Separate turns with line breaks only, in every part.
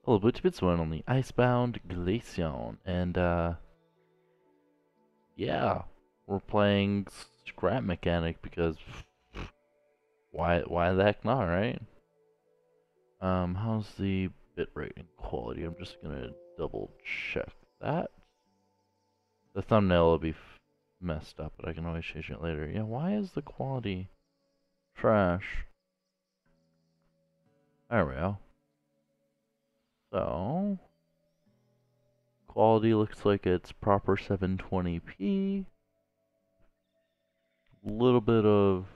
Hello, Bluetooth one on the Icebound Glaceon, and yeah, we're playing Scrap Mechanic because why the heck not, right? How's the bitrate and quality? I'm just gonna double check that. The thumbnail will be messed up, but I can always change it later. Yeah, why is the quality trash? There we go. So, quality looks like it's proper 720p. Little bit of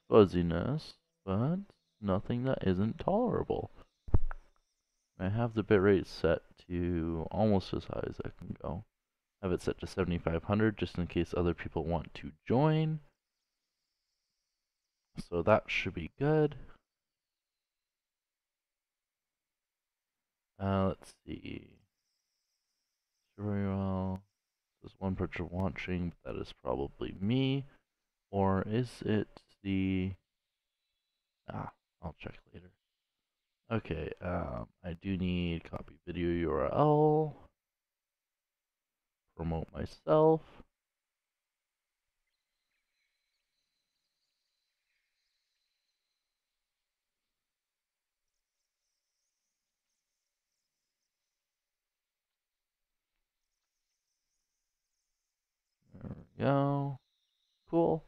fuzziness, but nothing that isn't tolerable. I have the bitrate set to almost as high as I can go. I have it set to 7500 just in case other people want to join. So that should be good. Let's see. Very well. There's one person watching, but that is probably me. Or is it the... I'll check later. Okay, I do need copy video URL. Promote myself. There we go. Cool.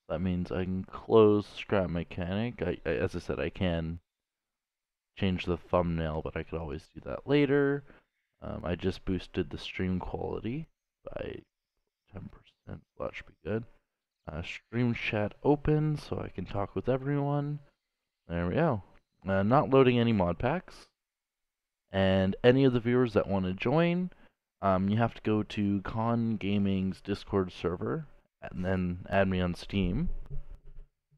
That means I can close Scrap Mechanic. As I said, I can change the thumbnail, but I could always do that later. I just boosted the stream quality by 10%, so that should be good. Stream chat open, so I can talk with everyone. There we go. Not loading any mod packs. And any of the viewers that want to join, you have to go to Con Gaming's Discord server, and then add me on Steam.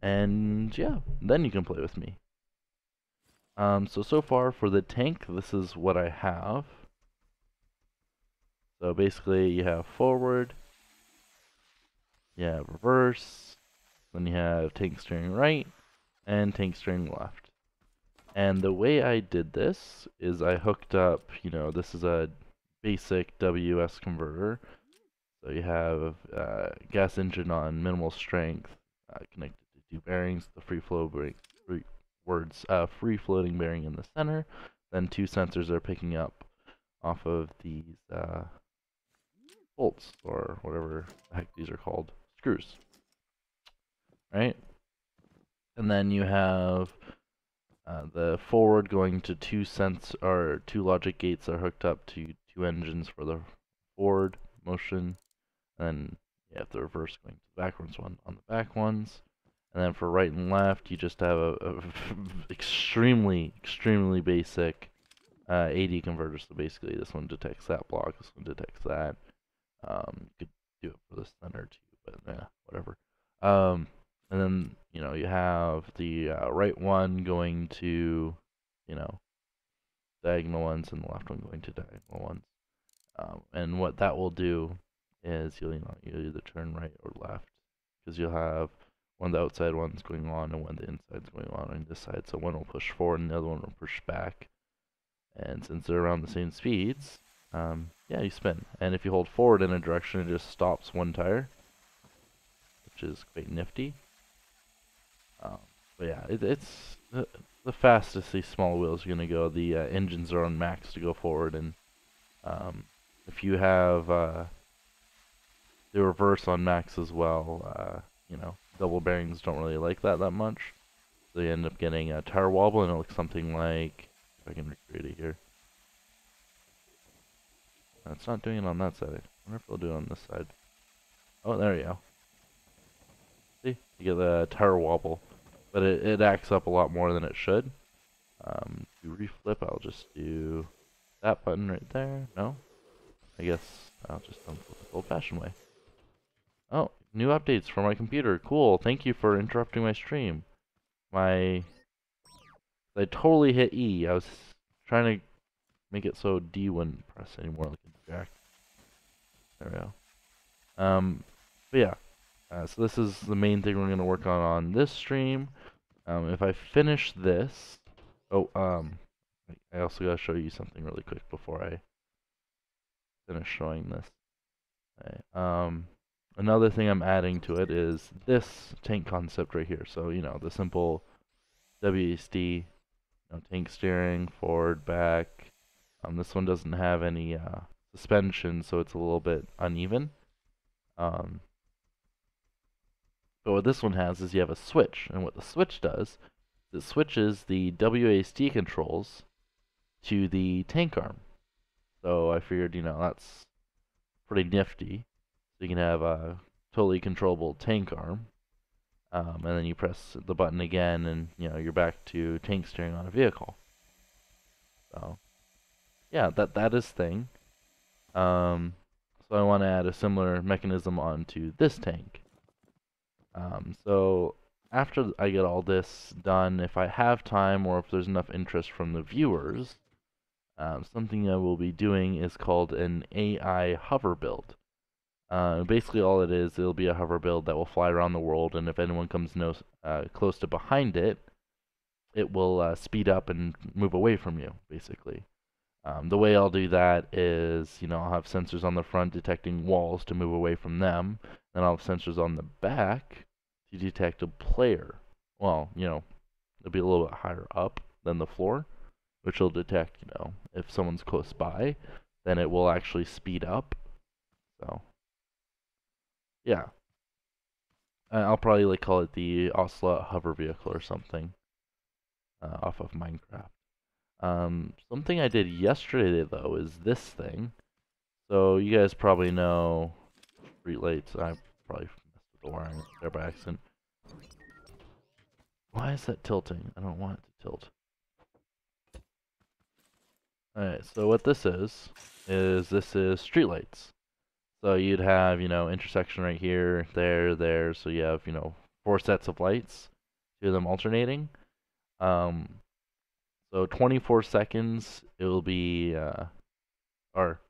And yeah, then you can play with me. So far for the tank, this is what I have. So basically you have forward, you have reverse, then you have tank steering right, and tank steering left. And the way I did this is I hooked up, this is a basic WS converter. So you have gas engine on minimal strength, connected to two bearings, the free floating bearing in the center. Then two sensors are picking up off of these bolts, or whatever the heck these are called, screws, right? And then you have the forward going to two logic gates that are hooked up to two engines for the forward motion. And then you have the reverse going to the backwards one on the back ones. And then for right and left, you just have a extremely basic AD converter. So basically, this one detects that block, this one detects that. You could do it for the center too, but yeah, whatever. And then you have the right one going to diagonal ones, and the left one going to diagonal ones. And what that will do is you'll either turn right or left, because you'll have one of the outside ones going on and one of the insides going on this side. So one will push forward and the other one will push back. And since they're around the same speeds, yeah, you spin. And if you hold forward in a direction, it just stops one tire, which is quite nifty. But yeah, it's the fastest these small wheels are going to go. The engines are on max to go forward, and if you have the reverse on max as well, double bearings don't really like that much. So you end up getting a tire wobble, and it looks something like, if I can recreate it here. It's not doing it on that side. I wonder if it'll do it on this side. Oh, there you go. See? You get the tire wobble. But it acts up a lot more than it should. To reflip, I'll just do that button right there. No? I guess I'll just unflip it the old-fashioned way. Oh, new updates for my computer. Cool. Thank you for interrupting my stream. I totally hit E. I was trying to make it so D wouldn't press anymore like a jack. There we go. But yeah. So this is the main thing we're going to work on this stream. If I finish this, Oh, I also gotta show you something really quick before I finish showing this. Okay. Another thing I'm adding to it is this tank concept right here. So, you know, the simple WASD, tank steering, forward, back. This one doesn't have any suspension, so it's a little bit uneven. Um, but what this one has is you have a switch, and what the switch does is it switches the WASD controls to the tank arm. So I figured, that's pretty nifty. So you can have a totally controllable tank arm, and then you press the button again, and you're back to tank steering on a vehicle. So yeah, that is thing. So I want to add a similar mechanism onto this tank. So after I get all this done, if I have time or if there's enough interest from the viewers, something I will be doing is called an AI hover build. Basically, all it is, it'll be a hover build that will fly around the world, and if anyone comes close to behind it, it will speed up and move away from you, basically. The way I'll do that is, I'll have sensors on the front detecting walls to move away from them, then I'll have sensors on the back to detect a player. Well, it'll be a little bit higher up than the floor, which will detect, if someone's close by, then it will actually speed up. So, yeah. I'll probably call it the Ocelot hover vehicle or something off of Minecraft. Something I did yesterday though is this thing. So you guys probably know streetlights. I probably messed with the wiring there by accident. Why is that tilting? I don't want it to tilt. Alright, so what this is this is streetlights. So you'd have, intersection right here, there. So you have, 4 sets of lights, 2 of them alternating. So 24 seconds, it will be, or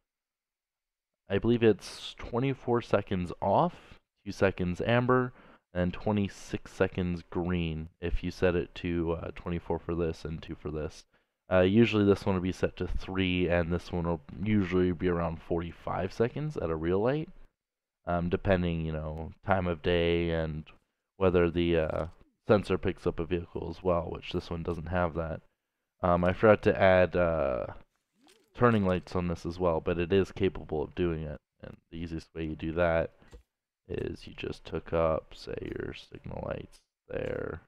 I believe it's 24 seconds off, 2 seconds amber, and 26 seconds green if you set it to 24 for this and 2 for this. Usually this one will be set to 3, and this one will usually be around 45 seconds at a real light, depending, time of day and whether the sensor picks up a vehicle as well, which this one doesn't have that. I forgot to add turning lights on this as well, but it is capable of doing it. And the easiest way you do that is you just hook up, say, your signal lights there,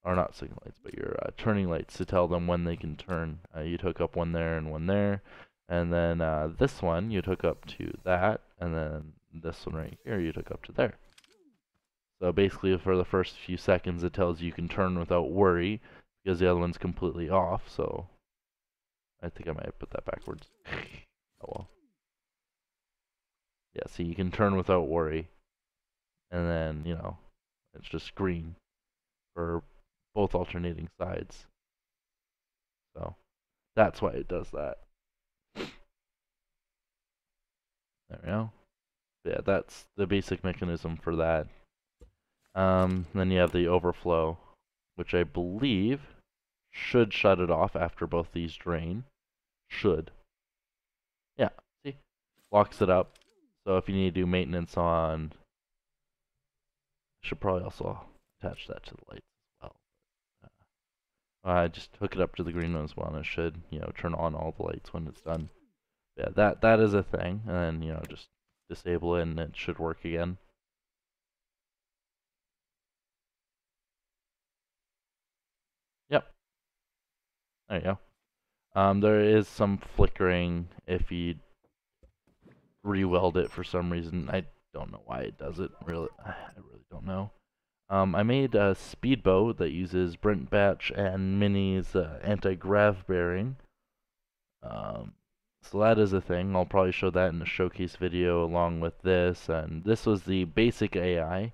or not signal lights, but your turning lights to tell them when they can turn. You'd hook up one there and one there, and then this one you'd hook up to that, and then this one right here you'd hook up to there. So basically for the first few seconds it tells you can turn without worry, because the other one's completely off, so I think I might have put that backwards. Oh well. Yeah, see, you can turn without worry, and then, it's just green for both alternating sides. So, that's why it does that. There we go. Yeah, that's the basic mechanism for that. Then you have the overflow, which I believe should shut it off after both these drain. Should. Yeah, see? Locks it up. So if you need to do maintenance on... Should probably also attach that to the lights as well. Just hook it up to the green one as well, and it should, turn on all the lights when it's done. Yeah, that is a thing, and then, just disable it and it should work again. Yep. There you go. There is some flickering if you re-weld it for some reason. I don't know why it does it. Really, I really don't know. I made a speedboat that uses Brent Batch and Mini's anti-grav bearing. So that is a thing. I'll probably show that in a showcase video along with this. And this was the basic AI.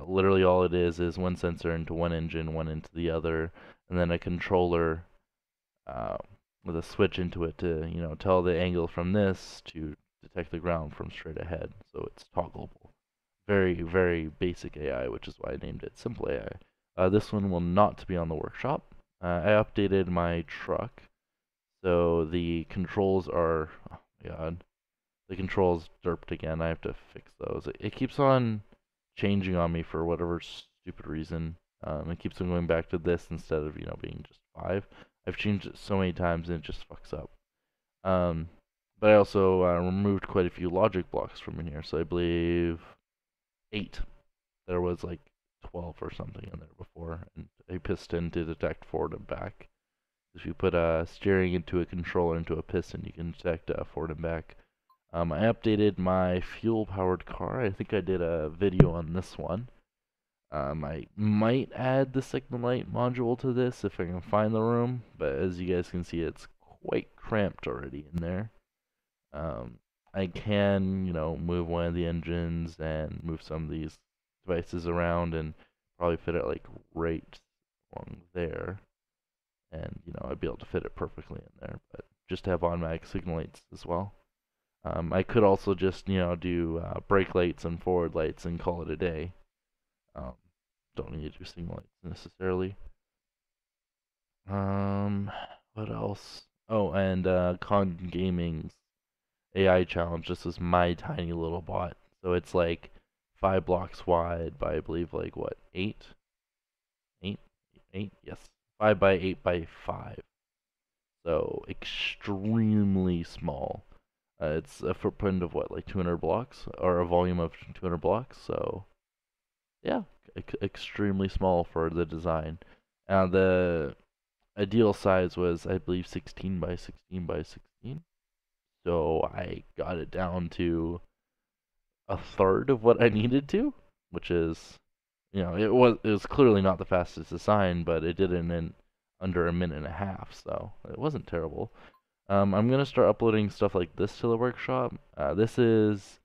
Literally all it is one sensor into one engine, one into the other, and then a controller with a switch into it to, tell the angle from this to detect the ground from straight ahead. So it's toggleable. Very, very basic AI, which is why I named it Simple AI. This one will not be on the workshop. I updated my truck, so the controls are, oh my god, the controls derped again. I have to fix those. It keeps on changing on me for whatever stupid reason. It keeps on going back to this instead of, being just 5. I've changed it so many times and it just fucks up. Um, but I also removed quite a few logic blocks from in here, so I believe 8. There was like 12 or something in there before, and a piston to detect forward and back. If you put steering into a controller into a piston, you can detect forward and back. I updated my fuel-powered car. I think I did a video on this one. I might add the signal light module to this if I can find the room, but as you guys can see, it's quite cramped already in there. I can, move one of the engines and move some of these devices around and probably fit it like right along there. And, I'd be able to fit it perfectly in there, but just to have automatic signal lights as well. I could also just, do brake lights and forward lights and call it a day. Don't need to do signal lights necessarily. What else? Oh, and Con Gaming's AI challenge. This is my tiny little bot. So it's like 5 blocks wide by, I believe, like what, 8? 8? 8? Yes. 5 by 8 by 5. So extremely small. It's a footprint of what, like 200 blocks? Or a volume of 200 blocks? So, yeah, extremely small for the design. The ideal size was, I believe, 16 by 16 by 16. So I got it down to a third of what I needed to, which is, it was clearly not the fastest design, but it did it in under a minute and a half, so it wasn't terrible. I'm gonna start uploading stuff like this to the workshop. This is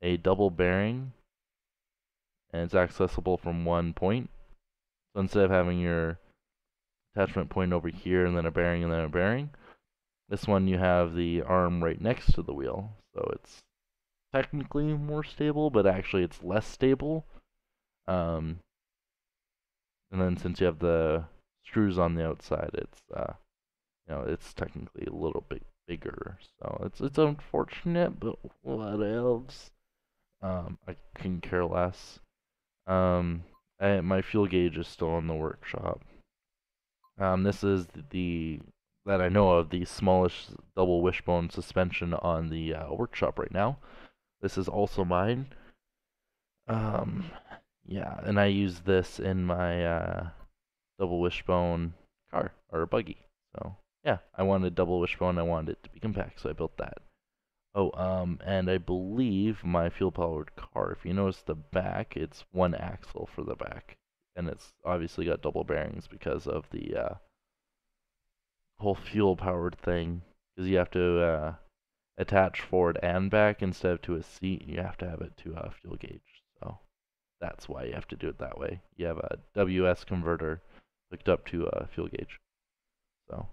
a double bearing, and it's accessible from one point. So instead of having your attachment point over here and then a bearing and then a bearing, this one you have the arm right next to the wheel, so it's technically more stable, but actually it's less stable. Um, and then since you have the screws on the outside, it's technically a little bit bigger. So it's unfortunate, but what else? I can care less. My fuel gauge is still in the workshop. This is the that I know of the smallest double wishbone suspension on the workshop right now. This is also mine. Um, yeah, and I use this in my double wishbone car or buggy. So yeah, I wanted double wishbone. I wanted it to be compact, so I built that. Oh, and I believe my fuel-powered car. If you notice the back, it's one axle for the back, and it's obviously got double bearings because of the whole fuel-powered thing. Because you have to attach forward and back instead of to a seat. You have to have it to a fuel gauge. So that's why you have to do it that way. You have a WS converter hooked up to a fuel gauge. So,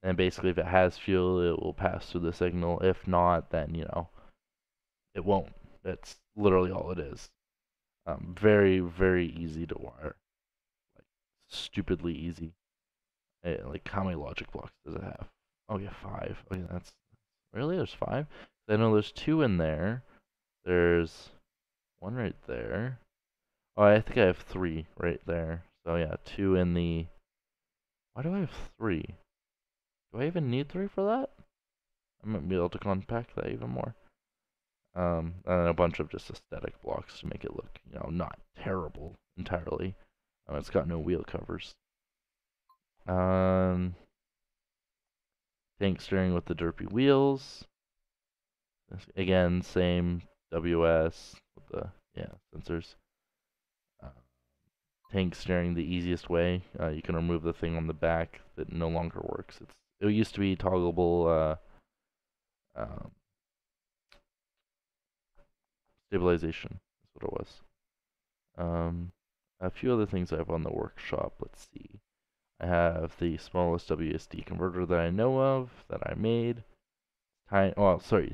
and basically if it has fuel, it will pass through the signal. If not, then, it won't. That's literally all it is. Very, very easy to wire. Like, stupidly easy. Like, how many logic blocks does it have? Oh, yeah, 5. Okay, that's... Really? There's 5? I know there's 2 in there. There's 1 right there. Oh, I think I have 3 right there. So, yeah, 2 in the... Why do I have 3? Do I even need 3 for that? I might be able to compact that even more. And then a bunch of just aesthetic blocks to make it look, not terrible entirely. It's got no wheel covers. Tank steering with the derpy wheels. Again, same WS with the sensors. Tank steering the easiest way. You can remove the thing on the back that no longer works. It used to be toggleable stabilization. That's what it was. A few other things I have on the workshop. Let's see. I have the smallest WASD converter that I know of that I made.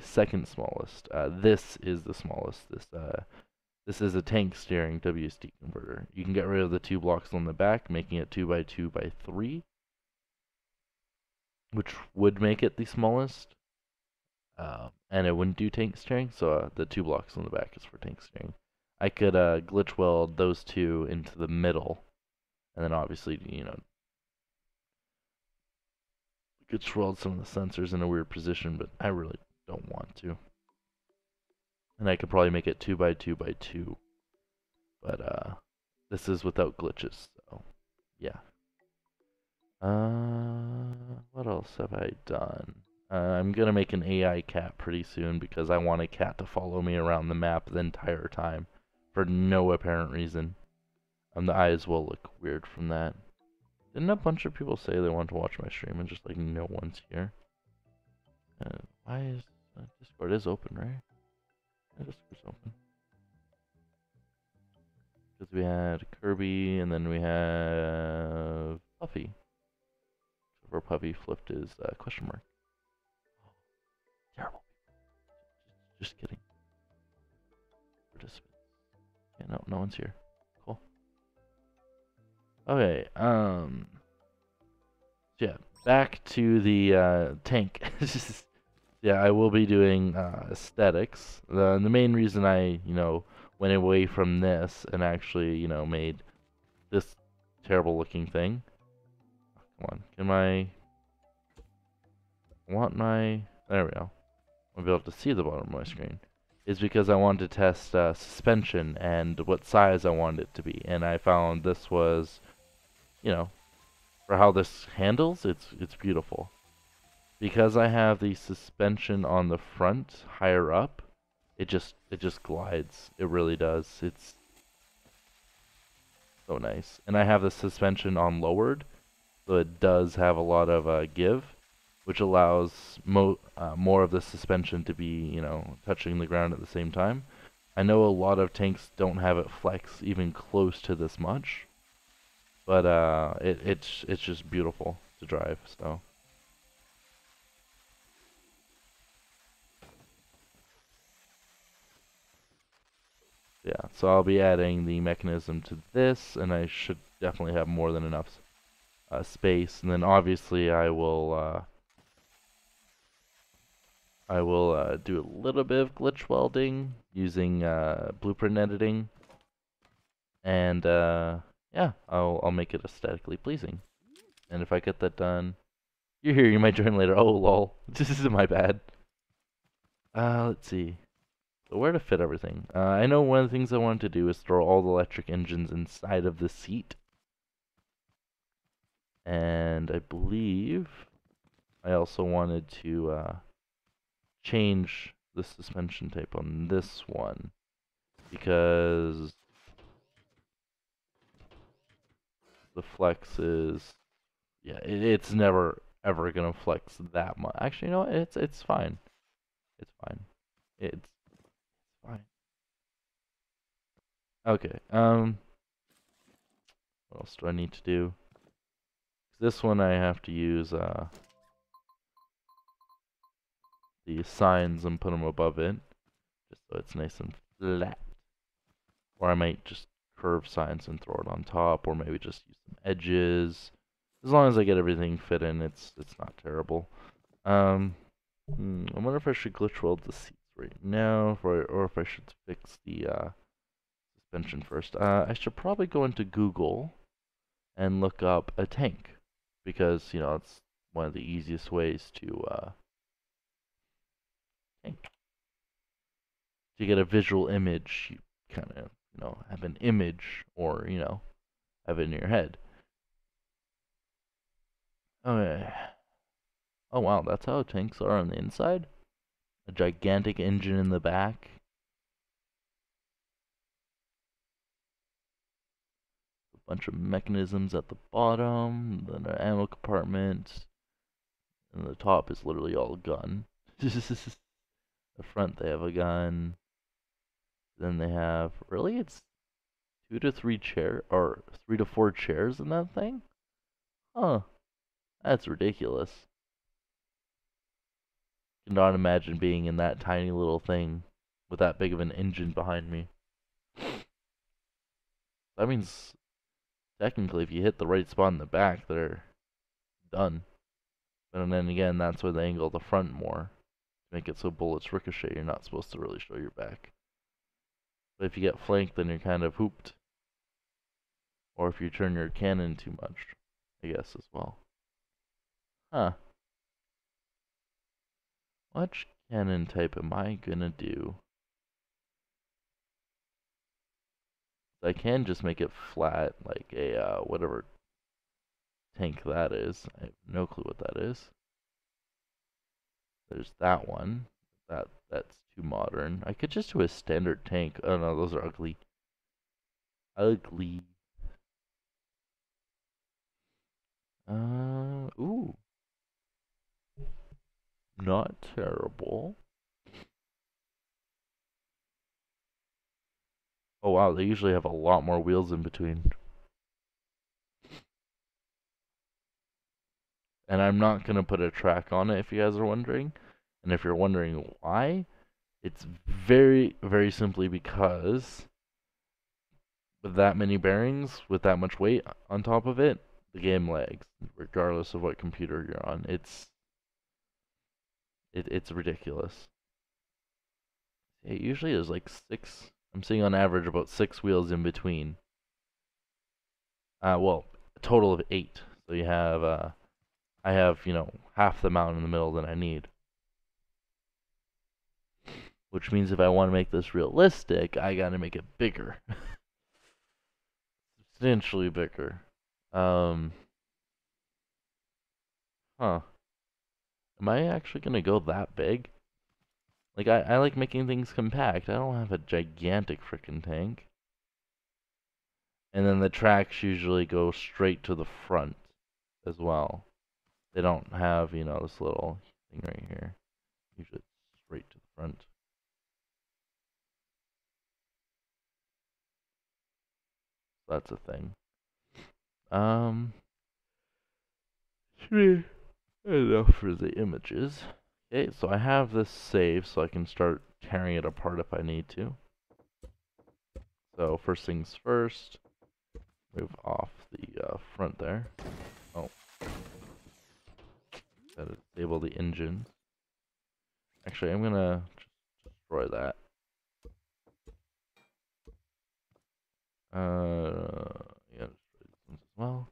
Second smallest. This is the smallest. This This is a tank steering WSD converter. You can get rid of the 2 blocks on the back, making it 2x2x3, which would make it the smallest. And it wouldn't do tank steering, so the 2 blocks on the back is for tank steering. I could glitch weld those two into the middle, and then obviously, glitch weld some of the sensors in a weird position, but I really don't want to. And I could probably make it 2x2x2, but this is without glitches, so yeah. What else have I done? I'm gonna make an AI cat pretty soon because I want a cat to follow me around the map the entire time for no apparent reason. The eyes will look weird from that. Didn't a bunch of people say they want to watch my stream and just like no one's here? Why is Discord is open, right? Yeah, Discord's open. Because we had Kirby and then we have Puffy. So where Puffy flipped his question mark. Terrible. Just kidding. Participants. Yeah, no one's here. Cool. Okay, so yeah, back to the tank. Yeah, I will be doing aesthetics. The main reason I, went away from this and actually, made this terrible looking thing. Come on, there we go. I'll be able to see the bottom of my screen. Is because I wanted to test suspension and what size I wanted it to be, and I found this was, for how this handles, it's beautiful. Because I have the suspension on the front higher up, it just glides. It really does. It's so nice. And I have the suspension on lowered, so it does have a lot of give, which allows more of the suspension to be, touching the ground at the same time. I know a lot of tanks don't have it flex even close to this much, but it's just beautiful to drive. So yeah, so I'll be adding the mechanism to this, and I should definitely have more than enough space. And then obviously I will do a little bit of glitch welding using blueprint editing, and yeah, I'll make it aesthetically pleasing. And if I get that done, you're here. You might join later. Oh lol, this is my bad. Let's see. So where to fit everything? I know one of the things I wanted to do is throw all the electric engines inside of the seat. And I believe I also wanted to change the suspension type on this one because the flex is, yeah, it's never ever gonna flex that much. Actually, it's fine. It's fine. It's fine. Okay. What else do I need to do? This one I have to use the signs and put them above it, just so it's nice and flat. Or I might just curve signs and throw it on top, or maybe just use some edges. As long as I get everything fit in, it's not terrible. I wonder if I should glitch weld the seats right now, or if I should fix the suspension first. I should probably go into Google and look up a tank, because it's one of the easiest ways to get a visual image. You kind of have an image, or have it in your head. Okay. Oh wow, that's how tanks are on the inside? A gigantic engine in the back. A bunch of mechanisms at the bottom, then an ammo compartment, and the top is literally all gun. The front they have a gun. Then they have, really, it's 2 to 3 chair, or 3 to 4 chairs in that thing? Huh. That's ridiculous. Cannot imagine being in that tiny little thing with that big of an engine behind me. That means technically if you hit the right spot in the back, they're done. But then again, that's where they angle the front more. Make it so bullets ricochet, you're not supposed to really show your back. But if you get flanked, then you're kind of hooped. Or if you turn your cannon too much, I guess, as well. Huh. Which cannon type am I gonna do? I can just make it flat, like a, whatever tank that is. I have no clue what that is. There's that one. That's too modern. I could just do a standard tank. Oh no, those are ugly. Ugly. Ooh. Not terrible. Oh wow, they usually have a lot more wheels in between. And I'm not gonna put a track on it if you guys are wondering. And if you're wondering why, it's very, very simply because with that many bearings, with that much weight on top of it, the game lags, regardless of what computer you're on. It's ridiculous. It usually is like six. I'm seeing on average about 6 wheels in between. Well, a total of 8. So you have, I have, half the amount in the middle that I need. Which means if I want to make this realistic, I gotta make it bigger. Substantially bigger. Um, huh. Am I actually gonna go that big? Like, I like making things compact. I don't have a gigantic frickin' tank. And then the tracks usually go straight to the front as well. They don't have, this little thing right here. Usually it's straight to the front. So that's a thing. Should be enough for the images. Okay, so I have this saved so I can start tearing it apart if I need to. So first things first, move off the front there. Oh, gotta disable the engine. Actually, I'm gonna just destroy that. Yeah, destroy these ones as well.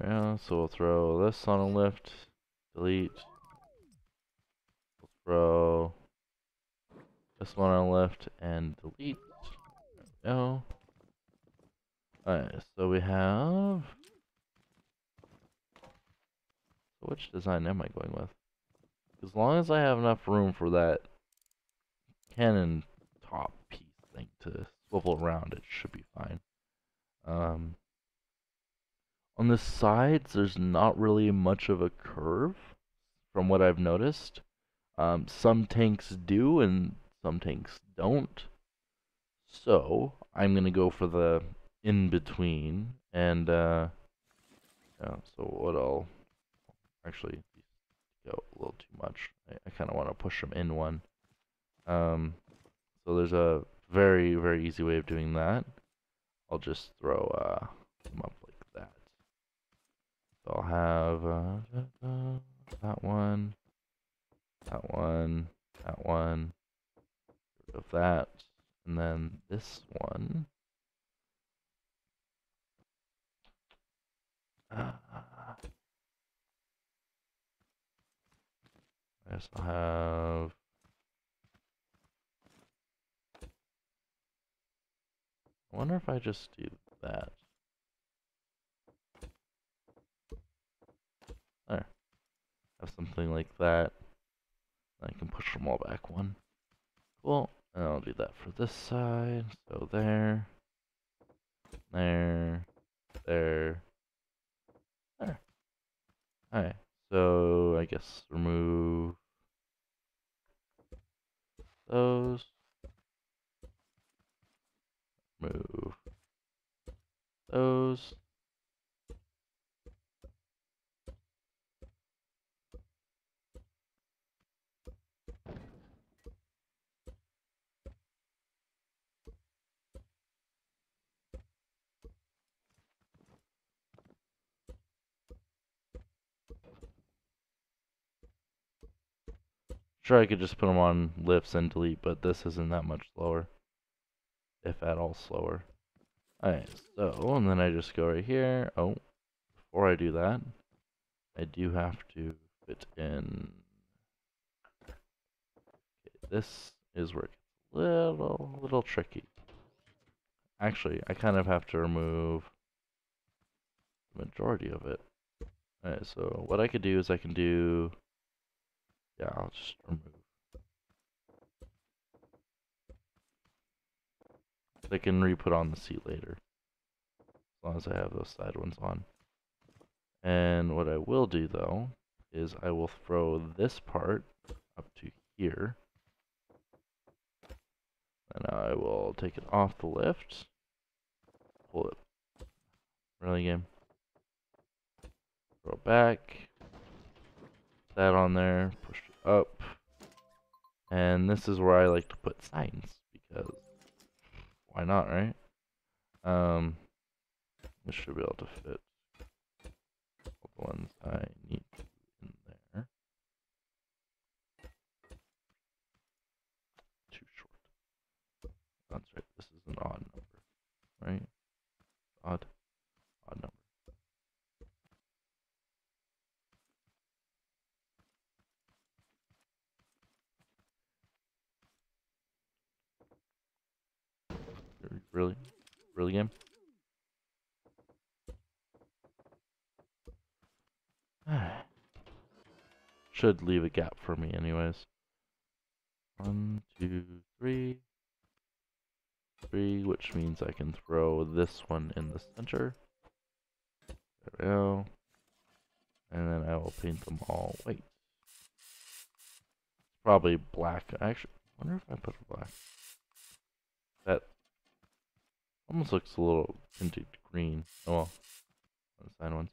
Yeah, so we'll throw this on a lift, delete. We'll throw this one on a lift and delete. There we go. Alright, so we have. So which design am I going with? As long as I have enough room for that cannon top piece thing to swivel around, it should be fine. On the sides, there's not really much of a curve from what I've noticed. Some tanks do and some tanks don't. So I'm gonna go for the in between, and yeah. So what I'll actually go a little too much. I kind of want to push them in one. So there's a very, very easy way of doing that. I'll just throw them up like that. So I'll have that one, that one, that one, rid of that, and then this one. I guess I'll have. I wonder if I just do that. There. Have something like that. I can push them all back one. Cool. And I'll do that for this side. So there. There. There. There. Alright. So I guess remove those. Move those. Sure, I could just put them on lifts and delete, but this isn't that much slower, if at all slower. Alright, so, and then I just go right here. Oh, before I do that, I do have to fit in. Okay, this is where it gets a little tricky. Actually, I kind of have to remove the majority of it. Alright, so what I could do is I can do, yeah, I'll just remove. I can re-put on the seat later, as long as I have those side ones on. And what I will do though, is I will throw this part up to here. And I will take it off the lift. Pull it. Really game. Throw it back. That on there. Push it up. And this is where I like to put signs, because why not, right? This should be able to fit all the ones I need in there. Too short. That's right. This is an odd number, right? Odd number. Really? Really game? Should leave a gap for me anyways. 1, 2, 3. 3, which means I can throw this one in the center. There we go. And then I will paint them all white. Probably black. Actually, I wonder if I put a black. That almost looks a little tinted green. Oh well, on the side ones.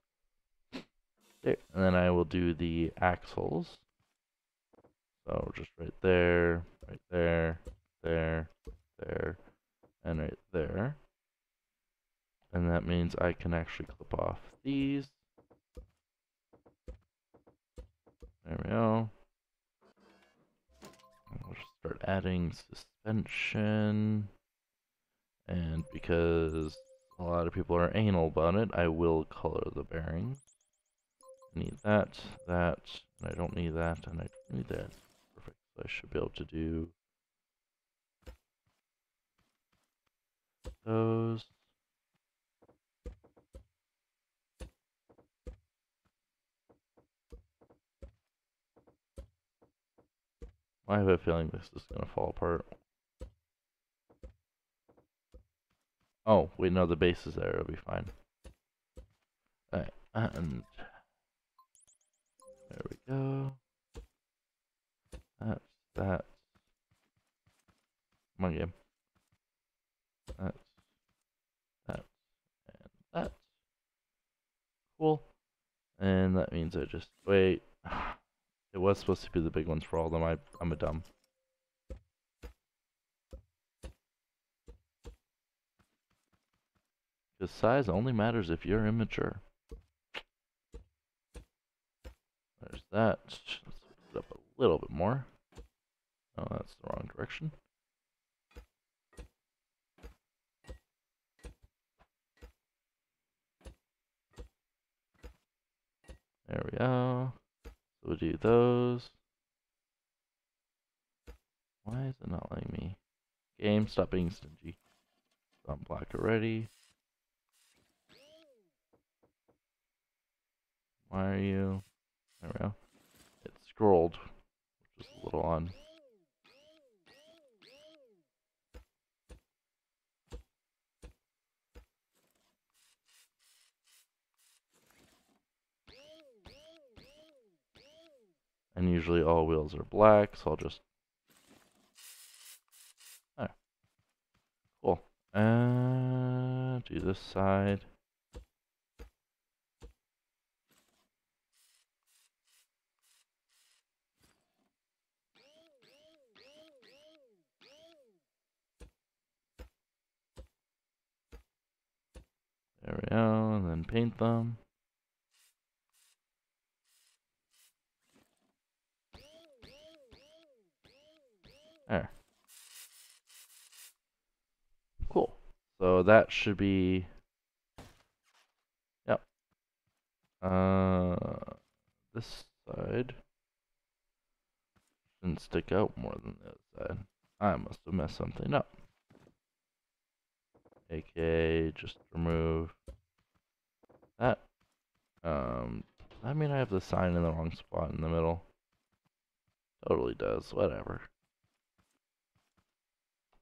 There. And then I will do the axles. So just right there, there, and right there. And that means I can actually clip off these. There we go. We'll just start adding suspension. And because a lot of people are anal about it, I will color the bearings. I need that, and I don't need that, and I don't need that. Perfect. So I should be able to do those. I have a feeling this is going to fall apart. Oh, wait, no, the base is there. It'll be fine. Alright, and there we go. That's that. Come on, game. That's that. And that. Cool. And that means I just wait. It was supposed to be the big ones for all of them. I'm a dumb. Because size only matters if you're immature. There's that. Let's put it up a little bit more. Oh, that's the wrong direction. There we go. So we'll do those. Why is it not letting me? Game, stop being stingy. So I'm black already. Why are you? There we go. It scrolled, which is a little odd. And usually all wheels are black, so I'll just... There. Cool. Do this side. There we go, and then paint them. So that should be, yep. This side shouldn't stick out more than the other side. I must have messed something up. AKA, just remove that. I mean, I have the sign in the wrong spot in the middle. Totally does, whatever.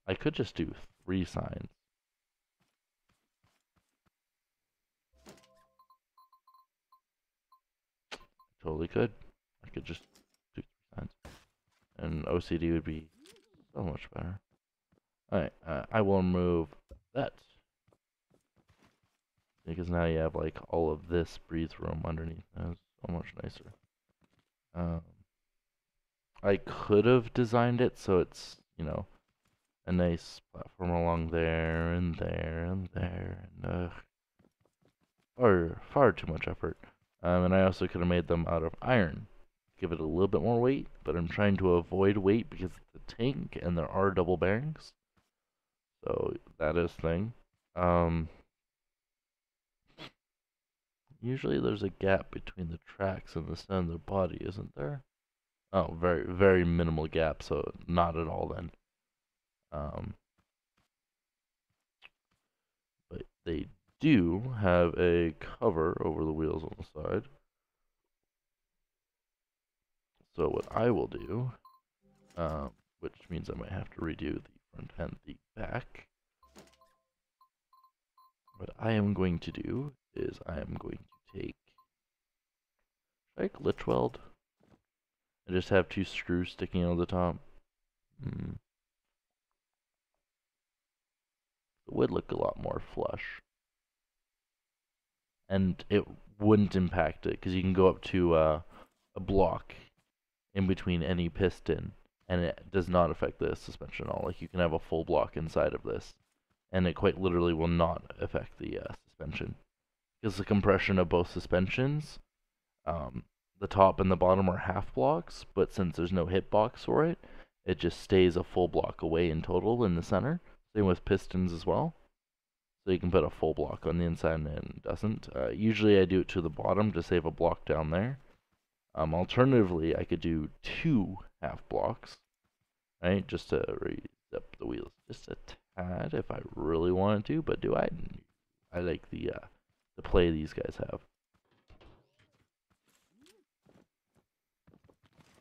I could just do 3 signs. Totally could. I could just do 3 signs. And OCD would be so much better. Alright, I will remove that. Because now you have like all of this breathe room underneath. That's so much nicer. I could have designed it so it's, you know, a nice platform along there and there and there and far too much effort. And I also could have made them out of iron, give it a little bit more weight, but I'm trying to avoid weight because it's a tank and there are double bearings. So that is thing. Usually there's a gap between the tracks and the center of the body, isn't there? Oh, very, very minimal gap, so not at all then. But they do have a cover over the wheels on the side. So what I will do, which means I might have to redo the front and the back. What I am going to do is I am going to take, like, glitch weld and just have 2 screws sticking out of the top. It would look a lot more flush. And it wouldn't impact it, because you can go up to a block in between any piston, and it does not affect the suspension at all. Like, you can have a full block inside of this, and it quite literally will not affect the suspension. Because the compression of both suspensions, the top and the bottom are half blocks, but since there's no hitbox for it, it just stays a full block away in total in the center. Same with pistons as well. So you can put a full block on the inside and it doesn't. Usually I do it to the bottom to save a block down there. Alternatively, I could do 2 half blocks, right? Just to raise up the wheels just a tad if I really wanted to, but do I? I like the play these guys have.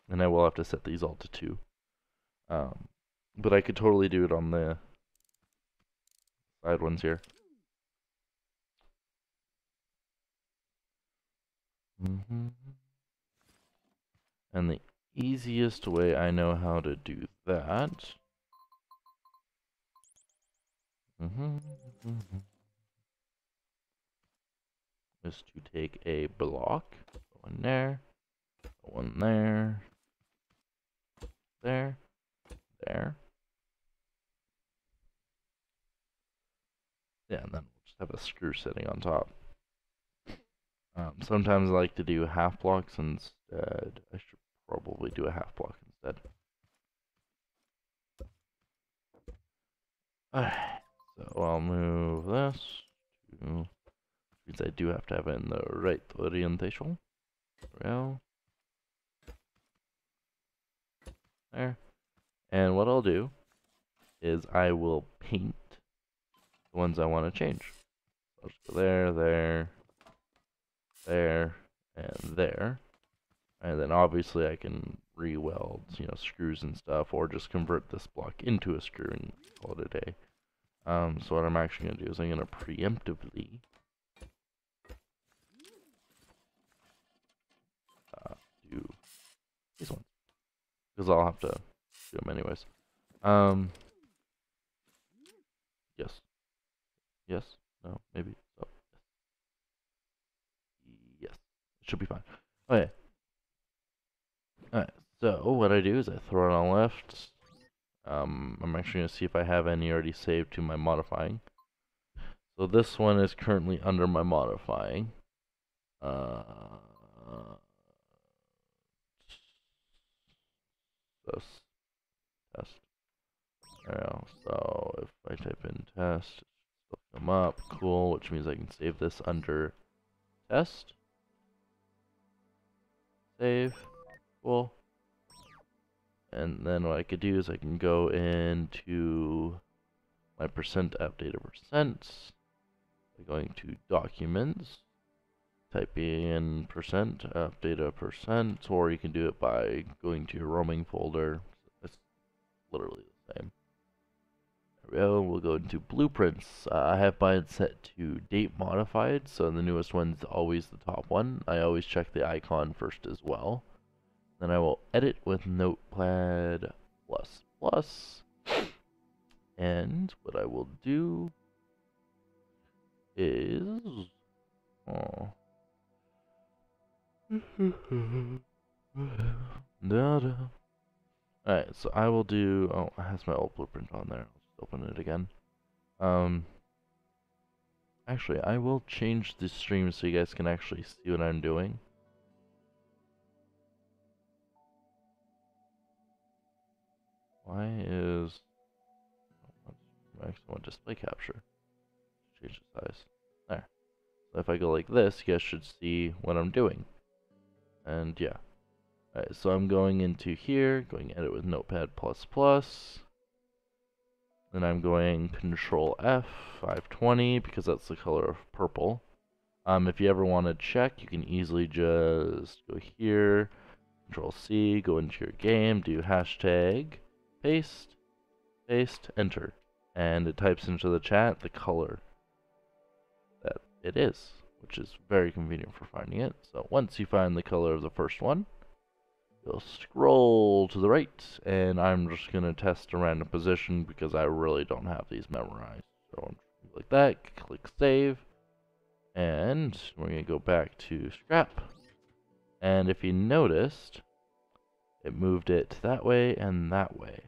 And I will have to set these all to 2. But I could totally do it on the side ones here. And the easiest way I know how to do that is to take a block, one there, one there, there, there. Yeah, and then we'll just have a screw sitting on top. Sometimes I like to do half blocks instead. I should probably do a half block instead. Alright, so I'll move this to, means I do have to have it in the right orientation. There. There. And what I'll do is I will paint the ones I want to change. I'll just go there, there, there, and there. And then obviously I can re-weld, you know, screws and stuff, or just convert this block into a screw and call it a day. So what I'm actually going to do is I'm going to preemptively do these ones. Because I'll have to do them anyways. Yes. Yes. No. Maybe. So. Yes. It should be fine. Okay. Alright. So what I do is I throw it on left. I'm actually going to see if I have any already saved to my modifying. So this one is currently under my modifying. Test. So if I type in test, it's still them up. Cool, which means I can save this under test. Save. Cool. And then what I could do is I can go into my percent app data percent by going to documents, typing in percent app data percent, or you can do it by going to your roaming folder. It's literally the same. There we go. We'll go into blueprints. I have mine set to date modified, so the newest one's always the top one. I always check the icon first as well. Then I will edit with Notepad++. And what I will do is... Oh. Alright, so I will do... Oh, it has my old blueprint on there. I'll just open it again. Actually, I will change the stream so you guys can actually see what I'm doing. Why is... maximum display capture? Change the size. There. So if I go like this, you guys should see what I'm doing. And yeah. Alright, so I'm going into here, going edit with Notepad++. Then I'm going Control F, 520, because that's the color of purple. If you ever want to check, you can easily just go here, Control C, go into your game, do hashtag, paste, paste, enter. And it types into the chat the color that it is, which is very convenient for finding it. So once you find the color of the first one, you'll scroll to the right, and I'm just going to test a random position because I really don't have these memorized. So like that, click save, and we're going to go back to scrap. And if you noticed, it moved it that way and that way.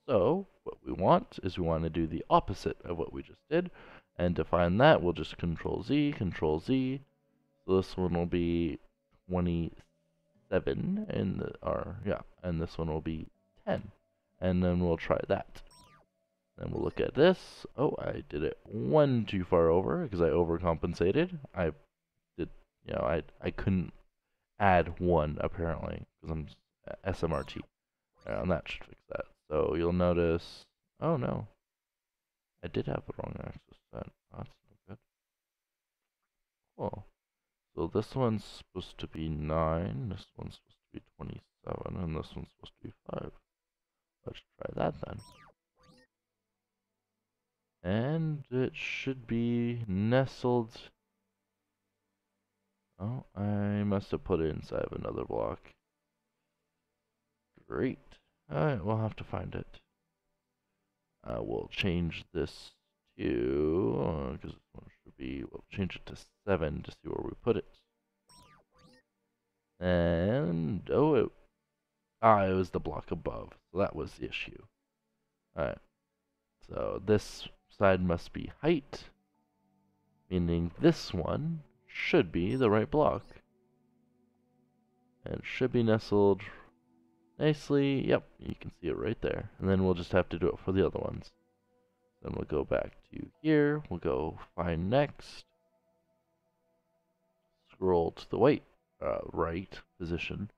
So what we want is we want to do the opposite of what we just did. And to find that, we'll just Control Z, Control Z. So this one will be 27, and this one will be 10. And then we'll try that. Then we'll look at this. Oh, I did it one too far over because I overcompensated. I did, I couldn't add one apparently because I'm SMRT. And that should fix that. So you'll notice, oh no, I did have the wrong axis set. Oh, that's no good. Cool. So this one's supposed to be 9, this one's supposed to be 27, and this one's supposed to be 5. Let's try that then. And it should be nestled. Oh, I must have put it inside of another block. Great. Alright, we'll have to find it. We'll change this to, because this one should be, we'll change it to 7 to see where we put it. And, oh, it was the block above, so that was the issue. Alright, so this side must be height, meaning this one should be the right block. And it should be nestled nicely. Yep, you can see it right there. And then we'll just have to do it for the other ones. Then we'll go back to here. We'll go find next. Scroll to the right position.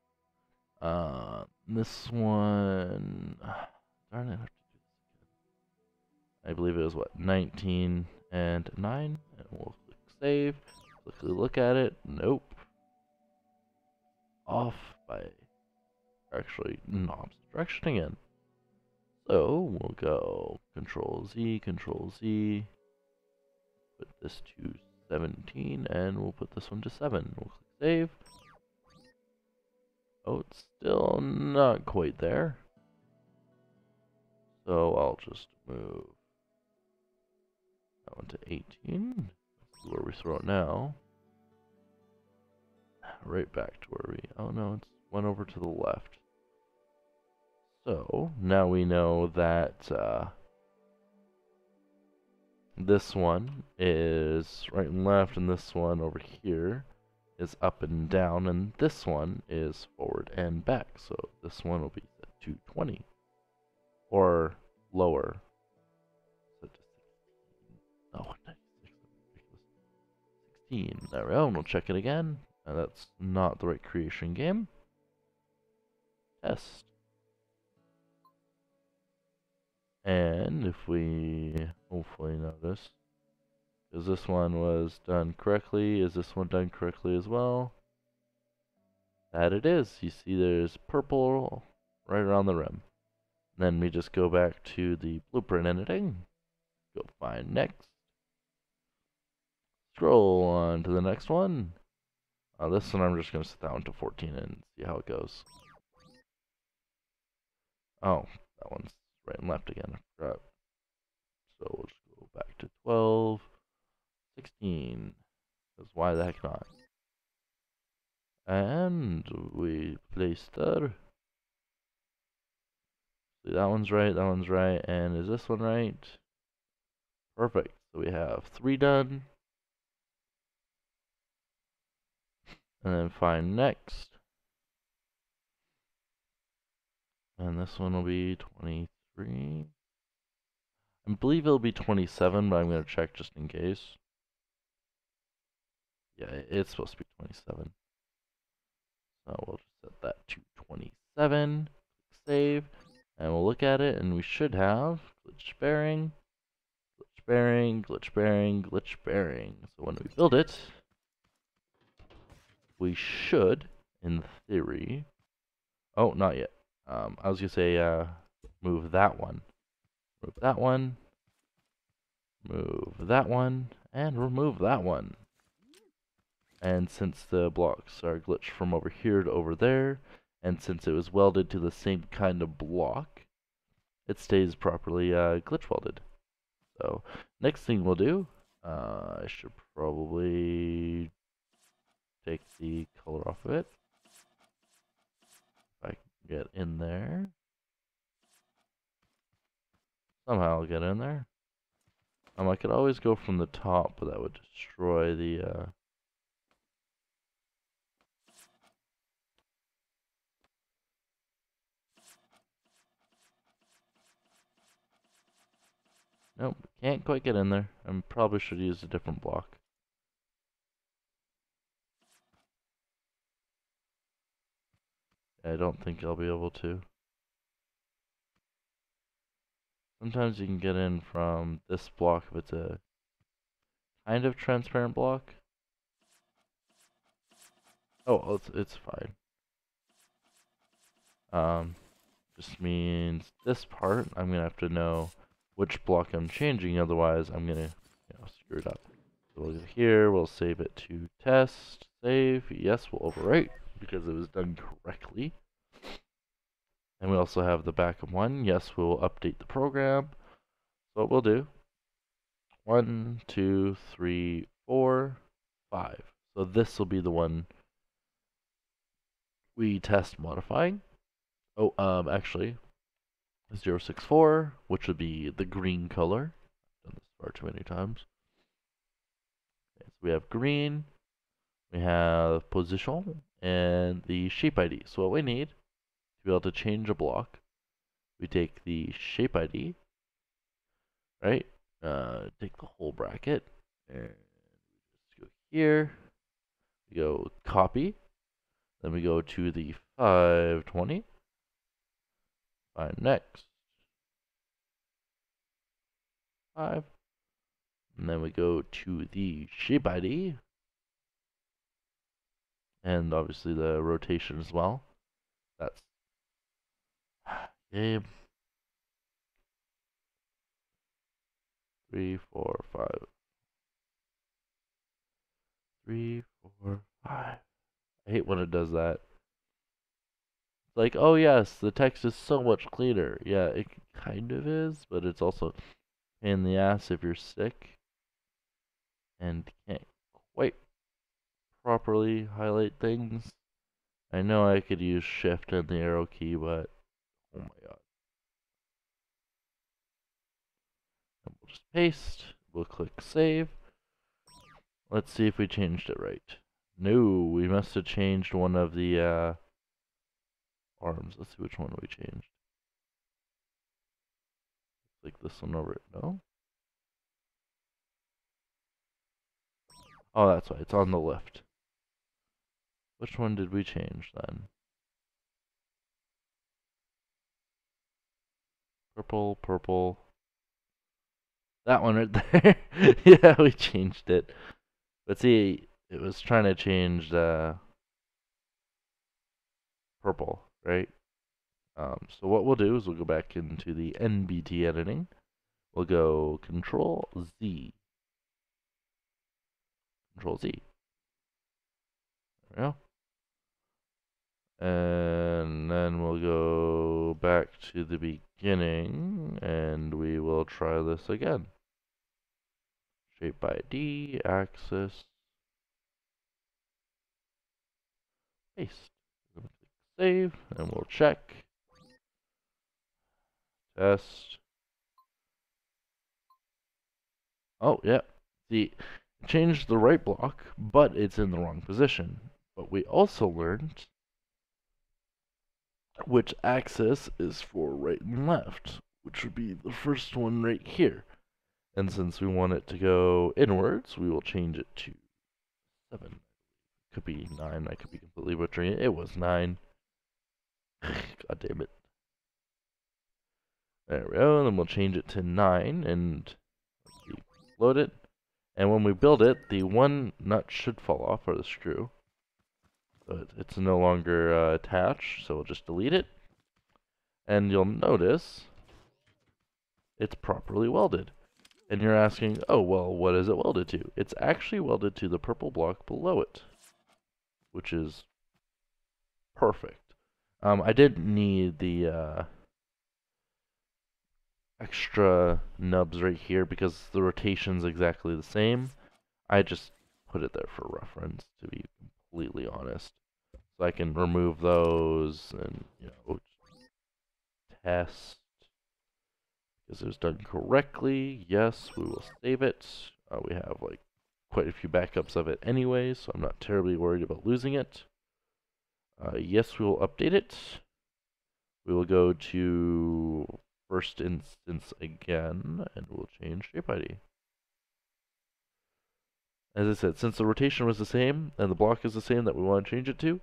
This one. Darn it, I have to do this again. I believe it was what, 19 and 9. And we'll click save. Quickly look at it. Nope. Off by. Actually, opposite direction again. So we'll go Control Z, Control Z. Put this to 17, and we'll put this one to 7. We'll click save. Oh, it's still not quite there. So I'll just move that one to 18. Let's see where we throw it now. Right back to where we. Oh no, it's went over to the left. So, now we know that this one is right and left, and this one over here is up and down, and this one is forward and back. So this one will be set to 20, or lower. Set to 16. Oh, what did I There we go, and we'll check it again. That's not the right creation game. Test. And if we hopefully notice, because this one was done correctly, is this one done correctly as well? That it is. You see there's purple right around the rim. Then we just go back to the blueprint editing, go find next, scroll on to the next one. This one I'm just going to set that one to 14 and see how it goes. Oh, that one's right and left again. I forgot. So we'll just go back to 12, 16. Because why the heck not? And we place there. See, that one's right, and is this one right? Perfect. So we have 3 done. And then find next. And this one will be 23. I believe it'll be 27, but I'm going to check just in case. Yeah, it's supposed to be 27. So we'll just set that to 27. Save. And we'll look at it, and we should have glitch bearing, glitch bearing, glitch bearing, glitch bearing. So when we build it, we should, in theory... Oh, not yet. I was going to say, move that one. Move that one. Move that one. And remove that one. And since the blocks are glitched from over here to over there, and since it was welded to the same kind of block, it stays properly glitch welded. So, next thing we'll do, I should probably take the color off of it. If I can get in there. Somehow I'll get in there. I could always go from the top, but that would destroy the, Nope, can't quite get in there. I probably should use a different block. I don't think I'll be able to. Sometimes you can get in from this block if it's a kind of transparent block. Oh, it's fine. Just means this part, I'm gonna have to know which block I'm changing, otherwise I'm gonna, screw it up. So we'll go here, we'll save it to test, save, yes, we'll overwrite, because it was done correctly. And we also have the backup one, yes, we'll update the program. So what we'll do, 1, 2, 3, 4, 5. So this will be the one we test modifying. Oh, actually, 064, which would be the green color. I've done this far too many times. Okay, so we have green, we have position, and the shape ID. So what we need to be able to change a block, we take the shape ID, right? Take the whole bracket, and just go here. We go copy, then we go to the 520, find next, 5, and then we go to the shape ID, and obviously the rotation as well. That's game. 3, 4, 5. 3, 4, 5. I hate when it does that. It's like, oh yes, the text is so much cleaner. Yeah, it kind of is, but it's also a pain in the ass if you're sick and can't quite properly highlight things. I know I could use shift and the arrow key, but oh my god. And we'll just paste. We'll click save. Let's see if we changed it right. No, we must have changed one of the arms. Let's see which one we changed. Click this one over it. No? Oh, that's why it's on the lift. Which one did we change then? Purple, purple. That one right there. Yeah, we changed it. But see, it was trying to change the purple, right? So what we'll do is we'll go back into the NBT editing. We'll go Control Z. Control Z. There we go. And then we'll go back to the beginning and we will try this again. Shape ID, axis, paste. Save, and we'll check. Test. Oh, yeah. See, changed the right block, but it's in the wrong position. But we also learned which axis is for right and left, which would be the first one right here. And since we want it to go inwards, we will change it to 7. Could be 9, I could be completely butchering it. It was 9. God damn it. There we go, and then we'll change it to 9, and load it. And when we build it, the one nut should fall off, or the screw. So it's no longer attached, so we'll just delete it. And you'll notice it's properly welded. And you're asking, oh, well, what is it welded to? It's actually welded to the purple block below it, which is perfect. I didn't need the extra nubs right here because the rotation's exactly the same. I just put it there for reference, to be completely honest. So I can remove those and, test. Because it was done correctly. Yes, we will save it. We have like quite a few backups of it anyway, so I'm not terribly worried about losing it. Yes, we will update it. We will go to first instance again, and we'll change shape ID. As I said, since the rotation was the same, and the block is the same that we want to change it to,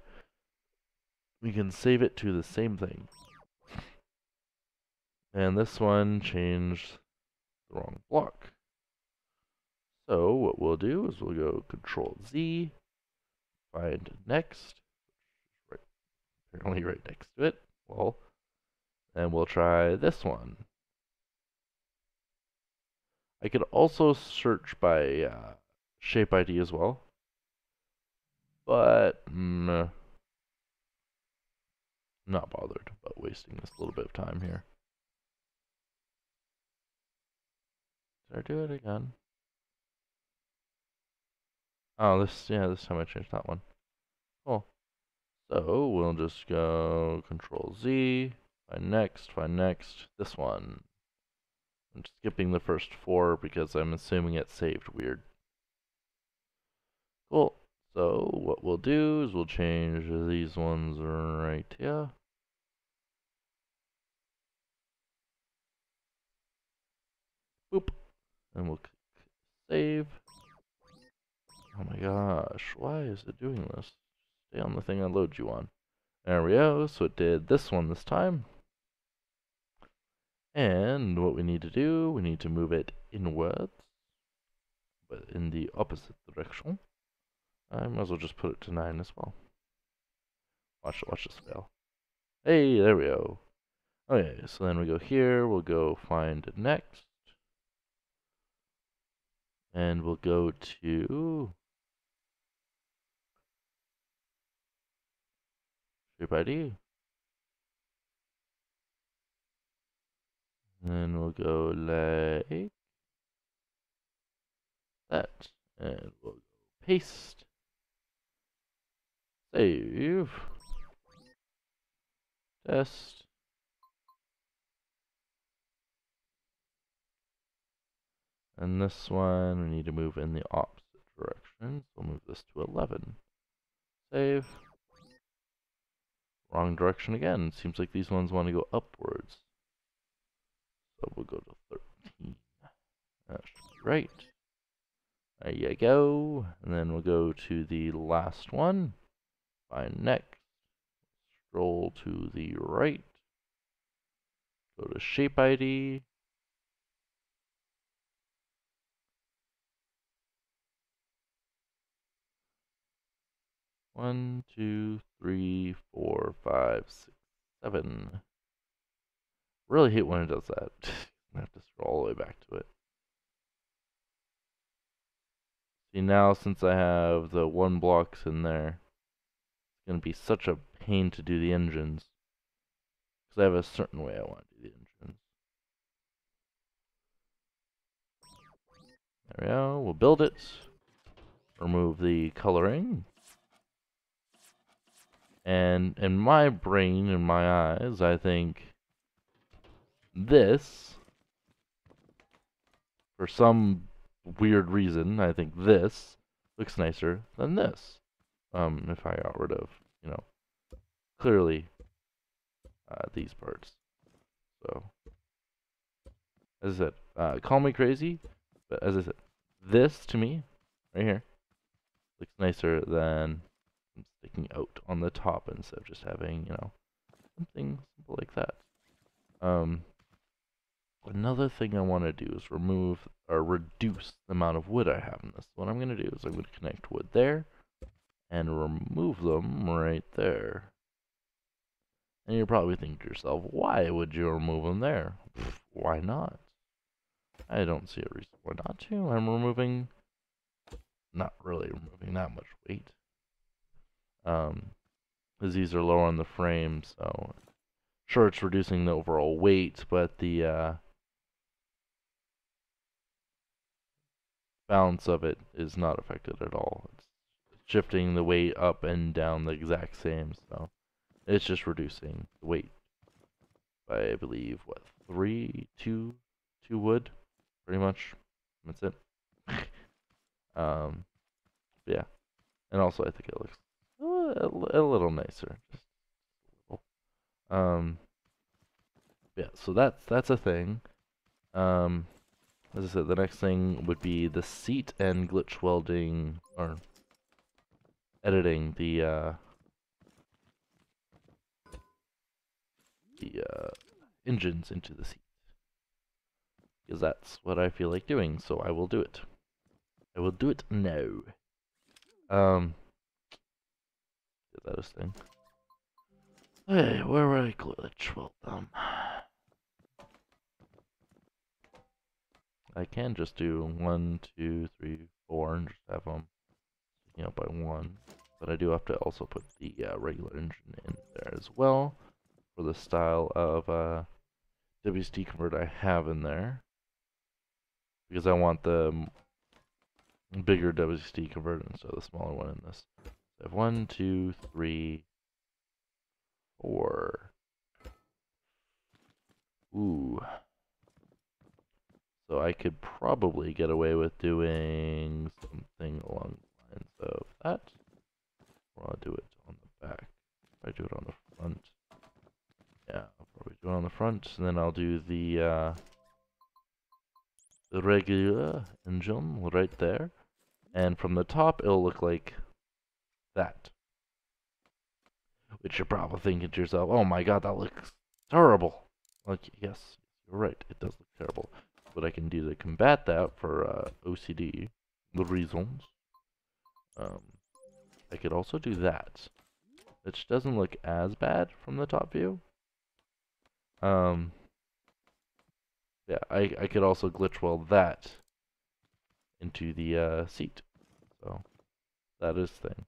we can save it to the same thing. And this one changed the wrong block. So what we'll do is we'll go Control Z, find next, right, apparently right next to it, well, and we'll try this one. I could also search by shape ID as well, but not bothered about wasting this little bit of time here. Did I do it again? Oh, this time I changed that one. Cool. So we'll just go Control Z, find next, this one. I'm skipping the first 4 because I'm assuming it saved weird. Cool. So what we'll do is we'll change these ones right here. Boop. And we'll save. Oh my gosh, why is it doing this? Stay on the thing I load you on. There we go, so it did this one this time. And what we need to do, we need to move it inwards, but in the opposite direction. I might as well just put it to 9 as well. Watch this fail. Hey, there we go. Okay, so then we go here, we'll go find next. And we'll go to shape ID. And then we'll go like that. And we'll go paste. Save. Test. And this one, we need to move in the opposite direction. So we'll move this to 11. Save. Wrong direction again. Seems like these ones want to go upwards. So we'll go to 13. That should be right. There you go. And then we'll go to the last one. Find next. Scroll to the right. Go to shape ID. One, two, three, four, five, six, seven. Really hate when it does that. I have to scroll all the way back to it. See, now since I have the one blocks in there, it's going to be such a pain to do the engines. Because I have a certain way I want to do the engines. There we go. We'll build it. Remove the coloring. And in my brain, in my eyes, I think this, for some weird reason, I think this looks nicer than this. If I got rid of, clearly these parts. So, as I said, call me crazy, but as I said, this to me, right here, looks nicer than sticking out on the top instead of just having, something simple like that. Another thing I want to do is remove or reduce the amount of wood I have in this. What I'm going to do is I'm going to connect wood there and remove them right there. And you're probably thinking to yourself, why would you remove them there? Why not? I don't see a reason why not to. I'm not really removing that much weight. Because these are lower on the frame, so sure it's reducing the overall weight, but the balance of it is not affected at all. It's shifting the weight up and down the exact same, so it's just reducing the weight by, I believe, what, two wood, pretty much. That's it. Yeah, and also I think it looks a little nicer. Just a little. Yeah, so that's a thing. As I said, the next thing would be the seat and glitch welding, or editing the engines into the seat. Because that's what I feel like doing, so I will do it. I will do it now. Get that a thing. Hey, where would I glitch weld them? I can just do 1, 2, 3, 4, and just have them sticking out by one. But I do have to also put the regular engine in there as well for the style of WSD converter I have in there. Because I want the bigger WSD converter instead of the smaller one in this. So I have 1, 2, 3, 4. Ooh. So I could probably get away with doing something along the lines of that. Or I'll do it on the back. If I do it on the front. Yeah, I'll probably do it on the front, and then I'll do the regular engine right there. And from the top, it'll look like that. Which you're probably thinking to yourself, oh my god, that looks terrible. Like, yes, you're right, it does look terrible. What I can do to combat that for OCD, the reasons, I could also do that. Which doesn't look as bad from the top view. Yeah, I could also glitch weld that into the seat. So, that is thing.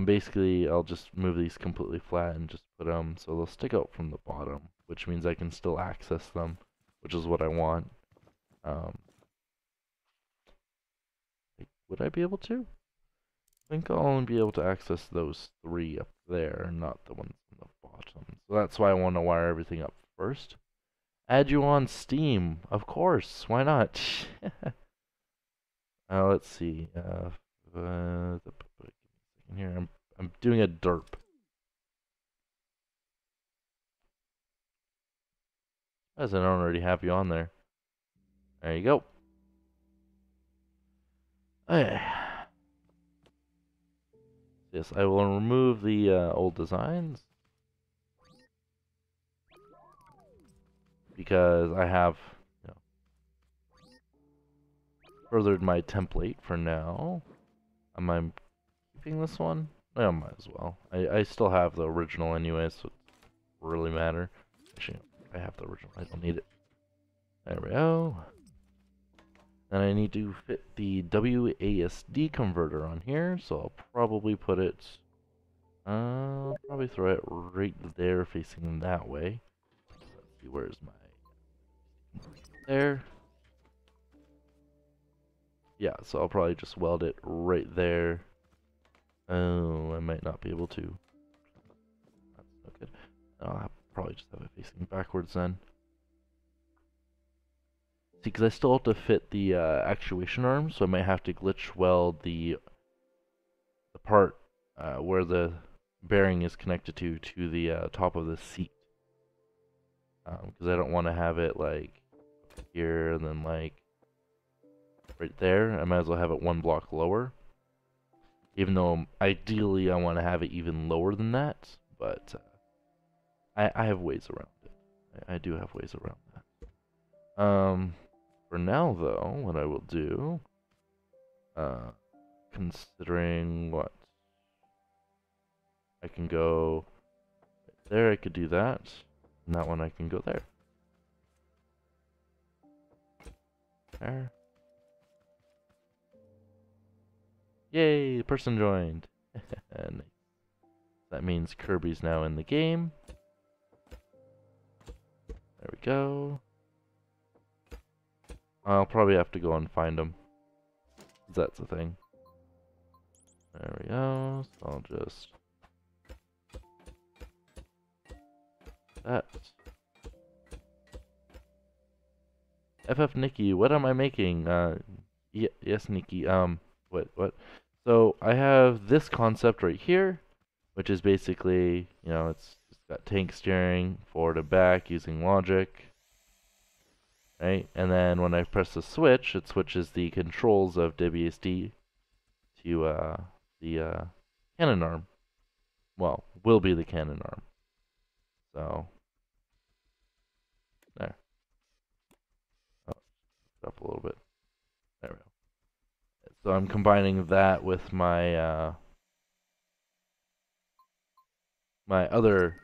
Basically, I'll just move these completely flat and just put them so they'll stick out from the bottom, which means I can still access them, which is what I want. Would I be able to? I think I'll only be able to access those 3 up there, not the ones on the bottom. So that's why I want to wire everything up first. Add you on Steam, of course. Why not? Let's see. Here, I'm doing a derp. As I don't already have you on there. There you go. Okay. Yes, I will remove the old designs because I have, you know, furthered my template for now. Am I keeping this one? I might as well. I still have the original anyway, so it doesn't really matter. Actually, I have the original. I don't need it. There we go. And I need to fit the WASD converter on here, so I'll probably put it. I'll probably throw it right there, facing that way. Let's see, where's my there? Yeah, so I'll probably just weld it right there. Oh, I might not be able to. That's no good. I'll probably just have it facing backwards then. See, because I still have to fit the actuation arm, so I might have to glitch weld the part where the bearing is connected to the top of the seat. Because I don't want to have it like here and then like right there. I might as well have it one block lower. Even though ideally I want to have it even lower than that, but I have ways around it. I do have ways around that. For now though, what I will do, considering what I can go there, I could do that, and that one I can go there. There. Yay, the person joined. And that means Kirby's now in the game. There we go. I'll probably have to go and find him. That's the thing. There we go. So I'll just that. FF Nikki, what am I making? Yes, Nikki. What? So I have this concept right here, which is basically, you know, it's got tank steering forward and back using logic, right? And then when I press the switch, it switches the controls of WSD to the cannon arm. Well, will be the cannon arm. So there. Oh, up a little bit. There we go. So I'm combining that with my my other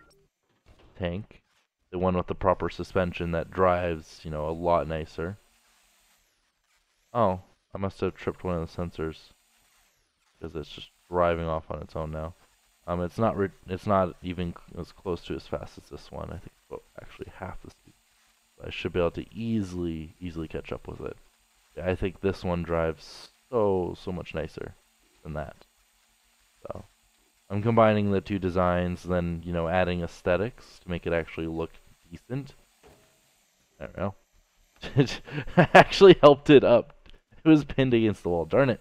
tank, the one with the proper suspension that drives, you know, a lot nicer. Oh, I must have tripped one of the sensors because it's just driving off on its own now. It's not even as close to as fast as this one. I think it's about actually half the speed. I should be able to easily catch up with it. Yeah, I think this one drives so much nicer than that. So I'm combining the two designs, then, you know, adding aesthetics to make it actually look decent. I don't know. It actually helped it up. It was pinned against the wall. Darn it.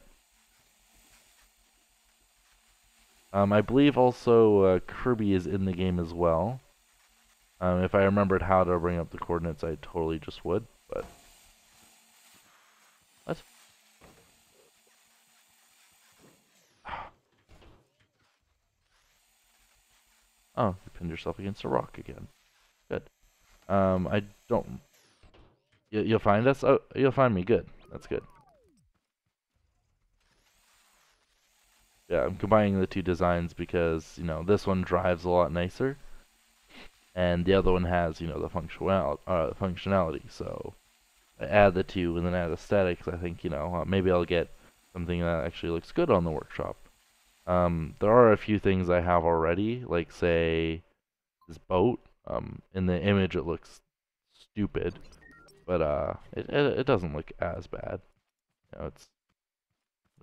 I believe also Kirby is in the game as well. If I remembered how to bring up the coordinates, I totally just would, but... What? Oh, you pinned yourself against a rock again. Good. I don't... You'll find us? Oh, you'll find me. Good. That's good. Yeah, I'm combining the two designs because, you know, this one drives a lot nicer. And the other one has, you know, the functionality. So I add the two and then add aesthetics. I think, you know, maybe I'll get something that actually looks good on the workshop. There are a few things I have already, like say this boat. In the image it looks stupid, but it doesn't look as bad. You know, it's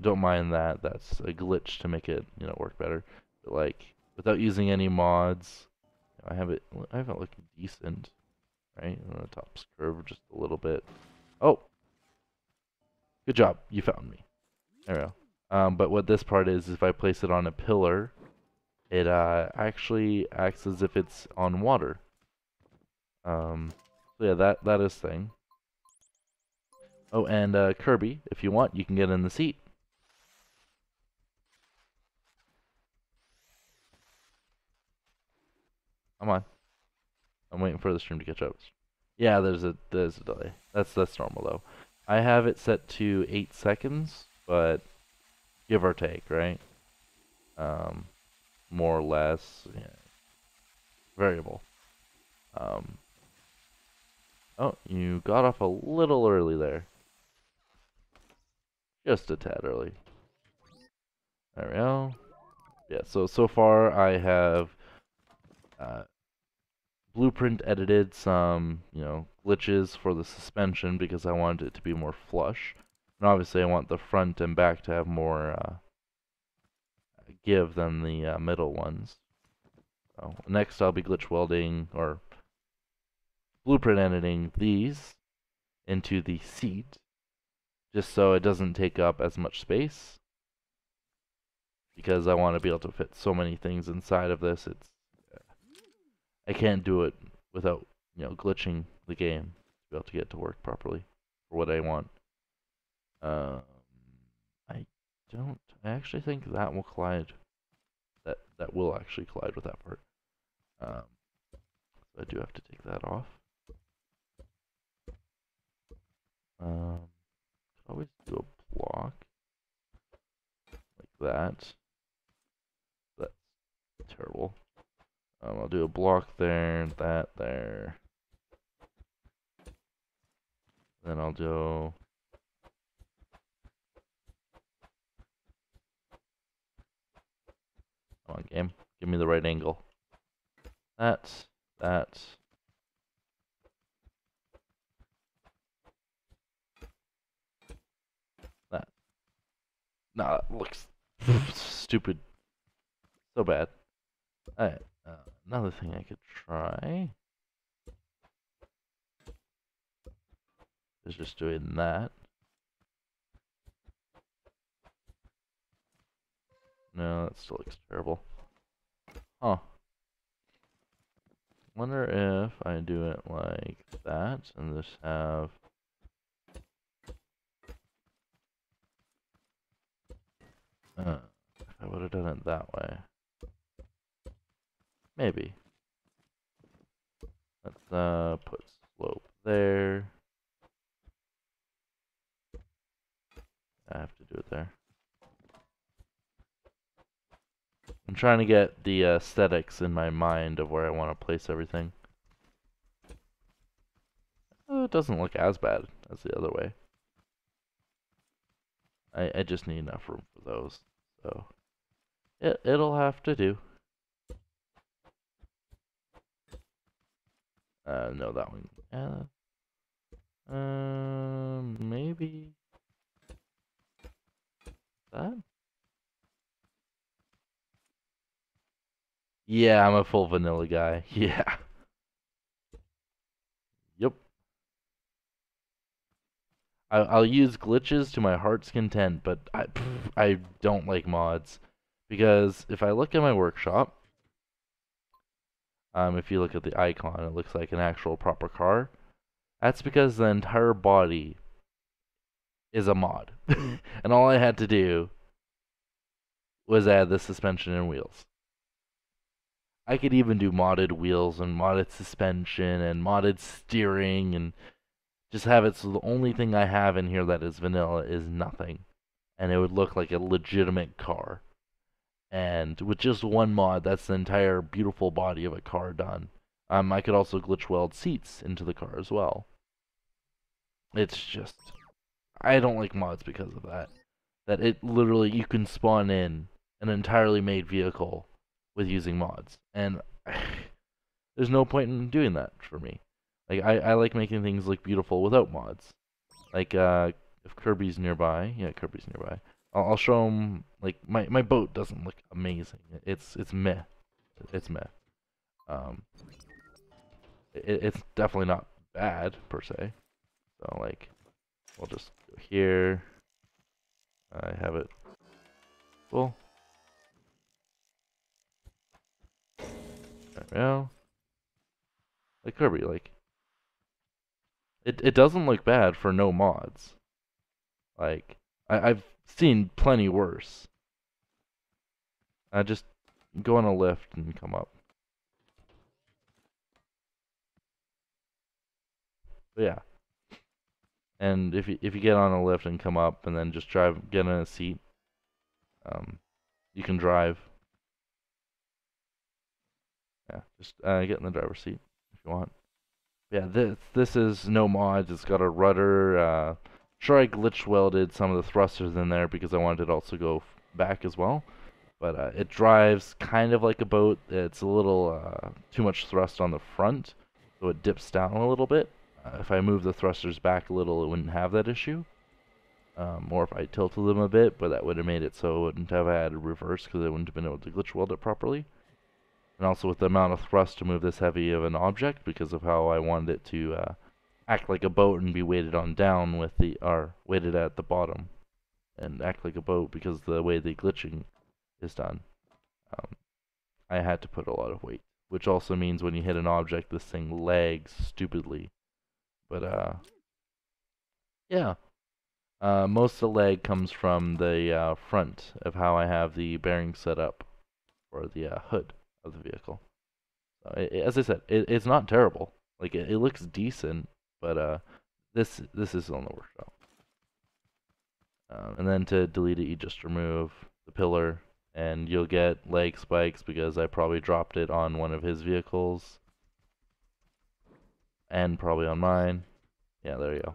don't mind that. That's a glitch to make it, you know, work better. But like without using any mods, I have it looking decent, right? And the top's curved just a little bit. Oh, good job, you found me. There we go. But what this part is if I place it on a pillar, it actually acts as if it's on water. So yeah, that is thing. Oh, and Kirby, if you want, you can get in the seat. Come on. I'm waiting for the stream to catch up. Yeah, there's a delay. That's normal though. I have it set to 8 seconds, but give or take, right? Um, more or less, yeah, variable. Um, oh, you got off a little early there. Just a tad early. There we go. Yeah, so far I have uh, blueprint edited some, glitches for the suspension because I wanted it to be more flush. And obviously I want the front and back to have more give than the middle ones. So next I'll be glitch welding or blueprint editing these into the seat just so it doesn't take up as much space because I want to be able to fit so many things inside of this. I can't do it without, glitching the game to be able to get it to work properly for what I want. Um, I don't. I actually think that will collide. That will actually collide with that part. So I do have to take that off. Could always do a block like that. That's terrible. I'll do a block there, that there. Then I'll do. Come on, game. Give me the right angle. That. That. That. Nah, that looks stupid. So bad. Alright. Another thing I could try is just doing that. No, that still looks terrible. Huh. Wonder if I do it like that and just have. If I would have done it that way. Maybe. Let's put slope there. I have to do it there. I'm trying to get the aesthetics in my mind of where I want to place everything. It doesn't look as bad as the other way. I just need enough room for those. So it'll have to do. No, that one. Maybe that. Yeah, I'm a full vanilla guy. Yeah. Yep. I'll use glitches to my heart's content, but I don't like mods because if I look at my workshop, if you look at the icon, it looks like an actual proper car. That's because the entire body is a mod, and all I had to do was add the suspension and wheels. I could even do modded wheels and modded suspension and modded steering and just have it so the only thing I have in here that is vanilla is nothing. And it would look like a legitimate car. And with just one mod, that's the entire beautiful body of a car done. I could also glitch weld seats into the car as well. It's just, I don't like mods because of that. That it literally, you can spawn in an entirely made vehicle with using mods. And there's no point in doing that for me. Like, I like making things look beautiful without mods. Like, if Kirby's nearby, yeah, Kirby's nearby. I'll show him, like, my boat doesn't look amazing. It's meh. It's meh. Um, it's definitely not bad, per se. So, like, we'll just go here. I have it. Cool. There we go. Like Kirby, like, it doesn't look bad for no mods. Like, I've seen plenty worse. I just go on a lift and come up. But yeah, and if you get on a lift and come up and then just get in a seat, um, you can drive. Yeah, just get in the driver's seat if you want. Yeah, this is no mods. It's got a rudder. Sure, I glitch welded some of the thrusters in there because I wanted it to also go back as well. But it drives kind of like a boat. It's a little too much thrust on the front, so it dips down a little bit. If I move the thrusters back a little, it wouldn't have that issue. Or if I tilted them a bit, but that would have made it so it wouldn't have had reverse because I wouldn't have been able to glitch weld it properly. And also with the amount of thrust to move this heavy of an object because of how I wanted it to act like a boat and be weighted on down with or weighted at the bottom and act like a boat because the way the glitching is done. Um, I had to put a lot of weight, which also means when you hit an object, this thing lags stupidly. But yeah, most of the lag comes from the front of how I have the bearing set up for the hood of the vehicle. As I said, it's not terrible. Like it looks decent, but this is on the workshop. And then to delete it, you just remove the pillar, and you'll get leg spikes because I probably dropped it on one of his vehicles, and probably on mine. Yeah, there you go.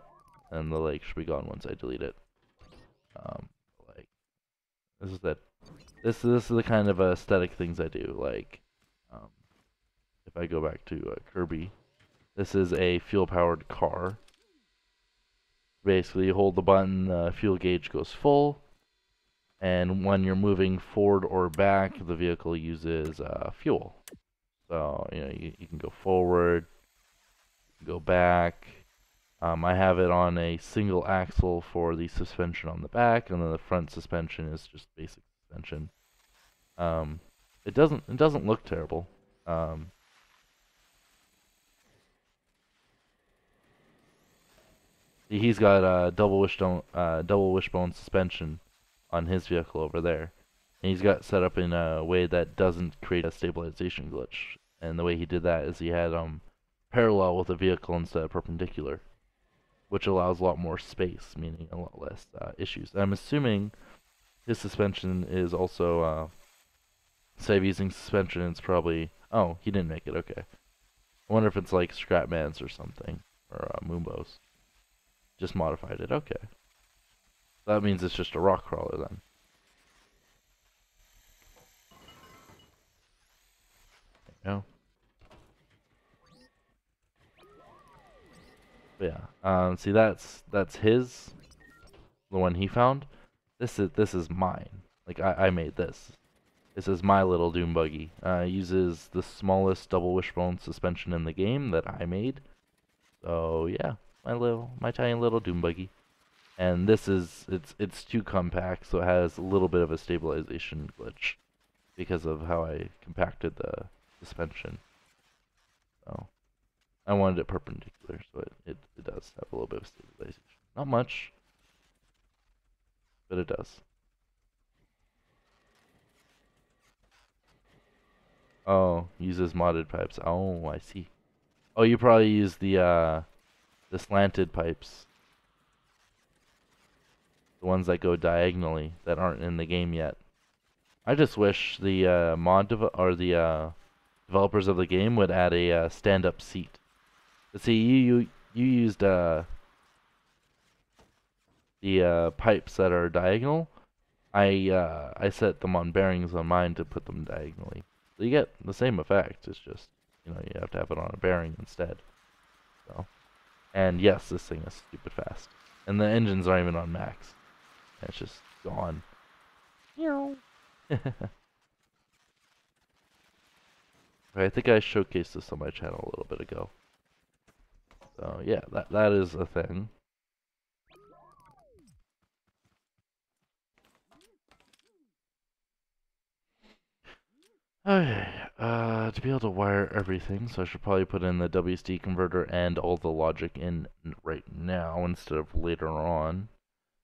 And the leg should be gone once I delete it. Like this is that. This is the kind of aesthetic things I do. Like, um, if I go back to Kirby, this is a fuel-powered car. Basically, you hold the button, the fuel gauge goes full, and when you're moving forward or back, the vehicle uses fuel. So, you can go forward, go back. I have it on a single axle for the suspension on the back, and then the front suspension is just basic suspension. It doesn't look terrible. He's got a double wishbone suspension on his vehicle over there, and he's got set up in a way that doesn't create a stabilization glitch. And the way he did that is he had parallel with the vehicle instead of perpendicular, which allows a lot more space, meaning a lot less issues. I'm assuming his suspension is also instead of using suspension, it's probably he didn't make it. Okay, I wonder if it's like Scrapman's or something or Moombo's. Just modified it. Okay. That means it's just a rock crawler then. You know? But yeah. See that's his, the one he found. This is mine. Like I made this. This is my little Doom buggy. It uses the smallest double wishbone suspension in the game that I made. So yeah, my tiny little Doom buggy. And this is it's too compact, so it has a little bit of a stabilization glitch because of how I compacted the suspension. So I wanted it perpendicular, so it does have a little bit of stabilization. Not much, but it does. Oh, uses modded pipes. Oh, I see. Oh, you probably use the slanted pipes, the ones that go diagonally that aren't in the game yet. I just wish the developers of the game would add a stand-up seat. But see, you used the pipes that are diagonal. I set them on bearings on mine to put them diagonally. So you get the same effect. It's just you have to have it on a bearing instead. So, and yes, this thing is stupid fast, and the engines aren't even on max. It's just gone. I think I showcased this on my channel a little bit ago. So yeah, that is a thing. Okay, to be able to wire everything, so I should probably put in the WASD converter and all the logic in right now instead of later on,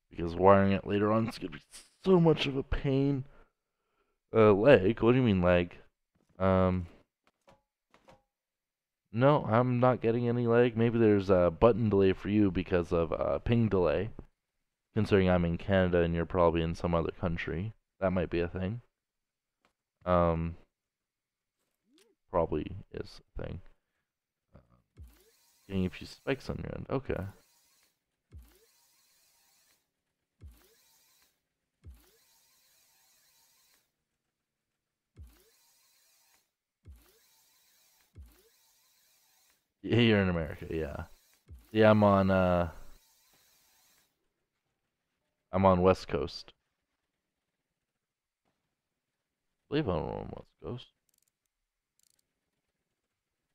because wiring it later on is gonna be so much of a pain. Lag? What do you mean lag? No, I'm not getting any lag. Maybe there's a button delay for you because of ping delay. Considering I'm in Canada and you're probably in some other country, that might be a thing. Um, Probably is a thing. Getting a few spikes on your end. Okay. Yeah, you're in America. Yeah. Yeah, I'm on West Coast. I believe I'm on West Coast.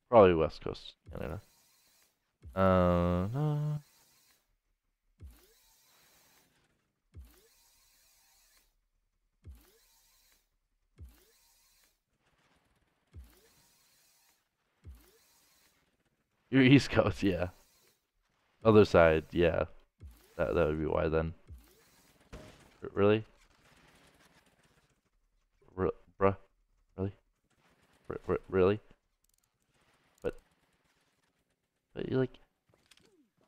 Probably West Coast, Canada. No. You're East Coast, yeah. Other side, yeah. That would be why then. Really? Bruh? Really? Really? But you like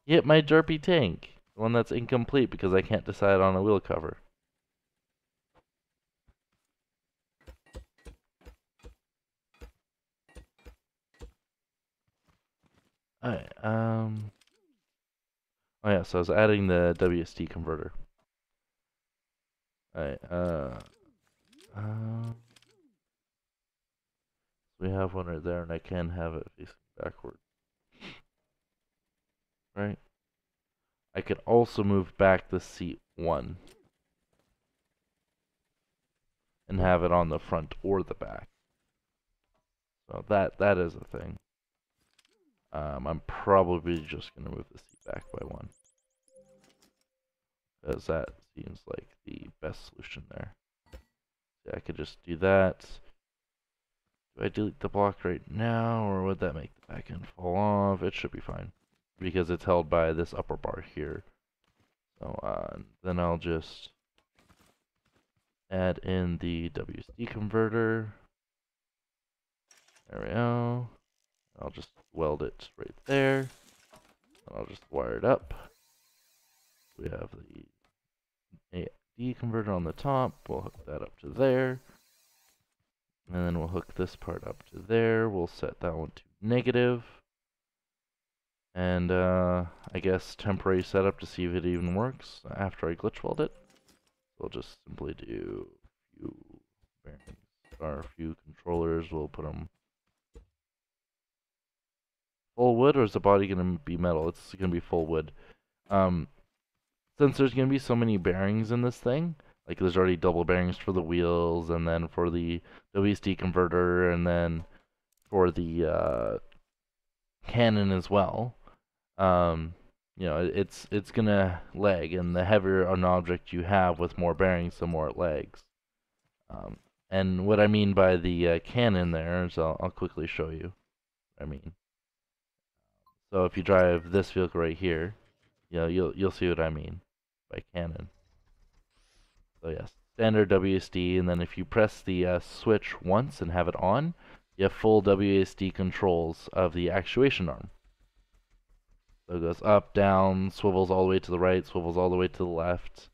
you hit my derpy tank. The one that's incomplete because I can't decide on a wheel cover. Alright, oh yeah, so I was adding the WSD converter. Alright, um we have one right there and I can have it facing backward. Right? I could also move back the seat one and have it on the front or the back. So that is a thing. I'm probably just gonna move the seat back by one, because that seems like the best solution there. Yeah, I could just do that. Do I delete the block right now, or would that make the back end fall off? It should be fine, because it's held by this upper bar here. So then I'll just add in the WSD converter. There we go. I'll just weld it right there. And I'll just wire it up. We have the AD converter on the top. We'll hook that up to there. And then we'll hook this part up to there. We'll set that one to negative. And I guess temporary setup to see if it even works after I glitch weld it. We'll just simply do a few bearings or a few controllers. We'll put them full wood, or is the body going to be metal? It's going to be full wood. Since there's going to be so many bearings in this thing, like there's already double bearings for the wheels, and then for the WSD converter, and then for the cannon as well. You know, it's gonna lag, and the heavier an object you have with more bearings, the more it lags. And what I mean by the cannon there is I'll quickly show you what I mean. So if you drive this vehicle right here, you know, you'll see what I mean by cannon. So yes, standard WSD, and then if you press the switch once and have it on, you have full WSD controls of the actuation arm. So it goes up, down, swivels all the way to the right, swivels all the way to the left.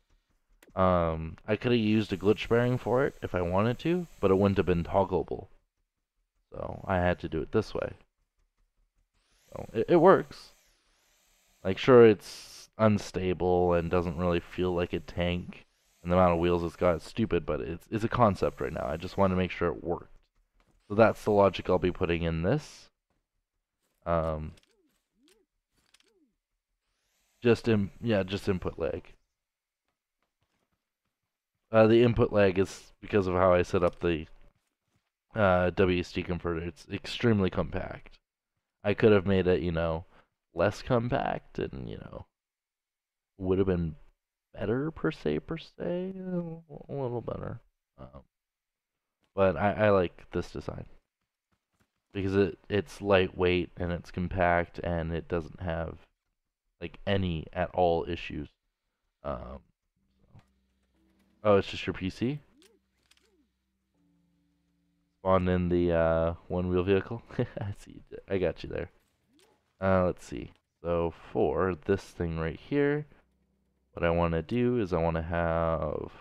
I could have used a glitch bearing for it if I wanted to, but it wouldn't have been toggleable. So I had to do it this way. So it works. Like, sure, it's unstable and doesn't really feel like a tank, and the amount of wheels it's got is stupid, but it's a concept right now. I just want to make sure it worked. So that's the logic I'll be putting in this. Um, just input lag. The input lag is because of how I set up the WSD converter. It's extremely compact. I could have made it, you know, less compact, and you know, would have been better per se, a little better. Um, but I like this design because it's lightweight and it's compact and it doesn't have like any at all issues. Um, oh, it's just your PC? spawned in the one-wheel vehicle. I see. I got you there. Let's see. So for this thing right here, what I want to do is I want to have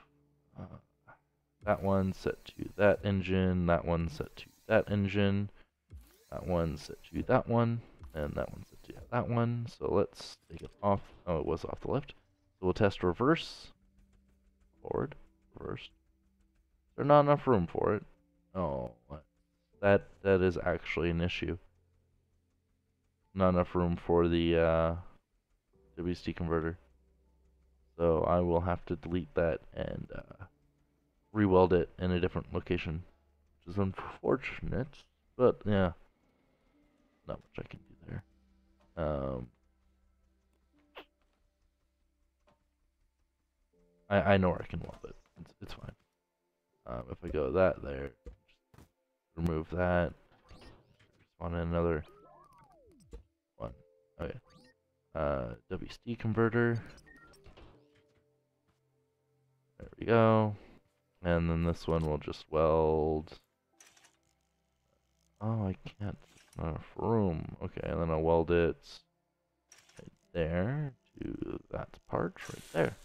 that one set to that engine, that one set to that engine, that one set to that one, and that one set to that one. So let's take it off. Oh, it was off the left. So we'll test reverse, forward, reverse. There's not enough room for it. Oh, that is actually an issue. Not enough room for the WASD converter. So I will have to delete that and re-weld it in a different location, which is unfortunate, but yeah, not much I can do there. I know where I can weld it. It's fine. If I go that there, remove that, spawn in another one. Okay. WASD converter. There we go. And then this one will just weld. Oh, I can't. Not enough room. Okay, and then I'll weld it right there to that part right there.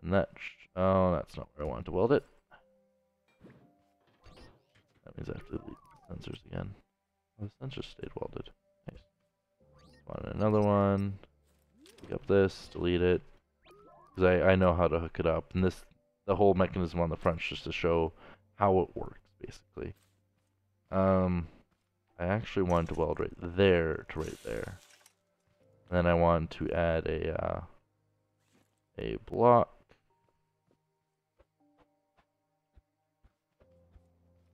And that. Oh, that's not where I wanted to weld it. That means I have to delete the sensors again. Oh, the sensors stayed welded. Nice. Want another one. Pick up this, delete it. Because I know how to hook it up. And the whole mechanism on the front is just to show how it works, basically. I actually wanted to weld right there to right there. And then I want to add a block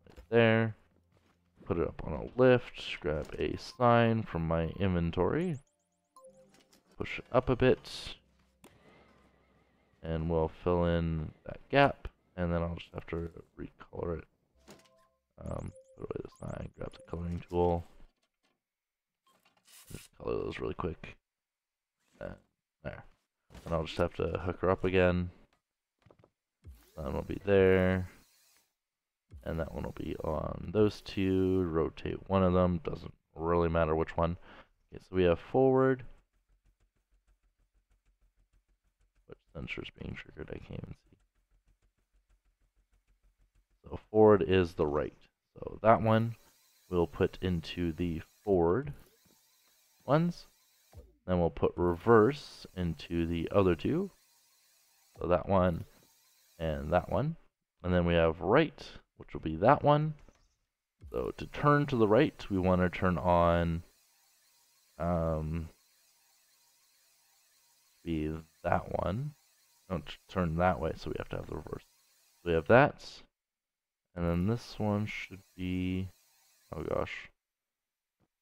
right there. Put it up on a lift. Grab a sign from my inventory. Push it up a bit. And we'll fill in that gap. And then I'll just have to recolor it. Put away the sign, grab the coloring tool. Just color those really quick. There. And I'll just have to hook her up again. That one will be there. And that one will be on those two. Rotate one of them. Doesn't really matter which one. Okay, so we have forward. Which sensor is being triggered? I can't even see. So forward is the right. So that one we'll put into the forward ones. Then we'll put reverse into the other two. So that one and that one. And then we have right, which will be that one. So to turn to the right, we want to turn on be that one. Don't turn that way, so we have to have the reverse. So we have that. And then this one should be, oh gosh.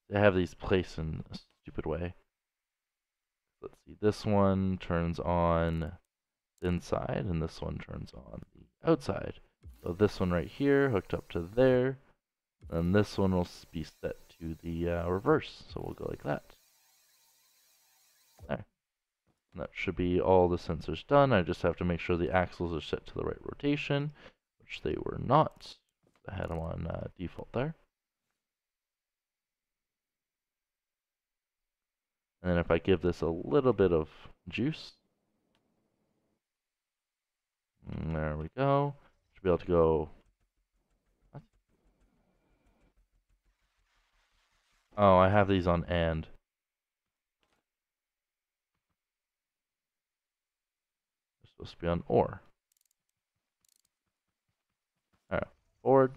They have these placed in a stupid way. Let's see, this one turns on the inside, and this one turns on the outside. So this one right here, hooked up to there, and this one will be set to the reverse. So we'll go like that. There. And that should be all the sensors done. I just have to make sure the axles are set to the right rotation, which they were not. I had them on default there. And then if I give this a little bit of juice, there we go. Should be able to go. What? Oh, I have these on and. They're supposed to be on or. Alright, forward,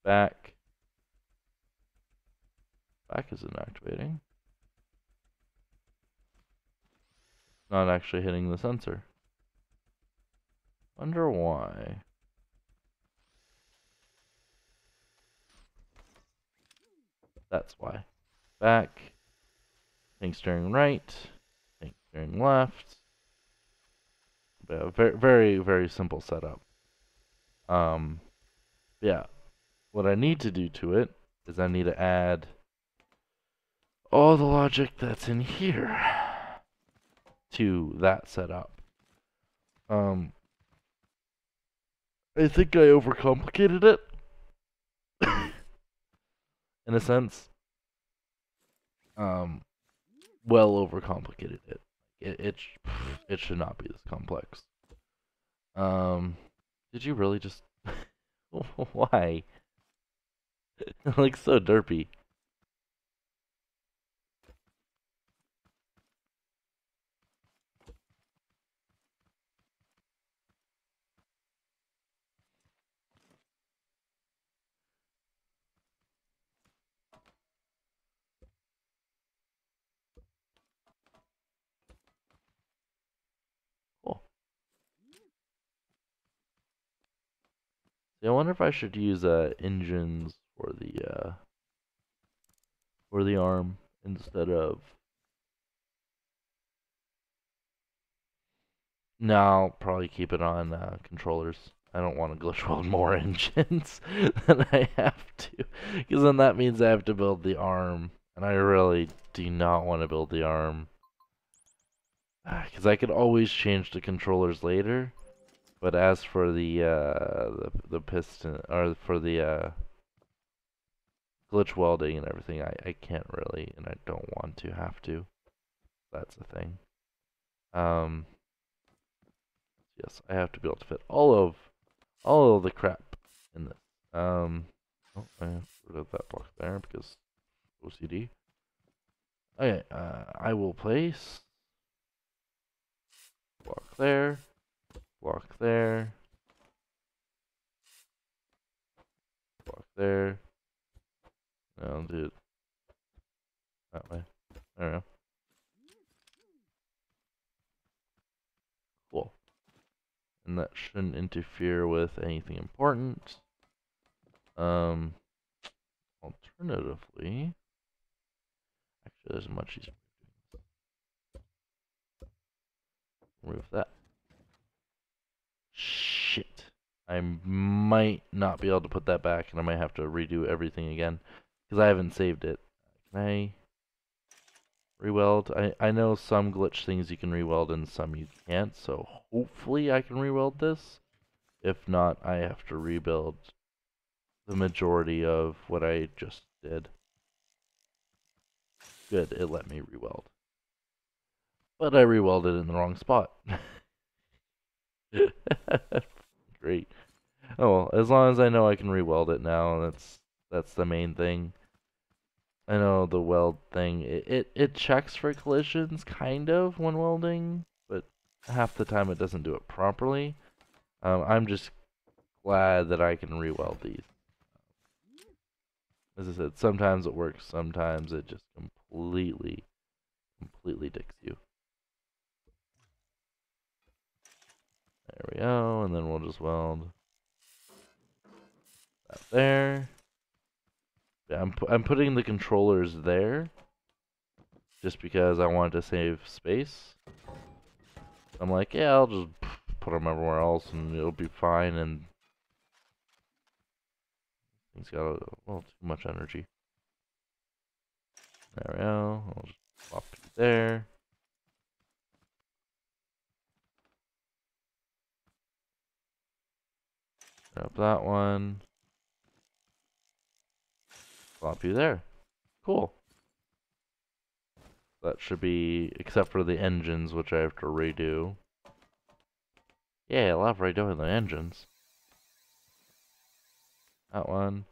back. Back isn't activating. Not actually hitting the sensor. Wonder why. That's why. Back. Think steering right. Think steering left. Very, very, very simple setup. Yeah. What I need to do to it is I need to add all the logic that's in here to that setup. I think I overcomplicated it. in a sense. Um, well overcomplicated it. It should not be this complex. Um, did you really just why? Like so derpy. Cool. See, I wonder if I should use engines for the arm instead of. No, I'll probably keep it on controllers. I don't want to glitch weld more engines than I have to, because then that means I have to build the arm, and I really do not want to build the arm. Because I could always change the controllers later, but as for the piston or for the glitch welding and everything, I can't really, and I don't want to have to. That's the thing. Um, yes, I have to be able to fit all of the crap in this. Oh, I have to rid of that block there because OCD. Okay, I will place block there, block there, block there. I'll do it that way. There we go. Cool. And that shouldn't interfere with anything important. Um, Alternatively, actually, there's a much easier. Remove that. Shit. I might not be able to put that back, and I might have to redo everything again because I haven't saved it. Can I re-weld? I know some glitch things you can re-weld and some you can't, so hopefully I can re-weld this. If not, I have to rebuild the majority of what I just did. Good, it let me re-weld. But I re-welded in the wrong spot. Great. Oh well, as long as I know I can re-weld it now, that's the main thing. I know the weld thing, it checks for collisions, kind of, when welding, but half the time it doesn't do it properly. I'm just glad that I can re-weld these. As I said, sometimes it works, sometimes it just completely dicks you. There we go, and then we'll just weld that there. Yeah, I'm putting the controllers there just because I wanted to save space. I'm like, yeah, I'll just put them everywhere else and it'll be fine. And things got a little too much energy. There we go. I'll just pop it there. Grab that one. Plop you there. Cool. That should be, except for the engines, which I have to redo. Yeah, I'll have redoing the engines. That one.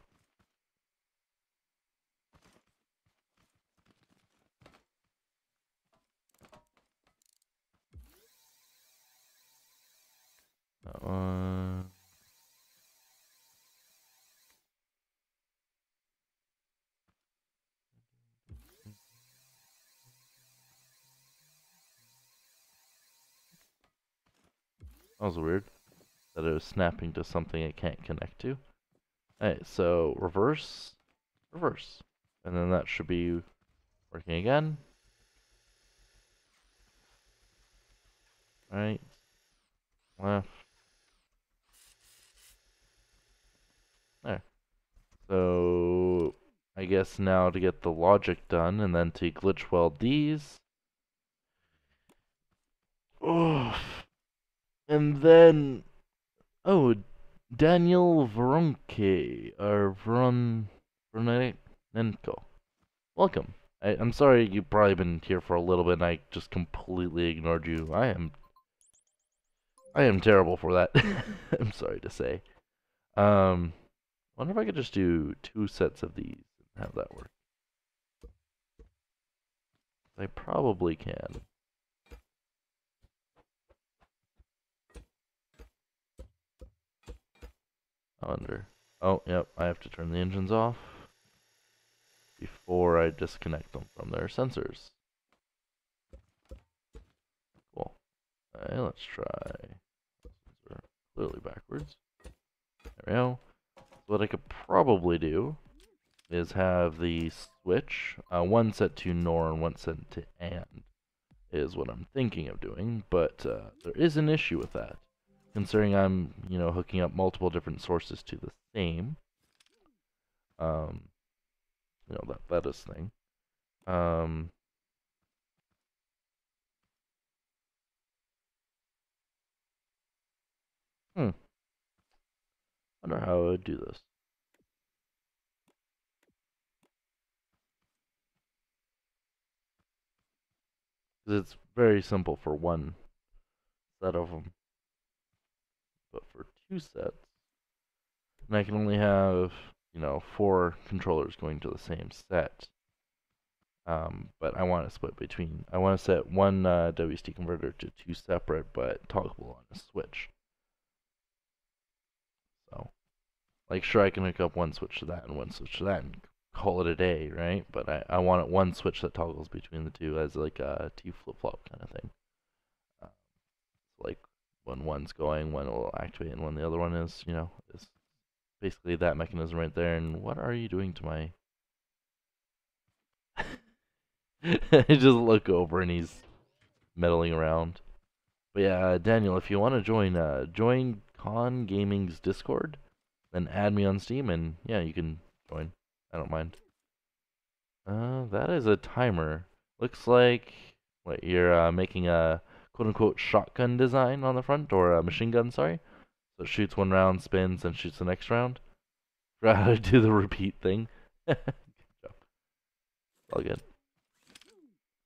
That one. That was weird. That it was snapping to something it can't connect to. Alright, so reverse, reverse. And then that should be working again. Right, left. There. So I guess now to get the logic done and then to glitch weld these. Oh, and then oh, Daniel Veronke or Veronetic. Nenko. Welcome. I'm sorry you've probably been here for a little bit and I just completely ignored you. I am terrible for that. I'm sorry to say. Wonder if I could just do 2 sets of these and have that work. I probably can. I wonder. Oh, yep, I have to turn the engines off before I disconnect them from their sensors. Cool. Okay, let's try. These are clearly backwards. There we go. What I could probably do is have the switch, one set to NOR and one set to AND, is what I'm thinking of doing, but there is an issue with that, considering I'm, hooking up multiple different sources to the same, um, that is thing. Um, hmm, wonder how I would do this. 'Cause it's very simple for one set of them, but for 2 sets, and I can only have, 4 controllers going to the same set. But I want to split between. I want to set one WSD converter to 2 separate but toggleable on a switch. So, like, sure, I can hook up one switch to that and one switch to that and call it a day, right? But I want it one switch that toggles between the two as like a T flip flop kind of thing. Uh, so like when one's going, one will activate, and when the other one is basically that mechanism right there. And what are you doing to my? I just look over and he's meddling around. But yeah, Daniel, if you want to join Con Gaming's Discord, then add me on Steam, and yeah, you can join. I don't mind. That is a timer. Looks like what you're making a quote-unquote shotgun design on the front, or a machine gun, sorry. So it shoots one round, spins, and shoots the next round. Forgot how to do the repeat thing. Good job. All good.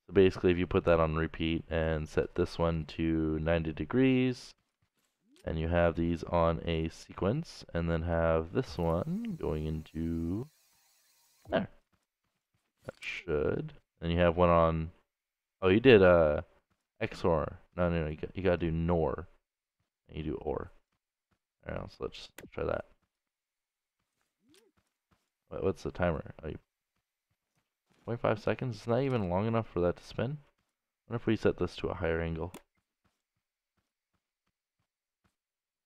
So basically, if you put that on repeat and set this one to 90 degrees, and you have these on a sequence, and then have this one going into there. That should. And you have one on. Oh, you did XOR. No, you gotta do NOR. And you do OR. Alright, so let's try that. Wait, what's the timer? Oh, 0.5 seconds? It's not even long enough for that to spin? What if we set this to a higher angle?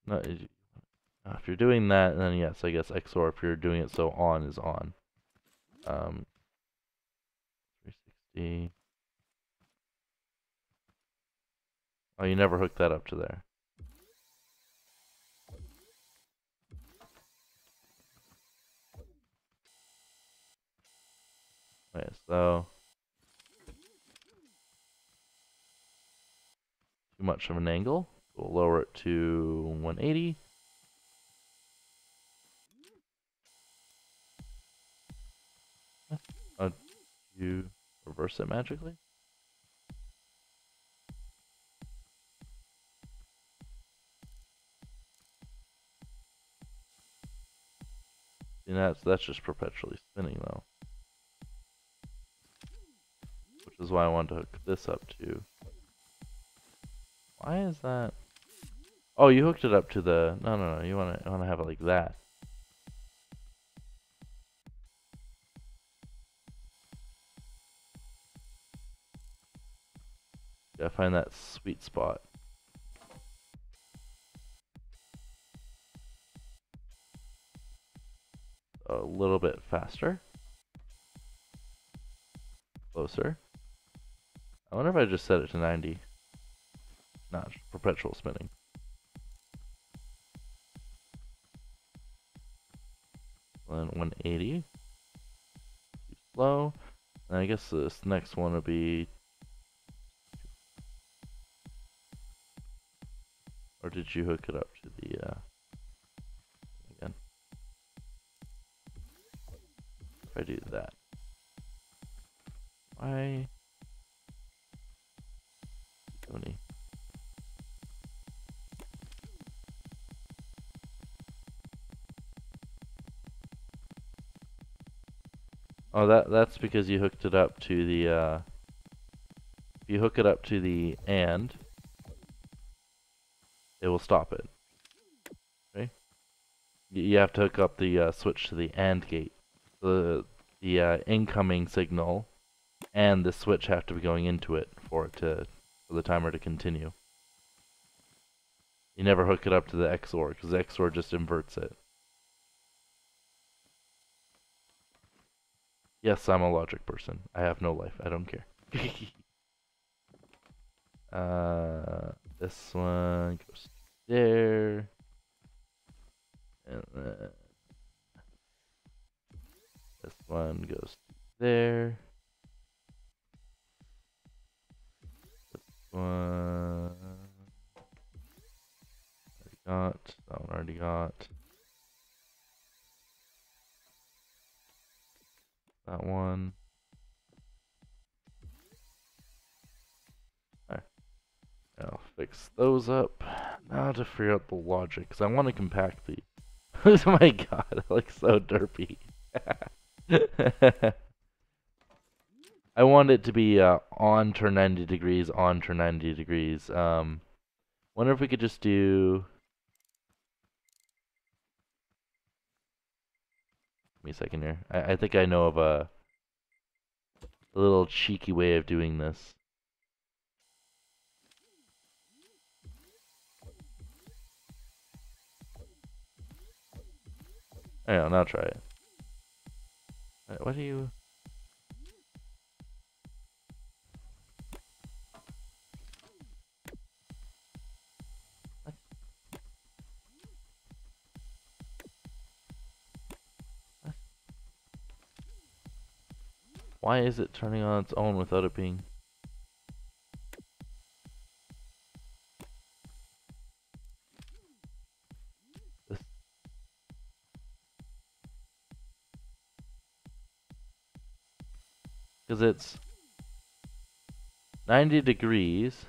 No, if you're doing that, then yes, I guess XOR, if you're doing it so on is on. 360. Oh, you never hooked that up to there. Okay, so too much of an angle. We'll lower it to 180. You reverse it magically? See, that's just perpetually spinning though. Which is why I wanted to hook this up to. Why is that? Oh, you hooked it up to the. No. You wanna have it like that. Gotta find that sweet spot. A little bit faster. Closer. I wonder if I just set it to 90. Not perpetual spinning. Then 180. Too slow. And I guess this next one would be. Or did you hook it up to the again? if I do that? Why? Tony. Oh, that's because you hooked it up to the, if you hook it up to the AND, it will stop it. Okay? You have to hook up the switch to the AND gate. The incoming signal and the switch have to be going into it for the timer to continue. You never hook it up to the XOR because the XOR just inverts it. Yes, I'm a logic person. I have no life. I don't care. This one goes there. And then this one goes there. This one already got. That one already got. That one. Alright. I'll fix those up. Now to figure out the logic, because I want to compact these. Oh my god, it looks so derpy. I want it to be on turn 90 degrees, on turn 90 degrees. Wonder if we could just do... Give me a second here. I think I know of a little cheeky way of doing this. Alright, now try it. Alright, what do you... What? What? Why is it turning on its own without it being... Because it's 90 degrees.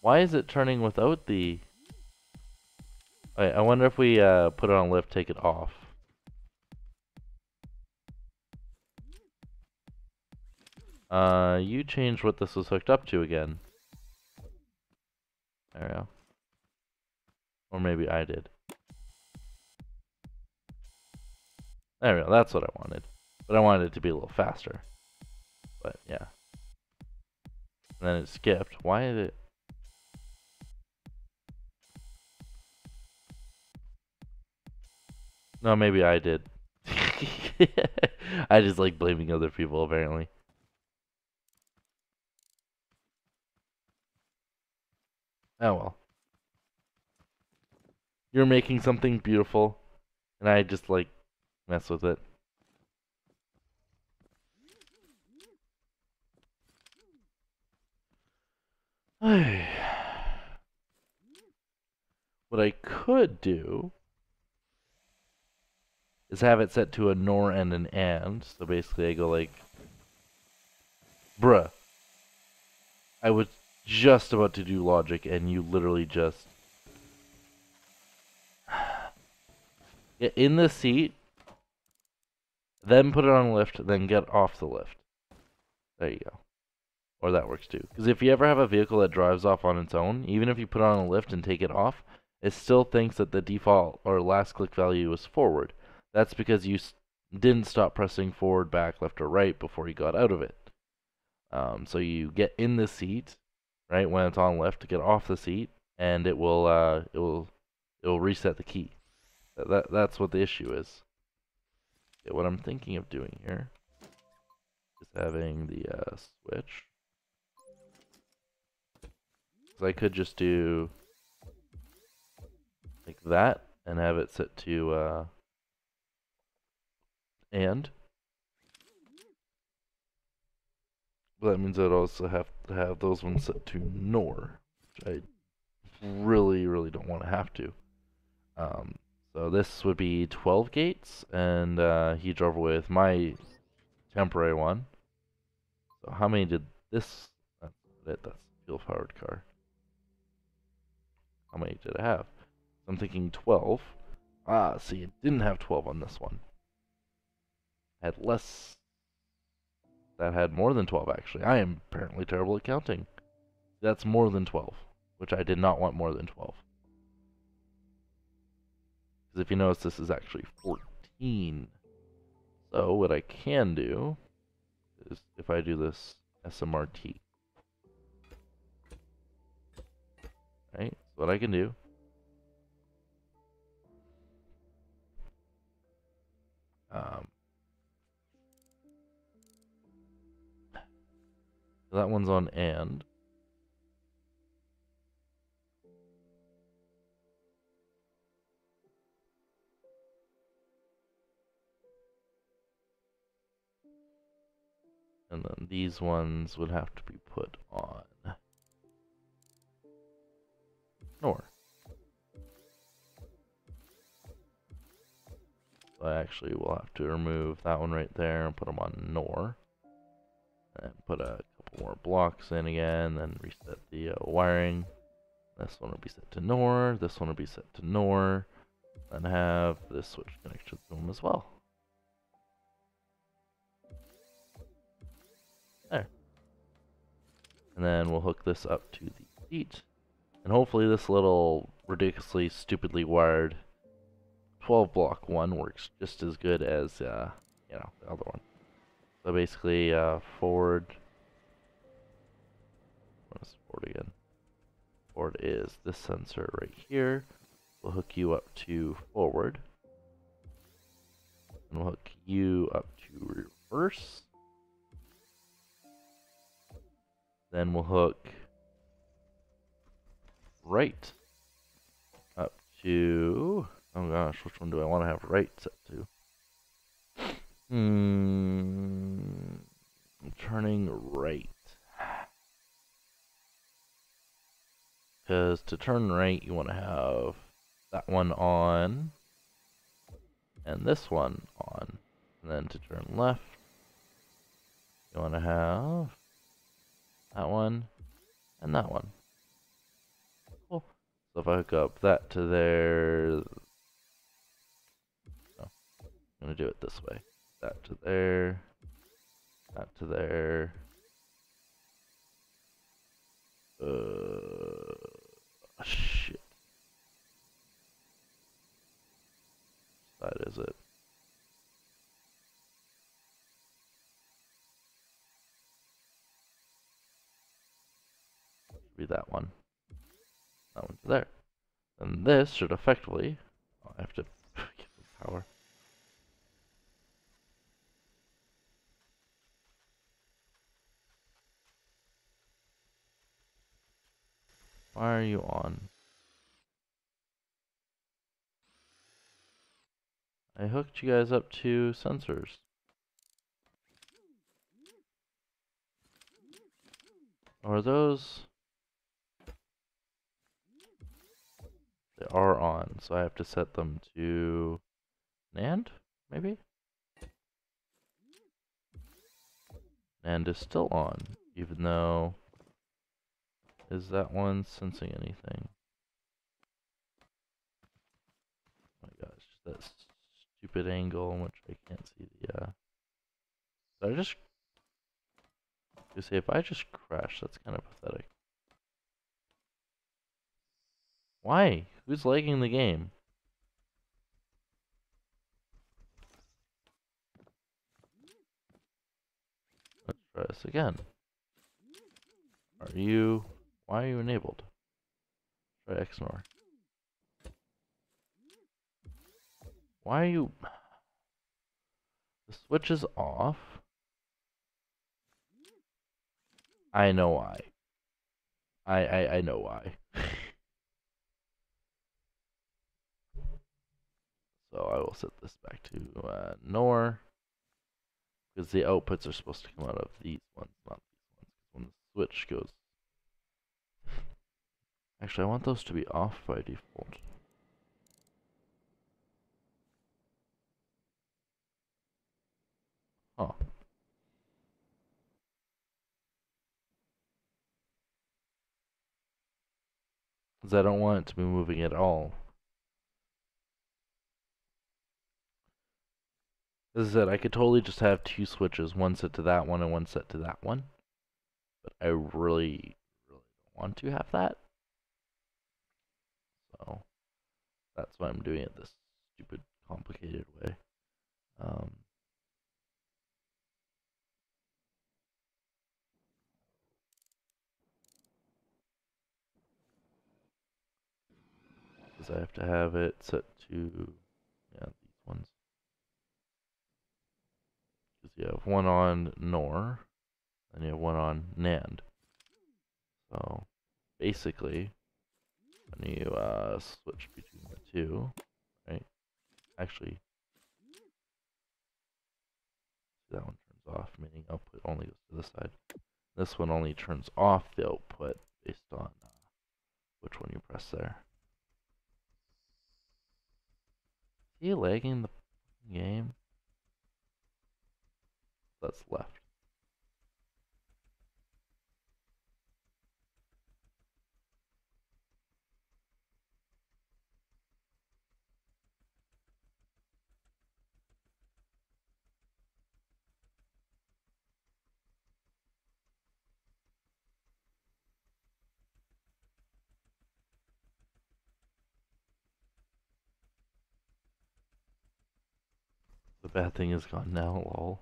Why is it turning without the... Wait, I wonder if we put it on lift, take it off. You changed what this was hooked up to again. There we go. Or maybe I did. There we go, that's what I wanted. But I wanted it to be a little faster. But, yeah. And then it skipped. Why is it... No, maybe I did. I just like blaming other people, apparently. Oh well. You're making something beautiful, and I just like mess with it. What I could do is have it set to a NOR and an AND. So basically I go like, bruh, I was just about to do logic and you literally just get in the seat, then put it on lift, then get off the lift. There you go. Or that works too. Because if you ever have a vehicle that drives off on its own, even if you put it on a lift and take it off, it still thinks that the default or last click value is forward. That's because you didn't stop pressing forward, back, left, or right before you got out of it. So you get in the seat, right, when it's on lift, to get off the seat, and it will reset the key. That's what the issue is. Okay, what I'm thinking of doing here is having the switch. So I could just do like that and have it set to AND. But that means I'd also have to have those ones set to NOR, which I really don't want to have to. So this would be 12 gates, and he drove with my temporary one. So how many did this? That's it. That's fuel powered car. How many did it have? I'm thinking 12. Ah, see, it didn't have 12 on this one. It had less. That had more than 12, actually. I am apparently terrible at counting. That's more than 12, which I did not want more than 12. Because if you notice, this is actually 14. So what I can do is if I do this SMRT, right? So what I can do, um, that one's on and then these ones would have to be put on NOR. So I actually will have to remove that one right there and put them on NOR. And put a couple more blocks in again, then reset the wiring. This one will be set to NOR, this one will be set to NOR, and have this switch connected to them as well. There. And then we'll hook this up to the seat. And hopefully this little ridiculously stupidly wired 12 block one works just as good as the other one. So basically forward, what is forward again? Forward is this sensor right here. We'll hook you up to forward. And we'll hook you up to reverse. Then we'll hook right up to, oh gosh, which one do I want to have right set to? I'm turning right. Because to turn right, you want to have that one on, and this one on. And then to turn left, you want to have that one and that one. Cool. So if I hook up that to there, no, I'm going to do it this way. That to there, that to there. Shit. That is it. Should be that one. That one's there. And this should effectively, oh, I have to give it power. Why are you on? I hooked you guys up to sensors. Or are those? They are on, so I have to set them to NAND, maybe? NAND is still on, even though, is that one sensing anything? Oh my gosh, that stupid angle in which I can't see the, did I just, you say if I just crash, that's kind of pathetic. Why? Who's lagging the game? Let's try this again. Are you, why are you enabled? Try XNOR. Why are you, the switch is off. I know why. I know why. So I will set this back to NOR, because the outputs are supposed to come out of these ones, not these ones. When the switch goes, actually I want those to be off by default. Because I don't want it to be moving at all. As I said, I could totally just have two switches, one set to that one and one set to that one. But I really don't want to have that. So that's why I'm doing it this stupid, complicated way. Because I have to have it set to, yeah, these ones. Because you have one on NOR, and you have one on NAND. So basically, when you switch between the two, right? Actually, that one turns off, meaning output only goes to this side. This one only turns off the output based on which one you press there. Is he lagging the game? That's left. The bad thing is gone now, lol.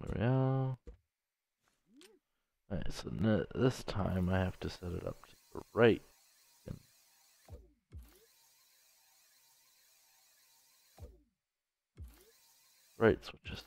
There we go. Alright, so this time I have to set it up to the right. Right switches.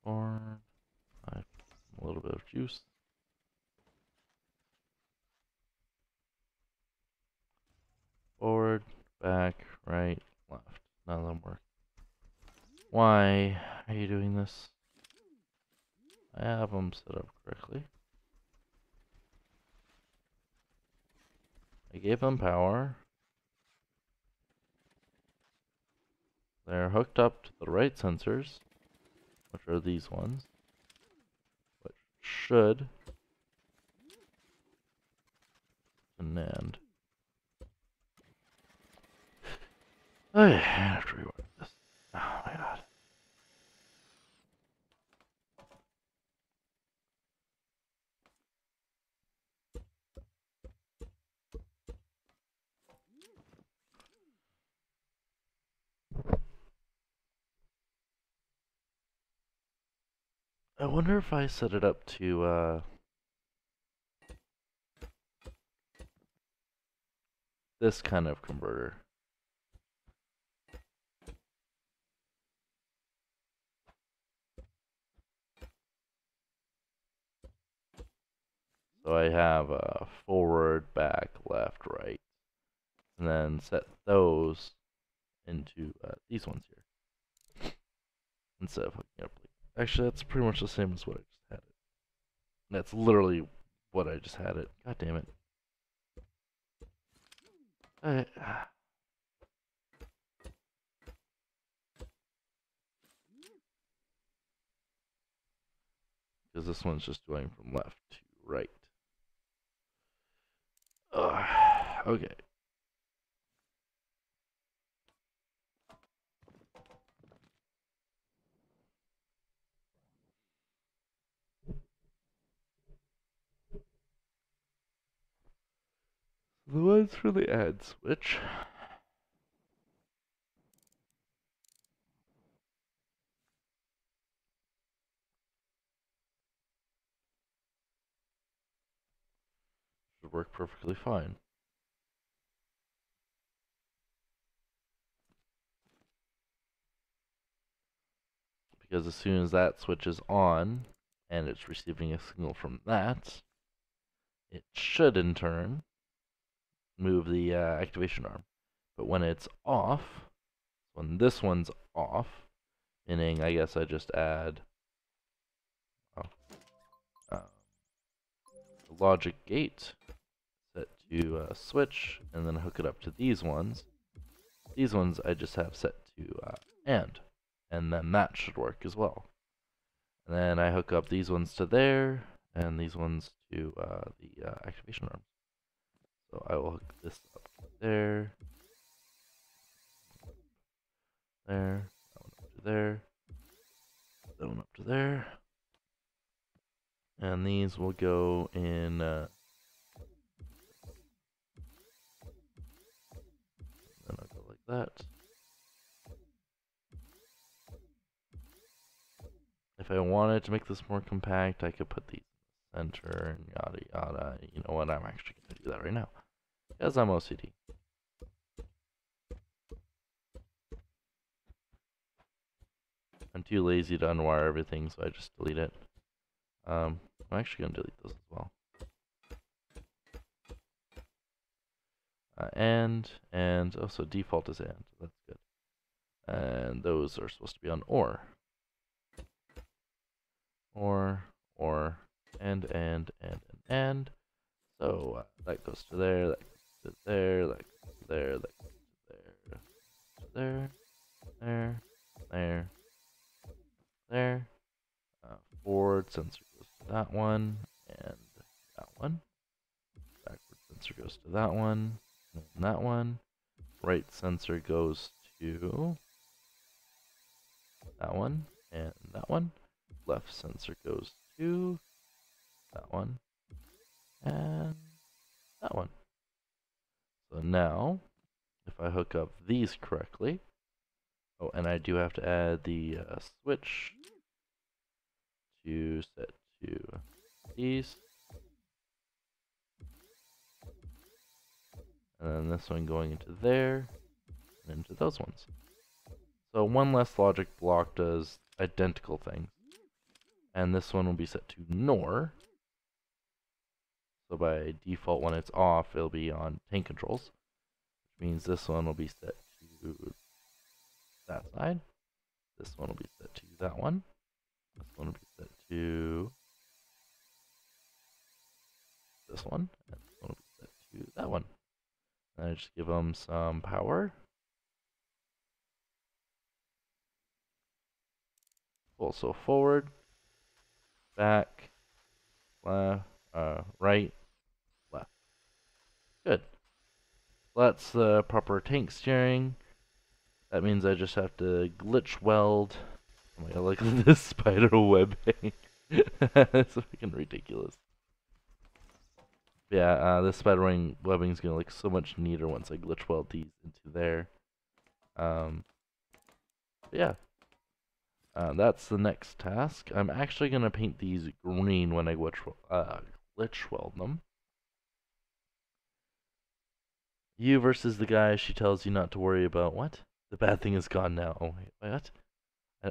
Or a little bit of juice. Forward, back, right, left. None of them work. Why are you doing this? I have them set up correctly. I gave them power. They're hooked up to the right sensors, which are these ones, which should NAND. I have to rewind this. Oh my god. I wonder if I set it up to this kind of converter. So I have forward, back, left, right, and then set those into these ones here instead of hooking up. Actually, that's pretty much the same as what I just had it. That's literally what I just had it. God damn it. Because this one's just going from left to right. Okay. The ones for the add switch. Should work perfectly fine. Because as soon as that switch is on, and it's receiving a signal from that, it should in turn move the activation arm. But when it's off, when this one's off, meaning I guess I just add the logic gate set to switch, and then hook it up to these ones. These ones I just have set to and then that should work as well. And then I hook up these ones to there, and these ones to the activation arms. So I will hook this up to there, there, that one up to there, that one up to there, and these will go in. Then I'll go like that. If I wanted to make this more compact, I could put these in the center and yada yada. You know what? I'm actually going to do that right now, because I'm OCD. I'm too lazy to unwire everything, so I just delete it. I'm actually going to delete those as well. Also default is and, so that's good. And those are supposed to be on or. And. So that goes to there, that goes to there, that goes to there, that goes to there, there, there, there. Forward sensor goes to that one, and that one. Backward sensor goes to that one, and that one. Right sensor goes to that one, and that one. Left sensor goes to that one, and that one. So now, if I hook up these correctly, oh, and I do have to add the switch to set to these, and then this one going into there, and into those ones. So one less logic block does identical things. And this one will be set to NOR. So by default, when it's off, it'll be on tank controls. Which means this one will be set to that side. This one will be set to that one. This one will be set to this one. And this one will be set to that one. And I just give them some power. Cool, so forward, back, left, right, left. Good. That's the proper tank steering. That means I just have to glitch weld. Oh my god, look at this spider webbing. It's freaking ridiculous. Yeah, this spider webbing is gonna look so much neater once I glitch weld these into there. Yeah. That's the next task. I'm actually gonna paint these green when I glitch weld them. You versus the guy she tells you not to worry about. What? The bad thing is gone now. Oh, wait, what?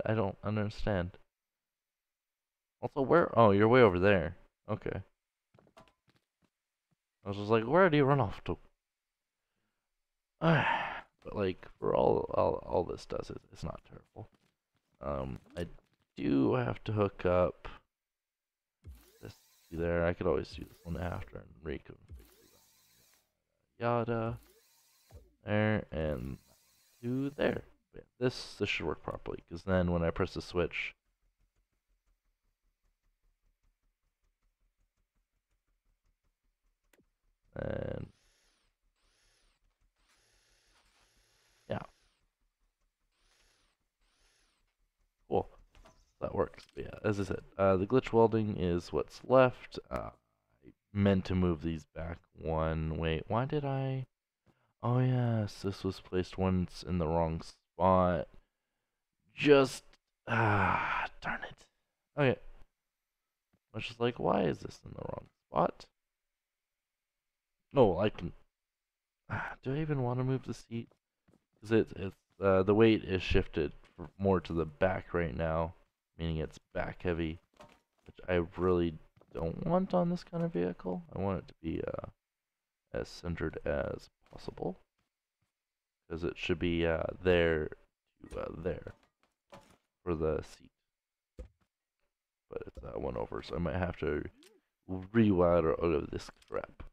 I don't understand. Also, where? Oh, you're way over there. Okay. I was just like, where do you run off to? But like, for all this does, it's not terrible. I do have to hook up this to there. I could always do this one after and reconfigure yada. There, and to there. But yeah, this should work properly, because then when I press the switch, and yeah, cool, that works. But yeah, as I said, the glitch welding is what's left. I meant to move these back one. Wait, why did I? Oh yes, this was placed once in the wrong spot. Just darn it. Okay. I was just like, why is this in the wrong spot? Oh, I can. Do I even want to move the seat? Because the weight is shifted more to the back right now, meaning it's back heavy, which I really don't want on this kind of vehicle. I want it to be as centered as possible, because it should be there to there for the seat. But it's that one over, so I might have to rewire out of this crap.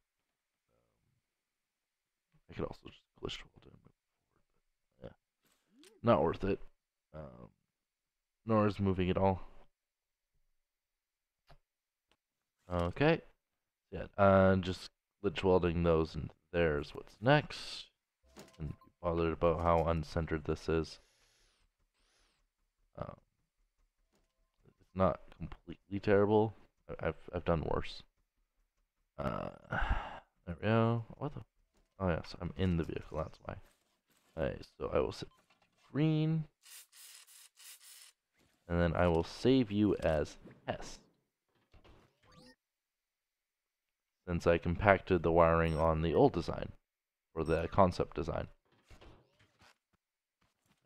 I could also just glitch weld it and move forward, but yeah, not worth it. Nor is moving at all. Okay, yeah, just glitch welding those and there's what's next. And be bothered about how uncentered this is. Um, it's not completely terrible. I've done worse. There we go. What the? Oh yes, I'm in the vehicle. That's why. Alright, so I will set green, and then I will save you as S, since I compacted the wiring on the old design, or the concept design.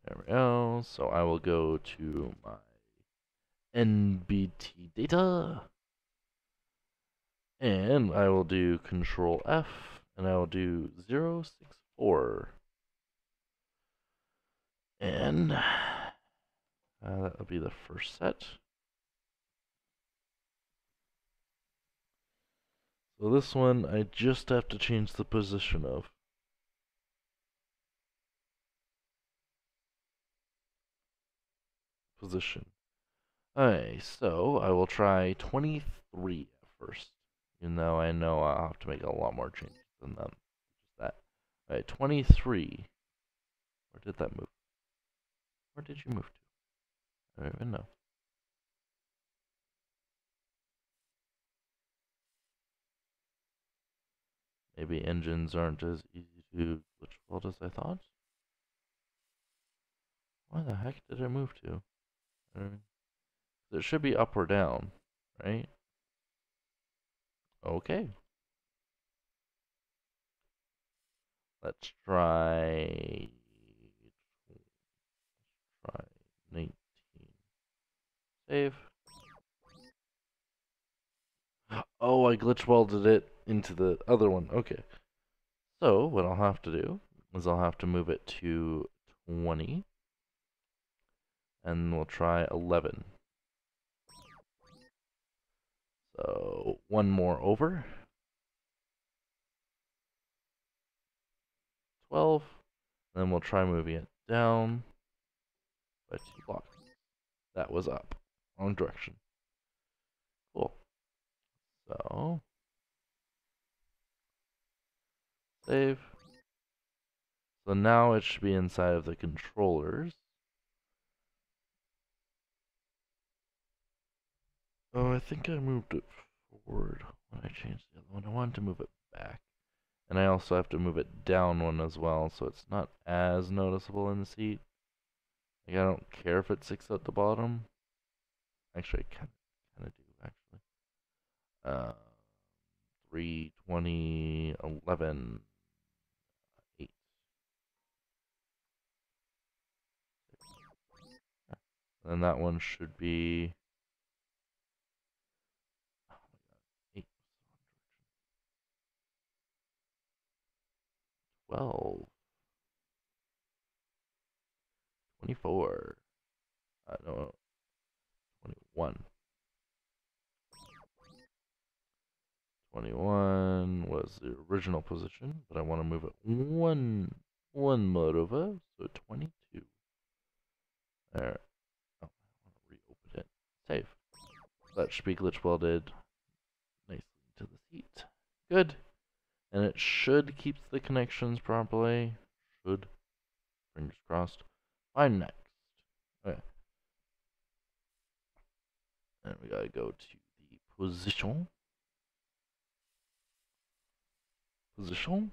There we go. So I will go to my NBT data, and I will do Control F, and I will do 064, and that will be the first set. So this one, I just have to change the position of. Position. Alright, so I will try 23 at first. Even though I know I'll have to make a lot more changes than that. Just that. Alright, 23. Where did that move? Where did you move to? I don't even know. Maybe engines aren't as easy to glitch weld as I thought. Where the heck did it move to? It should be up or down, right? Okay. Let's try 19. Save. Oh, I glitch welded it into the other one. Okay. So, what I'll have to do is I'll have to move it to 20. And we'll try 11. So, one more over. 12. Then we'll try moving it down by 2 blocks. That was up. Wrong direction. Cool. So, save. So now it should be inside of the controllers. Oh, I think I moved it forward when I changed the other one. I wanted to move it back. And I also have to move it down one as well, so it's not as noticeable in the seat. Like, I don't care if it sticks at the bottom. Actually, I kind of do, actually. 3, 20, 11, 8. And that one should be 8, 12, 24. No, 21. 21 was the original position, but I want to move it one more over, so 22. There. Oh, I want to reopen it. Save. That should be glitch welded nicely to the seat. Good. And it should keep the connections properly. Should. Fingers crossed. Fine, next. Okay. And we gotta go to the position. Position.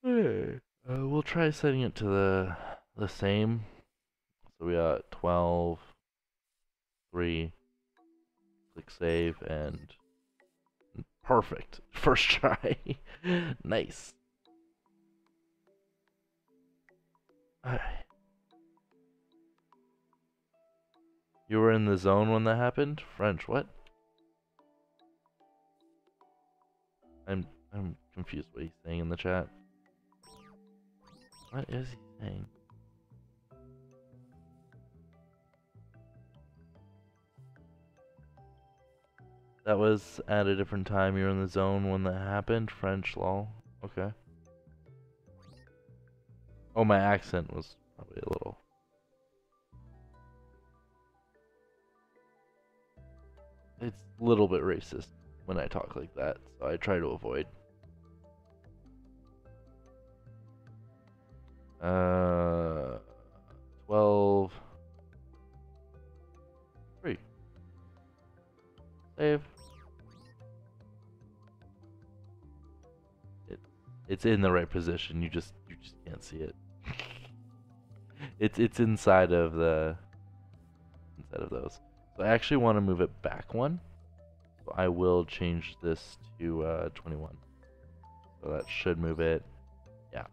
Hey. We'll try setting it to the same. So we got 12, 3, click save, and perfect. First try. Nice. Alright. You were in the zone when that happened? French, what? I'm confused what he's saying in the chat. What is he saying? That was at a different time. You're in the zone when that happened. French lol. Okay. Oh, my accent was probably a little. It's a little bit racist when I talk like that, so I try to avoid. 12. 3. Save. It's in the right position. You just can't see it. It's inside of those. So I actually want to move it back one. So I will change this to 21. So that should move it. Yeah.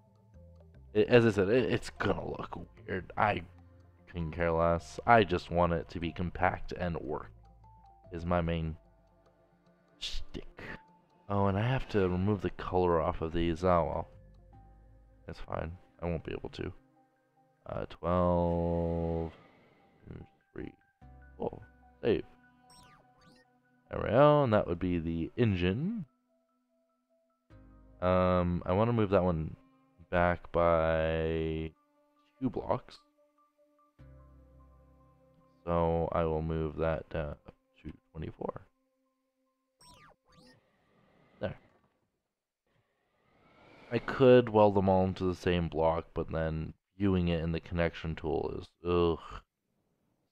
As I said, it's gonna look weird. I couldn't care less. I just want it to be compact and work. Is my main shtick. Oh, and I have to remove the color off of these. Oh well. That's fine. I won't be able to. 12, 3, 4, save. There we go, and that would be the engine. I want to move that one back by 2 blocks. So I will move that down to 24. There. I could weld them all into the same block, but then viewing it in the connection tool is ugh.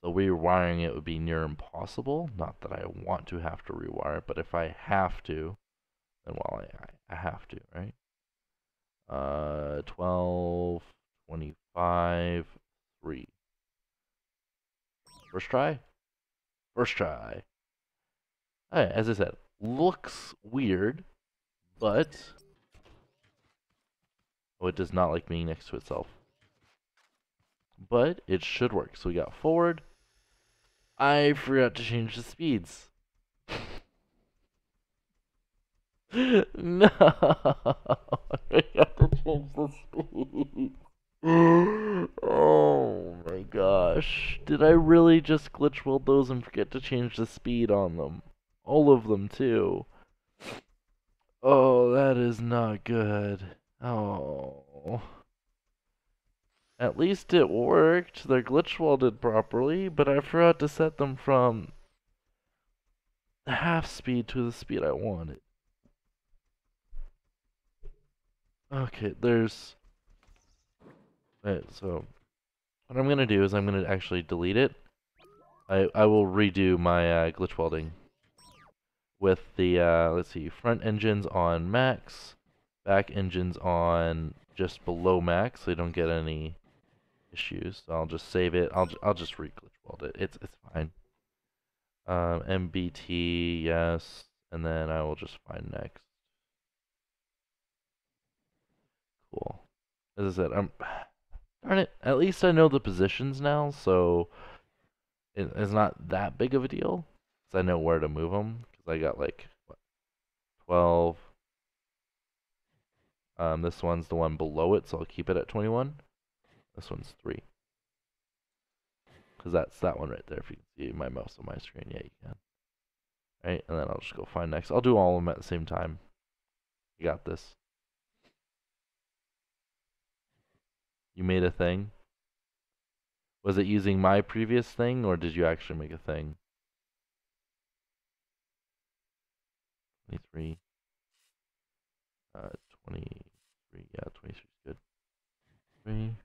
So rewiring it would be near impossible. Not that I want to have to rewire it, but if I have to, then well, I have to, right? 12, 25, 3. First try? First try. Alright, as I said, looks weird, but oh, it does not like being next to itself. But it should work. So we got forward. I forgot to change the speeds. No, I have to change the speed. Oh my gosh. Did I really just glitch weld those and forget to change the speed on them? All of them too. Oh, that is not good. Oh. At least it worked. They're glitch welded properly, but I forgot to set them from half speed to the speed I wanted. Okay, there's... Right, so what I'm gonna do is I'm gonna actually delete it. I will redo my glitch welding with the, let's see, front engines on max, back engines on just below max so you don't get any issues. So I'll just save it. I'll just re-glitch weld it. It's fine. MBT, yes, and then I will just find next. Cool. As I said, darn it. At least I know the positions now, so it's not that big of a deal. Cause I know where to move them. Cause I got like what, 12. This one's the one below it, so I'll keep it at 21. This one's 3. Cause that's that one right there. If you can see my mouse on my screen, yeah, you can. Right, and then I'll just go find next. I'll do all of them at the same time. You got this. You made a thing. Was it using my previous thing, or did you actually make a thing? 23. 23. Yeah, 23 is good. 3.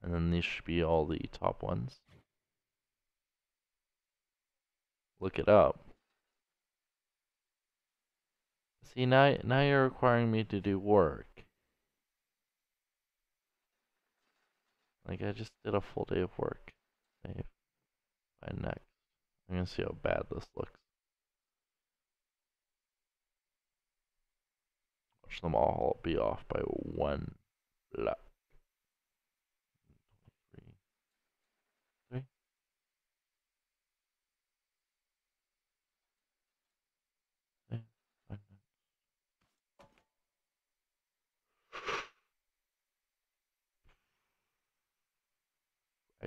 And then these should be all the top ones. Look it up. See, now you're requiring me to do work. Like, I just did a full day of work. Save. Find next. I'm gonna see how bad this looks. Watch them all be off by 1 block. 3.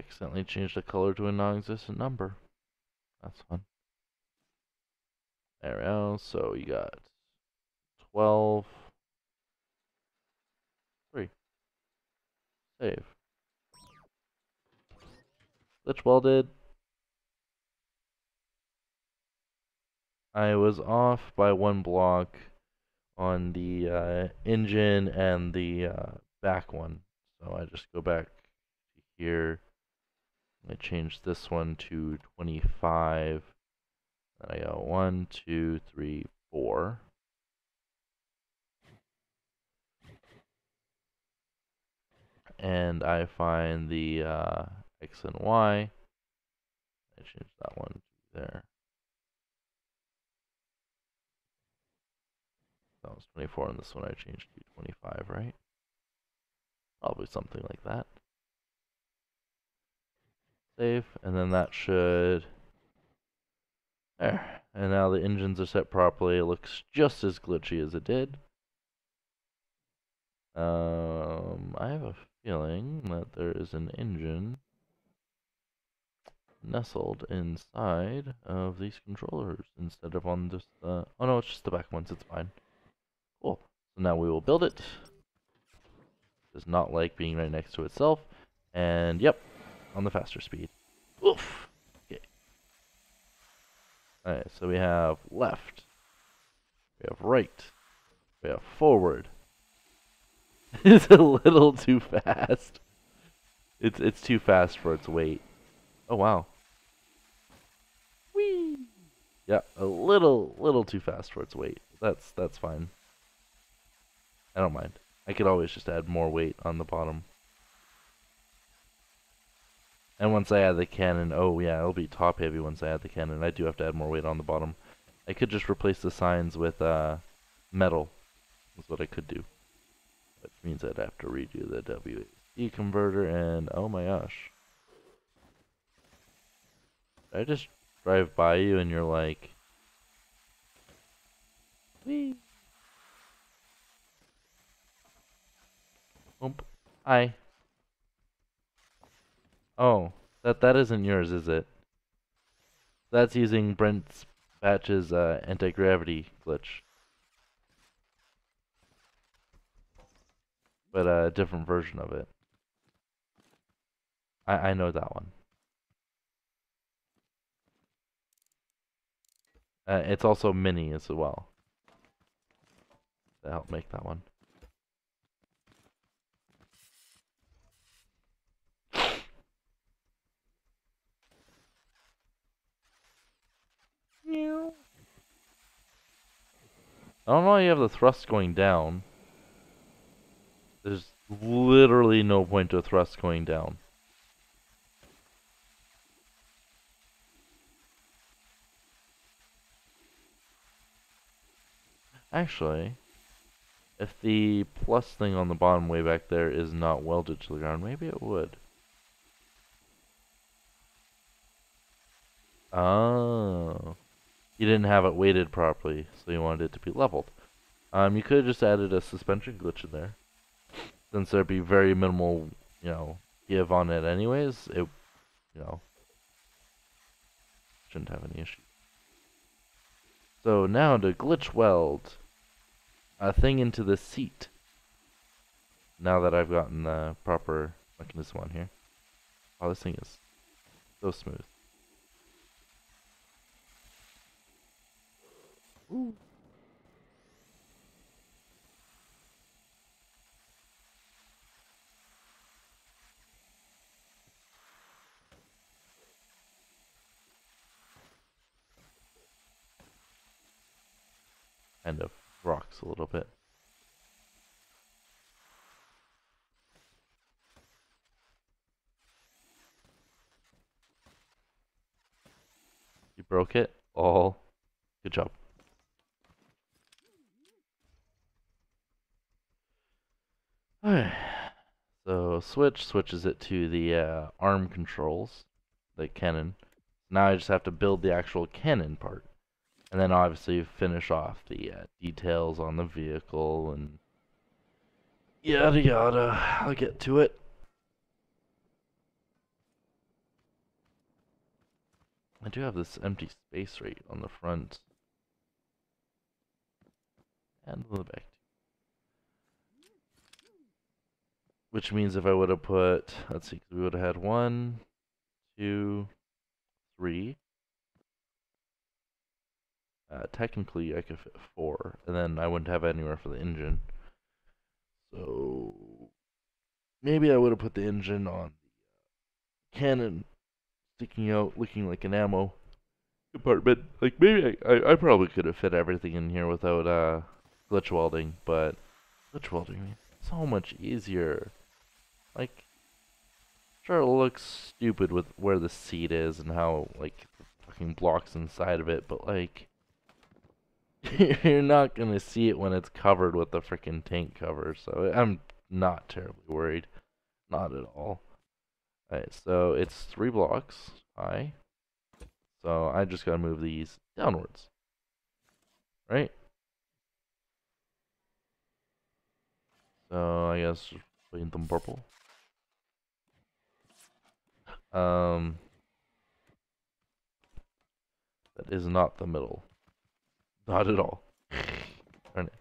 accidentally changed the color to a non-existent number. That's fun. There we go. So you got 12. 3. Save. Glitch welded. I was off by 1 block on the engine and the back one. So I just go back to here. I change this one to 25. Then I go 1, 2, 3, 4. And I find the X and Y. I change that one to there. That was 24, and this one I changed to 25, right? Probably something like that. Save, and then that should... There. And now the engines are set properly. It looks just as glitchy as it did. I have a feeling that there is an engine nestled inside of these controllers instead of on just the... Oh no, it's just the back ones. It's fine. Cool. So now we will build it. Does not like being right next to itself. And yep, on the faster speed. Oof. Okay. Alright, so we have left. We have right. We have forward. It's a little too fast. It's too fast for its weight. Oh wow. Whee! Yeah, a little too fast for its weight. That's fine. I don't mind. I could always just add more weight on the bottom. And once I add the cannon, oh yeah, it'll be top heavy once I add the cannon. I do have to add more weight on the bottom. I could just replace the signs with metal. That's what I could do. Which means I'd have to redo the WASD converter, and oh my gosh. Did I just drive by you and you're like... Whee! Oop. Hi. Oh, that isn't yours, is it? That's using Brent's Batch's anti-gravity glitch. But a different version of it. I know that one. It's also mini as well. To help make that one. I don't know why you have the thrust going down. There's literally no point to thrust going down. Actually, if the plus thing on the bottom way back there is not welded to the ground, maybe it would. Oh. You didn't have it weighted properly, so you wanted it to be leveled. You could have just added a suspension glitch in there. Since there'd be very minimal, give on it anyways, it, shouldn't have any issue. So now to glitch weld a thing into the seat. Now that I've gotten the proper mechanism on here. Oh, this thing is so smooth. Ooh. Kind of rocks a little bit. You broke it? Oh, good job. Alright. So switches it to the arm controls, the cannon. Now I just have to build the actual cannon part. And then obviously finish off the details on the vehicle and yada yada. I'll get to it. I do have this empty space right on the front and on the back. Which means if I would have put, let's see, we would have had 1, 2, 3. Technically, I could fit 4, and then I wouldn't have anywhere for the engine. So maybe I would have put the engine on the cannon, sticking out, looking like an ammo compartment. Like maybe I probably could have fit everything in here without glitch welding, but glitch welding is so much easier. Like, sure, it looks stupid with where the seat is and how like the fucking blocks inside of it, but like you're not gonna see it when it's covered with the freaking tank cover. So I'm not terribly worried, not at all. Alright, so it's 3 blocks high. So I just gotta move these downwards, right? So I guess paint them purple. Um, that is not the middle, not at all. Darn it.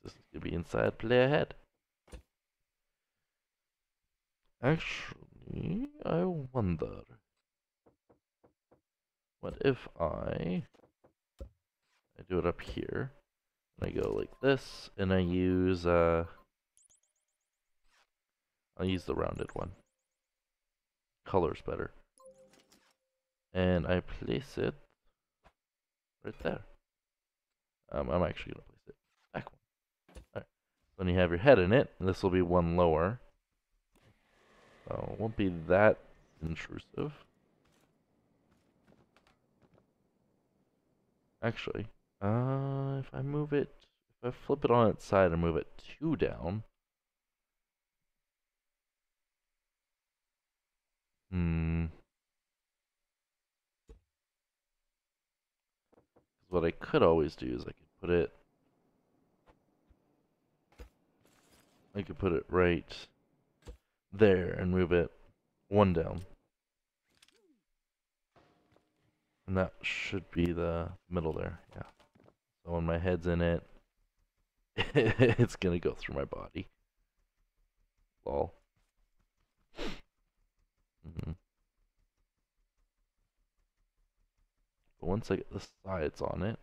This is gonna be inside. Play ahead. Actually, I wonder, what if I do it up here, and I go like this, and I use I'll use the rounded one. Color's better. And I place it right there. I'm actually gonna place it back one. Alright. When you have your head in it, this will be one lower. So it won't be that intrusive. Actually, if I move it, if I flip it on its side and move it 2 down, what I could always do is I could put it right there and move it 1 down. And that should be the middle there, yeah. So when my head's in it, it's gonna go through my body. Lol. But once I get the sides on it, it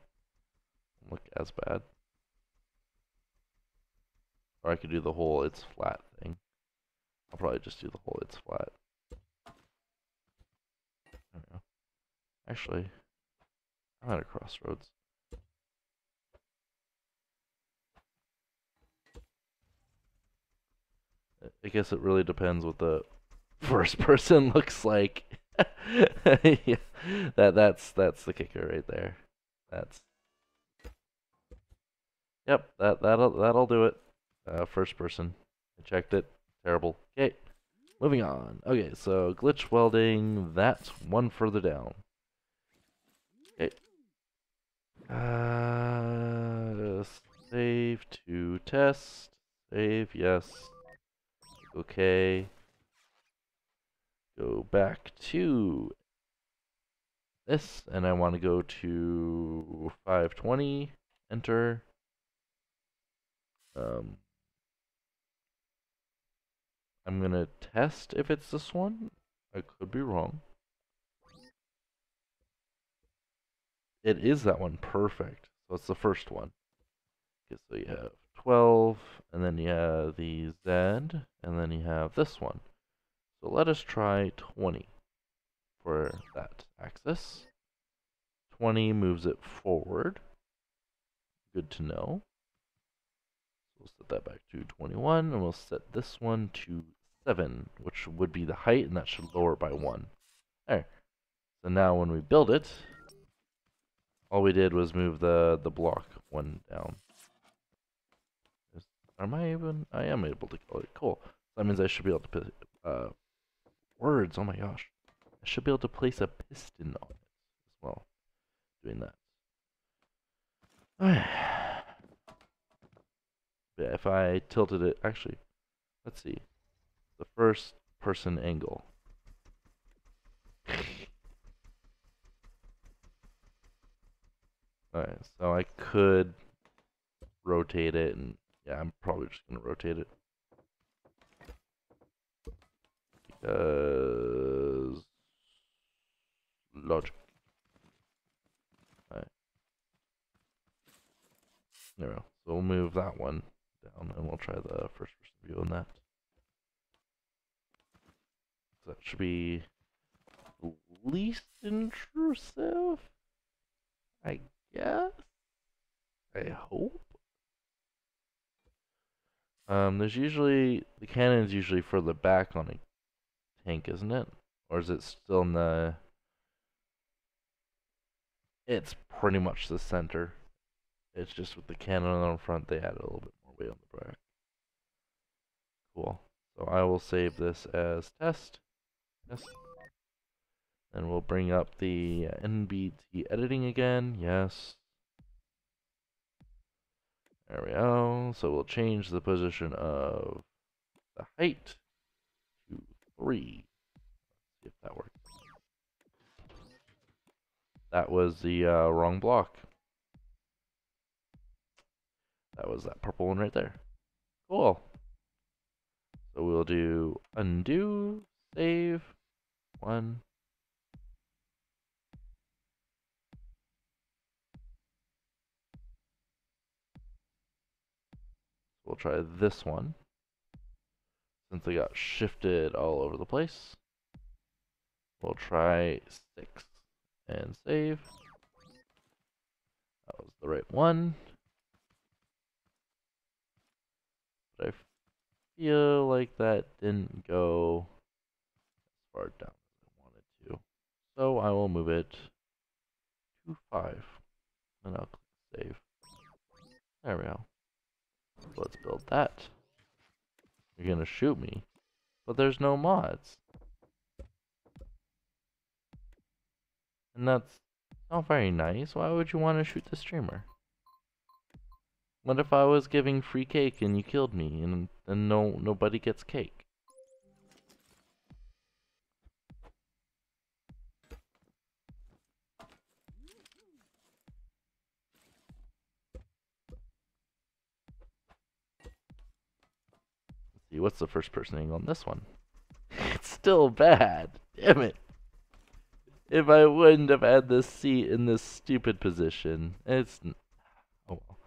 won't look as bad. Or I could do the whole it's flat thing. I'll probably just do the whole it's flat. I don't know. Actually, I'm at a crossroads. I guess it really depends what the first person looks like. Yeah, that's the kicker right there. That's Yep, that'll do it. First person. I checked it. Terrible. Okay, moving on. Okay, so glitch welding. That's one further down. Okay. Save to test. Save, yes. Okay. Go back to this, and I want to go to 520. Enter. I'm gonna test if it's this one. I could be wrong. It is that one. Perfect. So it's the first one. Okay, so you have 12, and then you have the Z, and then you have this one. So let us try 20 for that axis. 20 moves it forward. Good to know. So we'll set that back to 21, and we'll set this one to 7, which would be the height, and that should lower by 1. There. So now when we build it, all we did was move the block 1 down. Am I even? I am able to color it. Cool. That means I should be able to put words. Oh my gosh. I should be able to place a piston on it as well. Doing that. Yeah, if I tilted it, actually, let's see. The first person angle. Alright, so I could rotate it, and yeah, I'm probably just gonna rotate it. Because logic. Alright, there we go. So we'll move that one down, and we'll try the first person view on that. So that should be least intrusive, I guess. I hope. There's usually the cannon's usually further back on a tank, isn't it? Or is it still in the? It's pretty much the center. It's just with the cannon on the front, they added a little bit more weight on the back. Cool. So I will save this as test. Yes. And we'll bring up the NBT editing again. Yes. There we go. So we'll change the position of the height to 3. See if that works. That was the wrong block. That was that purple one right there. Cool. So we'll do undo, save, 1. We'll try this one. Since they got shifted all over the place. We'll try 6 and save. That was the right one. But I feel like that didn't go as far down as I wanted to. So I will move it to 5. And I'll click save. There we go. So let's build that. You're gonna shoot me. But there's no mods. And that's not very nice. Why would you want to shoot the streamer? What if I was giving free cake and you killed me and then nobody gets cake? Let's see, what's the first person angle on this one? It's still bad. Damn it. If I wouldn't have had this seat in this stupid position, it's... Oh well.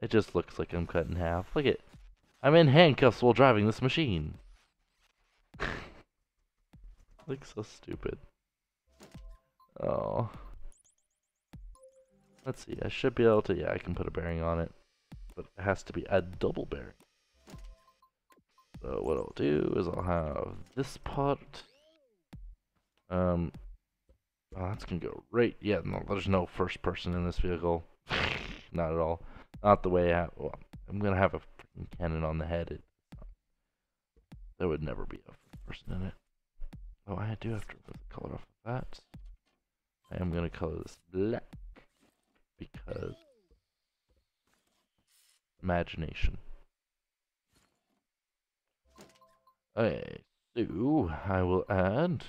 It just looks like I'm cut in half. Look at... I'm in handcuffs while driving this machine. Looks so stupid. Oh. Let's see, I should be able to... Yeah, I can put a bearing on it. But it has to be a double bearing. So what I'll do is I'll have this part. Oh, that's gonna go right. Yeah, no, there's no first person in this vehicle. Not at all. Not the way well, I'm gonna have a freaking cannon on the head. There would never be a first person in it. Oh, I do have to remove the color off of that. I am gonna color this black because imagination. Okay, so I will add.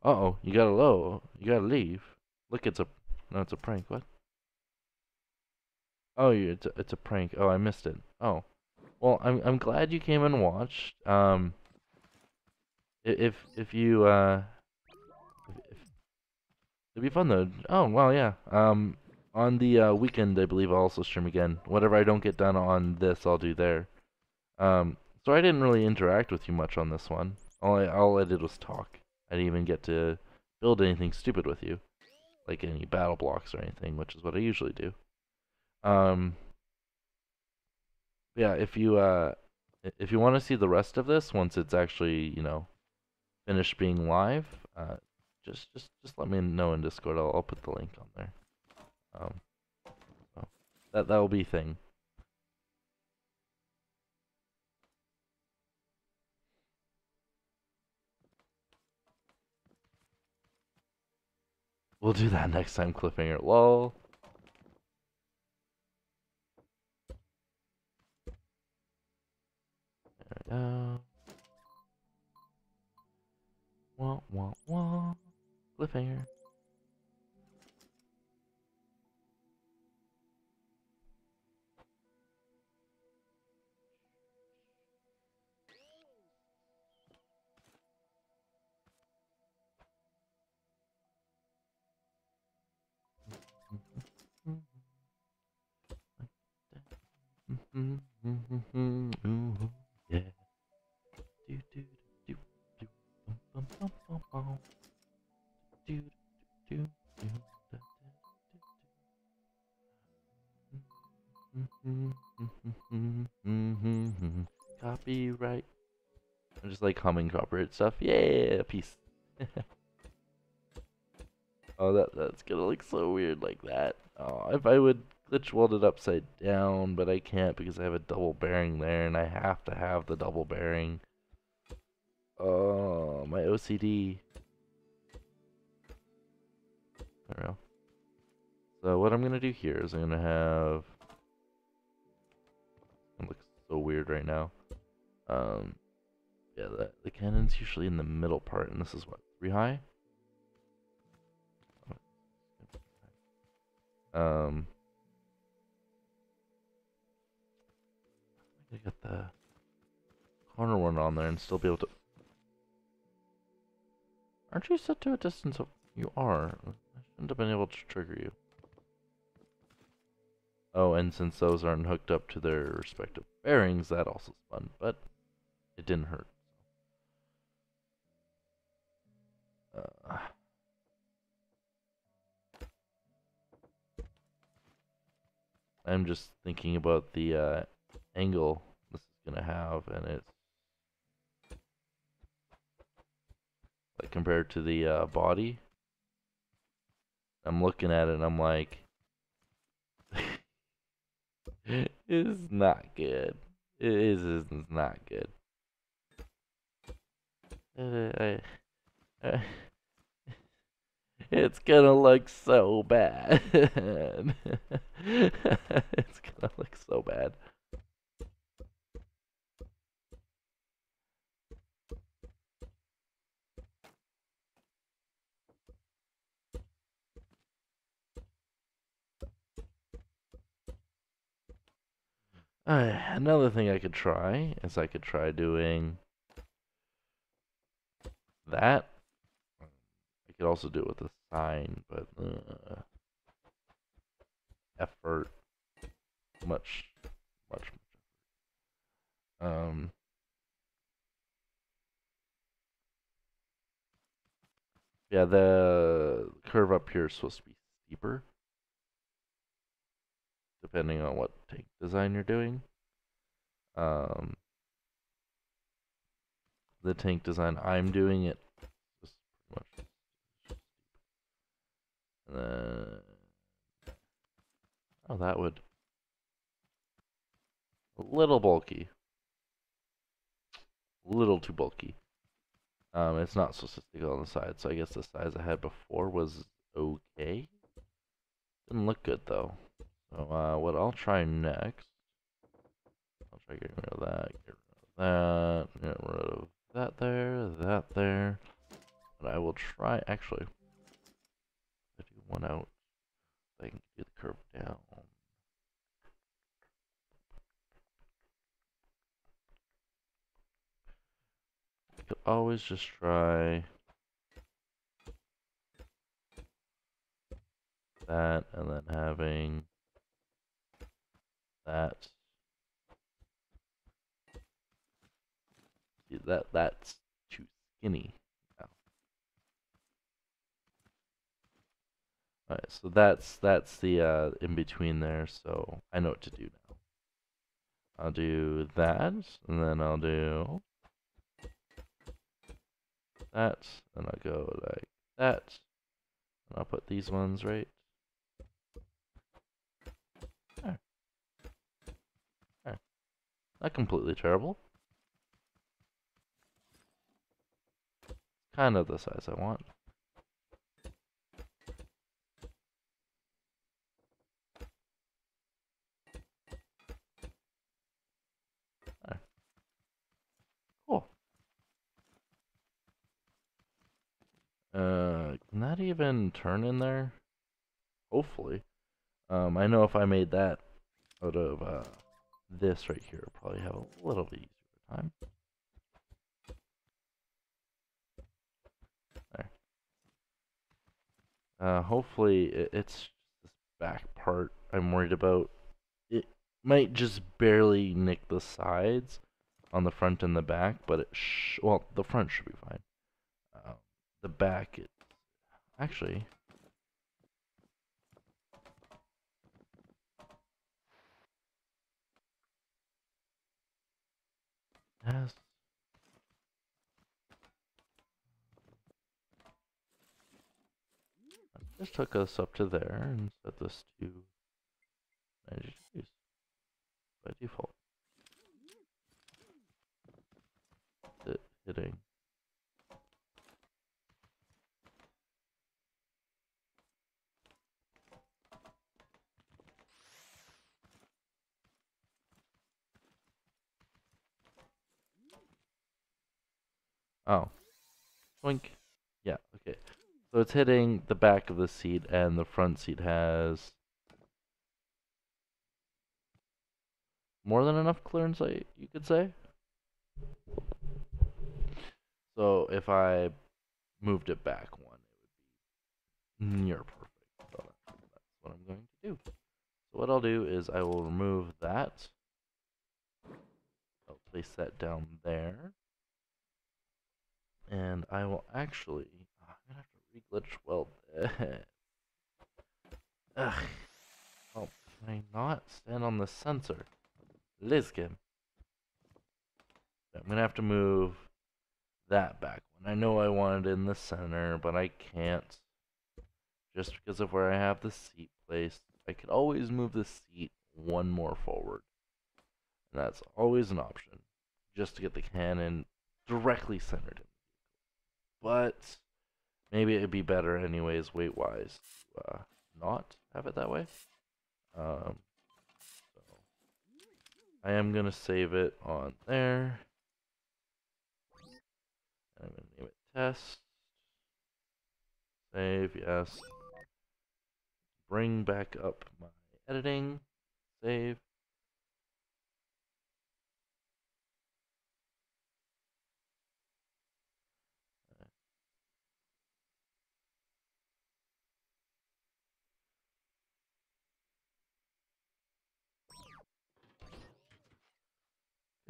Uh-oh, you gotta low. You gotta leave. Look, it's a... No, it's a prank. What? Oh, it's a prank. Oh, I missed it. Oh. Well, I'm glad you came and watched. If you if, it'd be fun though. Oh, well, yeah. On the weekend, I believe I'll also stream again. Whatever I don't get done on this, I'll do there. So I didn't really interact with you much on this one. All I did was talk. I didn't even get to build anything stupid with you, like any battle blocks or anything, which is what I usually do. Yeah, if you want to see the rest of this once it's actually, finished being live, just let me know in Discord. I'll put the link on there. Um, so that'll be a thing. We'll do that next time, cliffhanger. Lol. There we go. Wah wah wah. Cliffhanger. Yeah. Do, do, do, do, bum, bum, bum, bum, bum. Do, do, do, do, da, da. Copyright. I just like humming copyright stuff. Yeah, peace. Oh, that's gonna look so weird like that. Oh, if I would glitch weld it upside down, but I can't because I have a double bearing there, and I have to have the double bearing. Oh, my OCD. There we go. So what I'm gonna do here is I'm gonna have. It looks so weird right now. Um, yeah, the cannon's usually in the middle part, and this is what, 3 high? Um, I get the corner one on there and still be able to. Aren't you set to a distance of? You are. I shouldn't have been able to trigger you. Oh, and since those aren't hooked up to their respective bearings, that also spun, but it didn't hurt. Uh, I'm just thinking about the angle this is gonna have, and it's like compared to the body. I'm looking at it and I'm like, it is not good. It is not good. I, it's gonna look so bad. It's gonna look so bad. Another thing I could try is I could try doing that. I could also do it with the sign, but effort, much, much. Um, yeah, the curve up here is supposed to be steeper, depending on what tank design you're doing. Um, the tank design I'm doing, it just pretty much. And then, oh, that would a little bulky, a little too bulky. It's not supposed to stick on the side, so I guess the size I had before was okay. Didn't look good though. So what I'll try next, I'll try getting rid of that, get rid of that, get rid of that there. But I will try, actually, I do one out, so I can get the curve down. I could always just try that, and then having that. See, that's too skinny. Alright, so that's the in between there, so I know what to do now. I'll do that, and then I'll do that, and I'll go like that, and I'll put these ones right there. There. Not completely terrible. Kind of the size I want. There. Cool. Can that even turn in there? Hopefully. I know if I made that out of this right here, I'll probably have a little bit easier time. There. Hopefully it's this back part I'm worried about. It might just barely nick the sides on the front and the back, but well, the front should be fine. The back, actually, has. Just took us up to there and set this to 90 degrees by default. Hitting. Oh, twink. Yeah, okay. So it's hitting the back of the seat, and the front seat has more than enough clearance, you could say. So if I moved it back one, it would be near perfect. So that's what I'm going to do. So what I'll do is I will remove that. I'll place that down there. And I will actually, I'm gonna have to re-glitch weld that. Ugh. Oh, can I not stand on the sensor? Lizkin. I'm gonna have to move that back one. I know I want it in the center, but I can't. Just because of where I have the seat placed. I could always move the seat one more forward. And that's always an option. Just to get the cannon directly centered. But maybe it'd be better anyways, weight-wise, to not have it that way. So I am gonna save it on there. And I'm gonna name it test. Save, yes. Bring back up my editing. Save.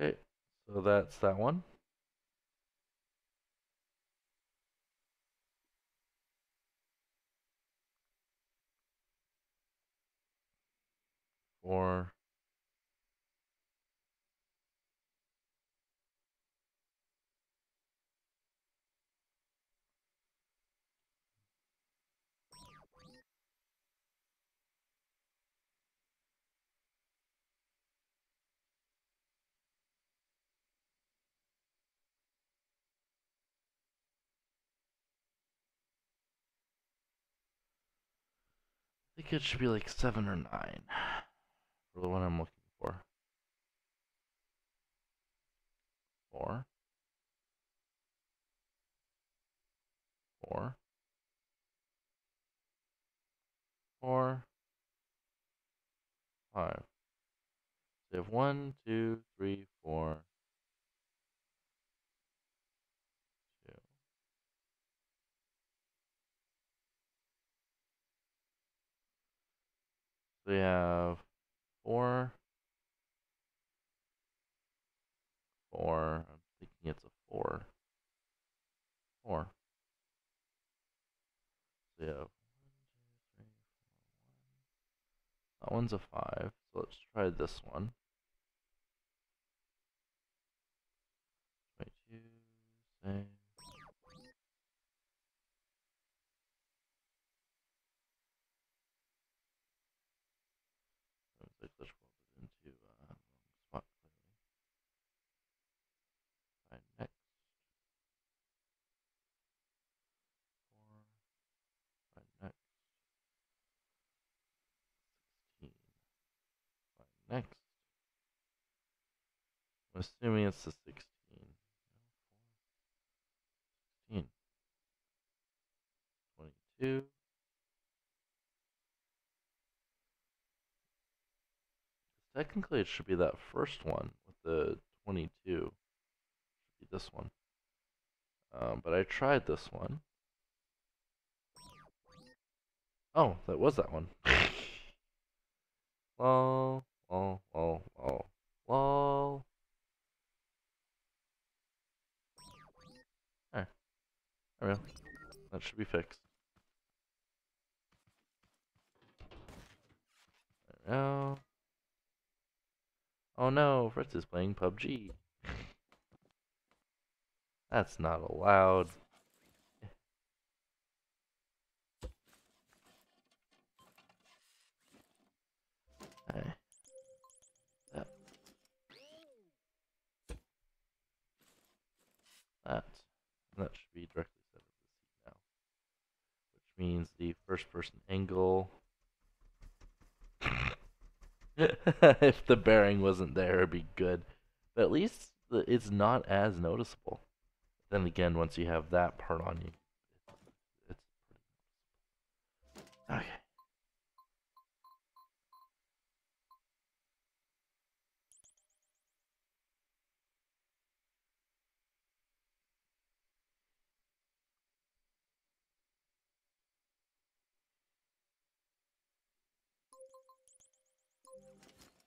Okay, so that's that one. Four. I think it should be like 7 or 9 for the one I'm looking for. 4. 4. 4. 5. So you have 1, 2, 3, 4, 2. So you have 4, 4. I'm thinking it's a 4. 4. So you have that one's a 5. So let's try this one. 22. Save. Let's welded into wrong spot clearly. Find next. 4. Find next. 16. Find next. I'm assuming it's the 16. 16. 22. Technically, it should be that first one with the 22. Should be this one. But I tried this one. Oh, that was that one. Lol, lol, lol. That should be fixed. There we go. Oh no, Fritz is playing PUBG. That's not allowed. Hey, that, that should be directly set of the seat now, which means the first person angle. If the bearing wasn't there, it'd be good, but at least it's not as noticeable. Then again, once you have that part on you, it's pretty. Okay.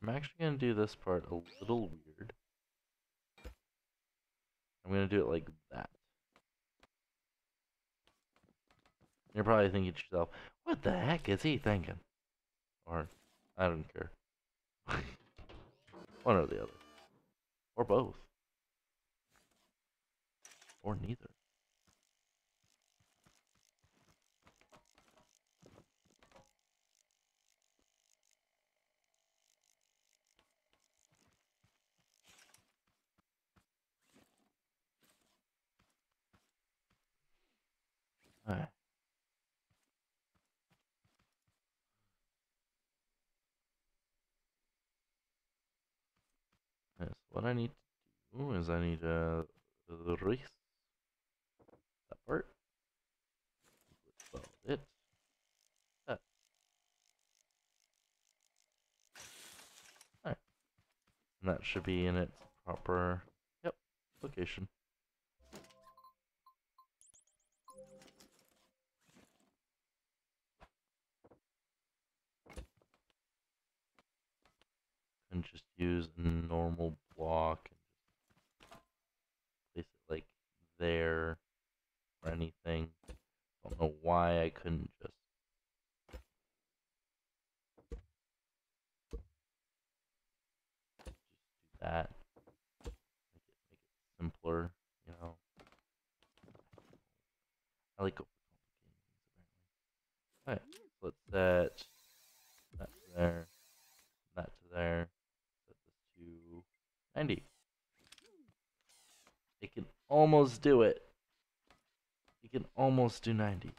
I'm actually gonna do this part a little weird. I'm gonna do it like that. You're probably thinking to yourself, what the heck is he thinking? Or, I don't care. One or the other. Or both. Or neither. Alright. Yes, what I need to do is I need to erase that part. That's about it. That. Alright. And that should be in its proper, yep, location. And just use a normal block and just place it like there or anything. Don't know why I couldn't just do that. Make it simpler, you know. I like overcomplicating things apparently. Alright, so let's set that to there, that to there, set this to 90. It can almost do it. It can almost do 90.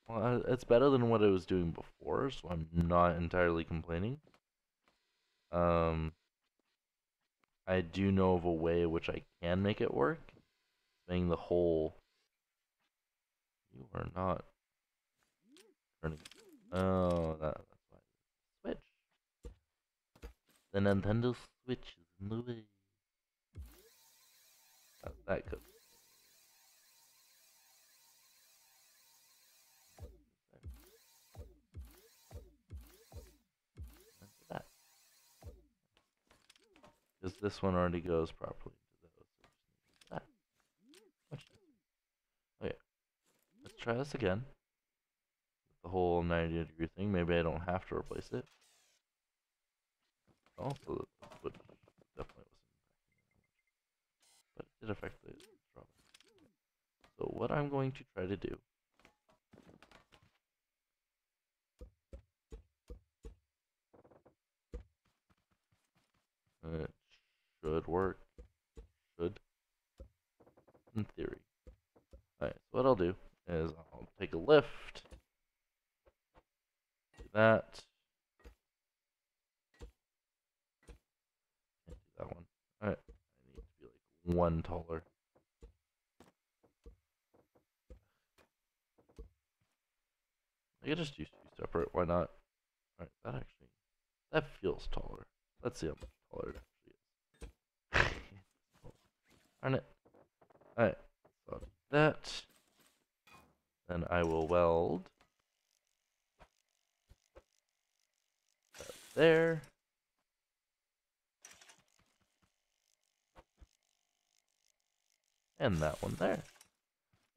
Well, it's better than what I was doing before, so I'm not entirely complaining. I do know of a way which I can make it work. Saying the whole. You are not turning. Oh, that's why. Switch. The Nintendo Switch is in the way. That could. That. Because this one already goes properly into those. So just need that. Okay. Let's try this again. The whole 90-degree thing. Maybe I don't have to replace it. Also, the switch definitely wasn't impacting it that much. But it did affect the drawback. So what I'm going to try to do. It should work. Should. In theory. Alright, so what I'll do is I'll take a lift. Do that. Can't do that one. Alright. I need to be like one taller. I could just do two separate, why not? Alright, that feels taller. Let's see how much taller it actually is. Darn it. Alright, so I'll do that. Then I will weld that there. And that one there.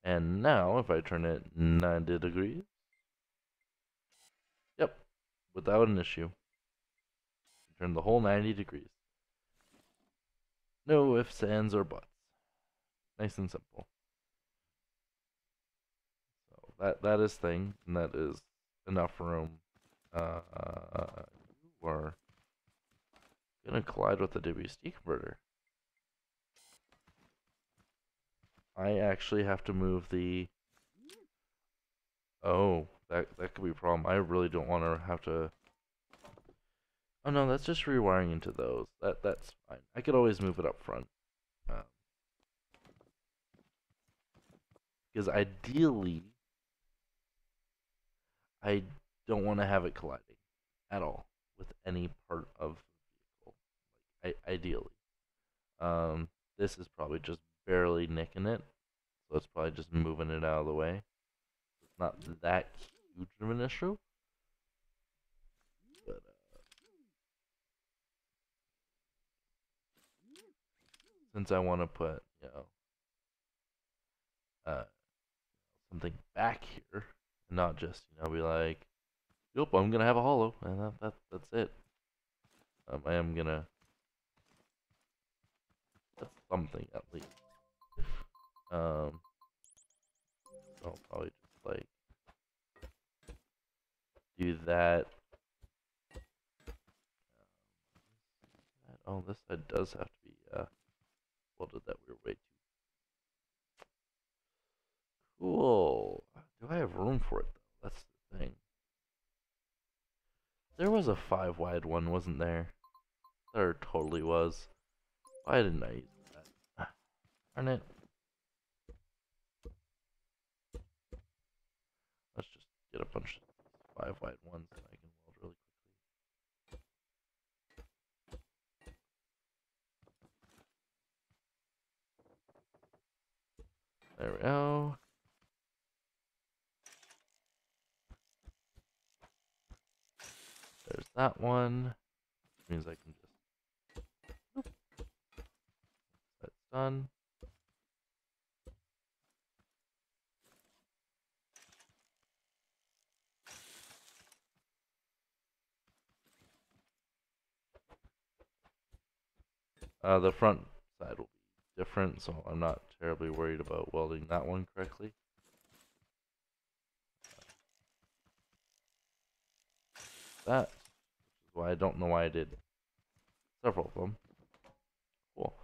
And now, if I turn it 90 degrees, yep, without an issue. Turn the whole 90 degrees. No ifs, ands, or buts. Nice and simple. So that is thing, and that is enough room. You are gonna collide with the WASD converter. I actually have to move the. Oh, that could be a problem. I really don't want to have to. Oh no, that's just rewiring into those. That's fine. I could always move it up front. Because ideally, I don't want to have it colliding at all with any part of the vehicle. Like, ideally. Um, this is probably just barely nicking it, so it's probably just moving it out of the way. It's not that huge of an issue, but since I want to put, uh, something back here, and not just, be like, yep, I'm gonna have a hollow, and that's it. I am gonna put something at least. So I'll probably just like do that. Oh, this side does have to be welded that weird way too. Cool. Do I have room for it though? That's the thing. There was a 5 wide one, wasn't there? There totally was. Why didn't I use that? Darn it. Let's just get a bunch of 5 wide ones that I can weld really quickly. There we go. There's that one. Which means I can just. That's done. The front side will be different, so I'm not terribly worried about welding that one correctly. That, which is why I don't know why I did several of them. Cool.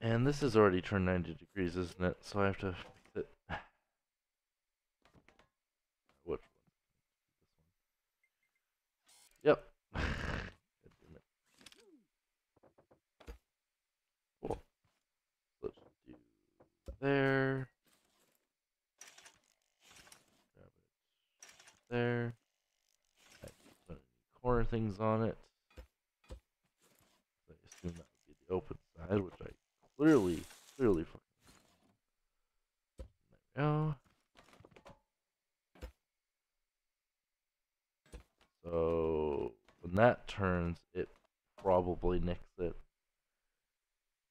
And this is already turned 90 degrees, isn't it? So I have to fix it. Which one? Yep. Cool. Let's do there. Grab it there. I put any corner things on it. I assume that would be the open side, which I clearly fucking. There we go. So when that turns, it probably nicks it.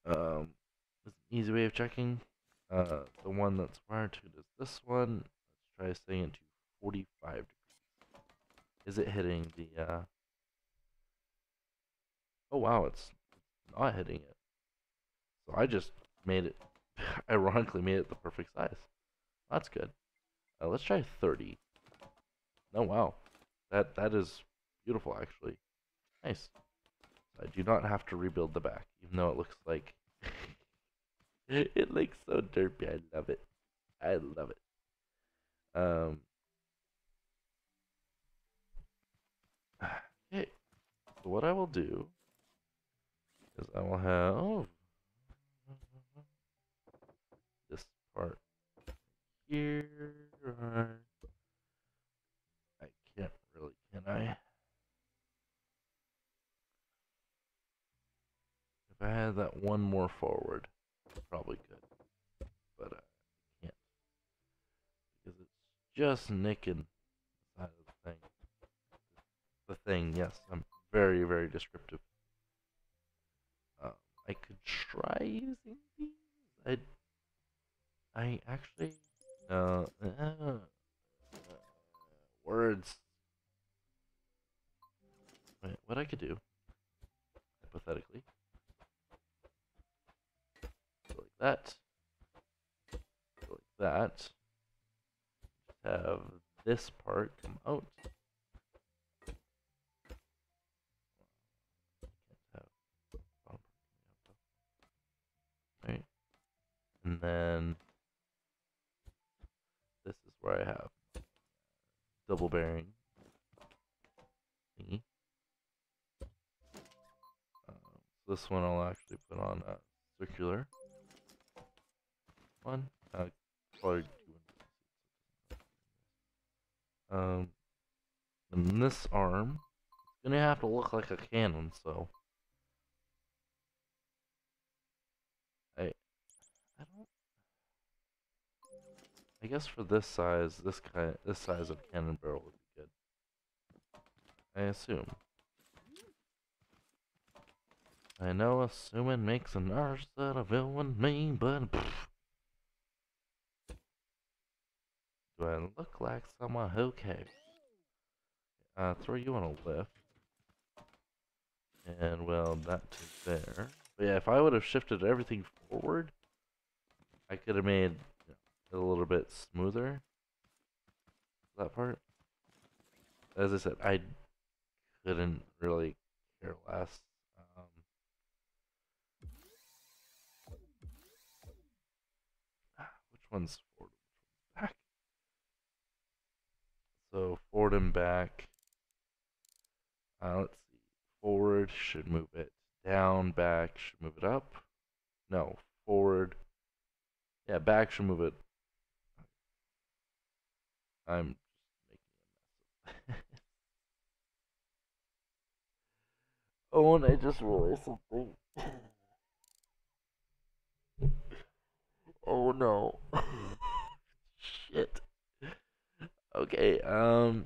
There's an easy way of checking. The one that's wired to it is this one. Let's try setting it to 45 degrees. Is it hitting the, oh wow, it's not hitting it. So I just made it, ironically made it the perfect size. That's good. Let's try 30. Oh wow. That is beautiful, actually. Nice. I do not have to rebuild the back, even though it looks like it looks so derpy. I love it. I love it. Okay. So what I will do is I will have this part here. I can't really, can I? If I had that one more forward, I probably could, but I can't because it's just nicking the side of the thing. The thing, yes, I'm very descriptive. I could try using these. I actually, uh, uh, words. Wait, what I could do, hypothetically, go like that, go like that. Have this part come out. Can't have bottom part coming out though. Right, and then this is where I have double bearing thingy. So this one I'll actually put on a circular one. Probably and this arm is gonna have to look like a cannon. So I don't. I guess for this size, this size of cannon barrel would be good. I assume. I know assuming makes an arse out of you and me, but pff, do I look like someone who cares? Throw you on a lift. And well, that to there. But yeah, if I would have shifted everything forward, I could have made it a little bit smoother. That part. As I said, I couldn't really care less. Um, which one's forward? Which one's back? So forward and back. Let's see. Forward should move it down. Back should move it up. No, forward. Yeah, back should move it. I'm just making a mess of. Oh, and I just realized something. Oh no. Shit. Okay, so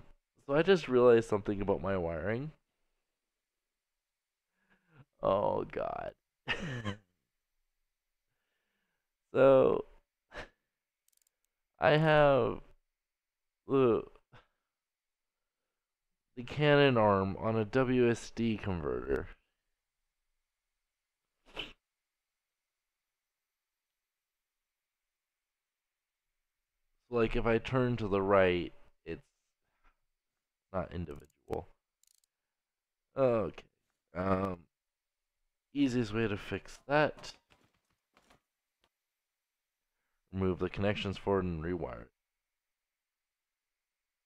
I just realized something about my wiring. Oh god. So I have the the cannon arm on a WSD converter. So like if I turn to the right, it's not individual. Okay. Um Easiest way to fix that, remove the connections forward and rewire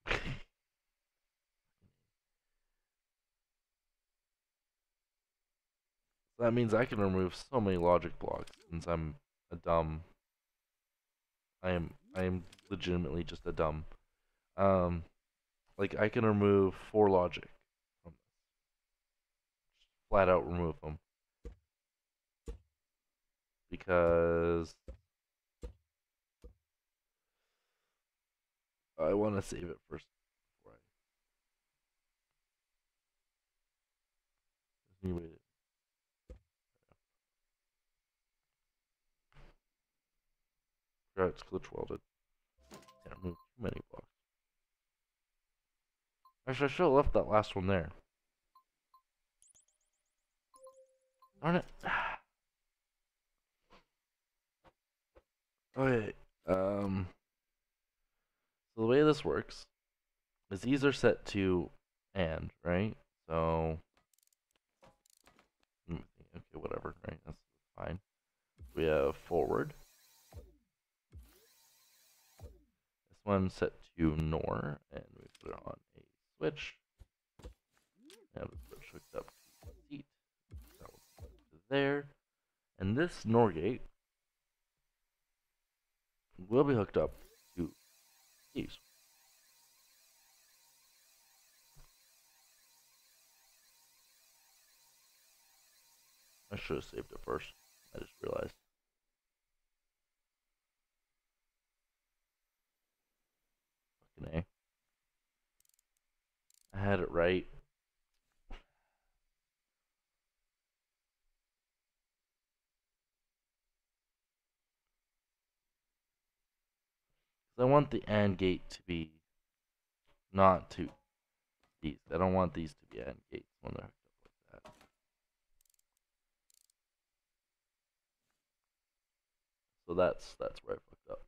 it. That means I can remove so many logic blocks since I'm a dumb. I am legitimately just a dumb. Um like I can remove 4 logic from this. Flat out remove them because I want to save it first before I anyway. It's glitch welded. Can't remove too many blocks. Actually, I should have left that last one there. Darn it. Okay. So the way this works is these are set to and, right? So, okay, whatever, right? That's fine. We have forward. This one's set to NOR, and we put it on a switch. And the switch hooked up to the seat. That was hooked up to there. And this NOR gate will be hooked up to these. I should have saved it first. I just realized. Fucking A. I had it right. I want the AND gate to be not to these. I don't want these to be AND gates when they're hooked up like that. So that's where I fucked up.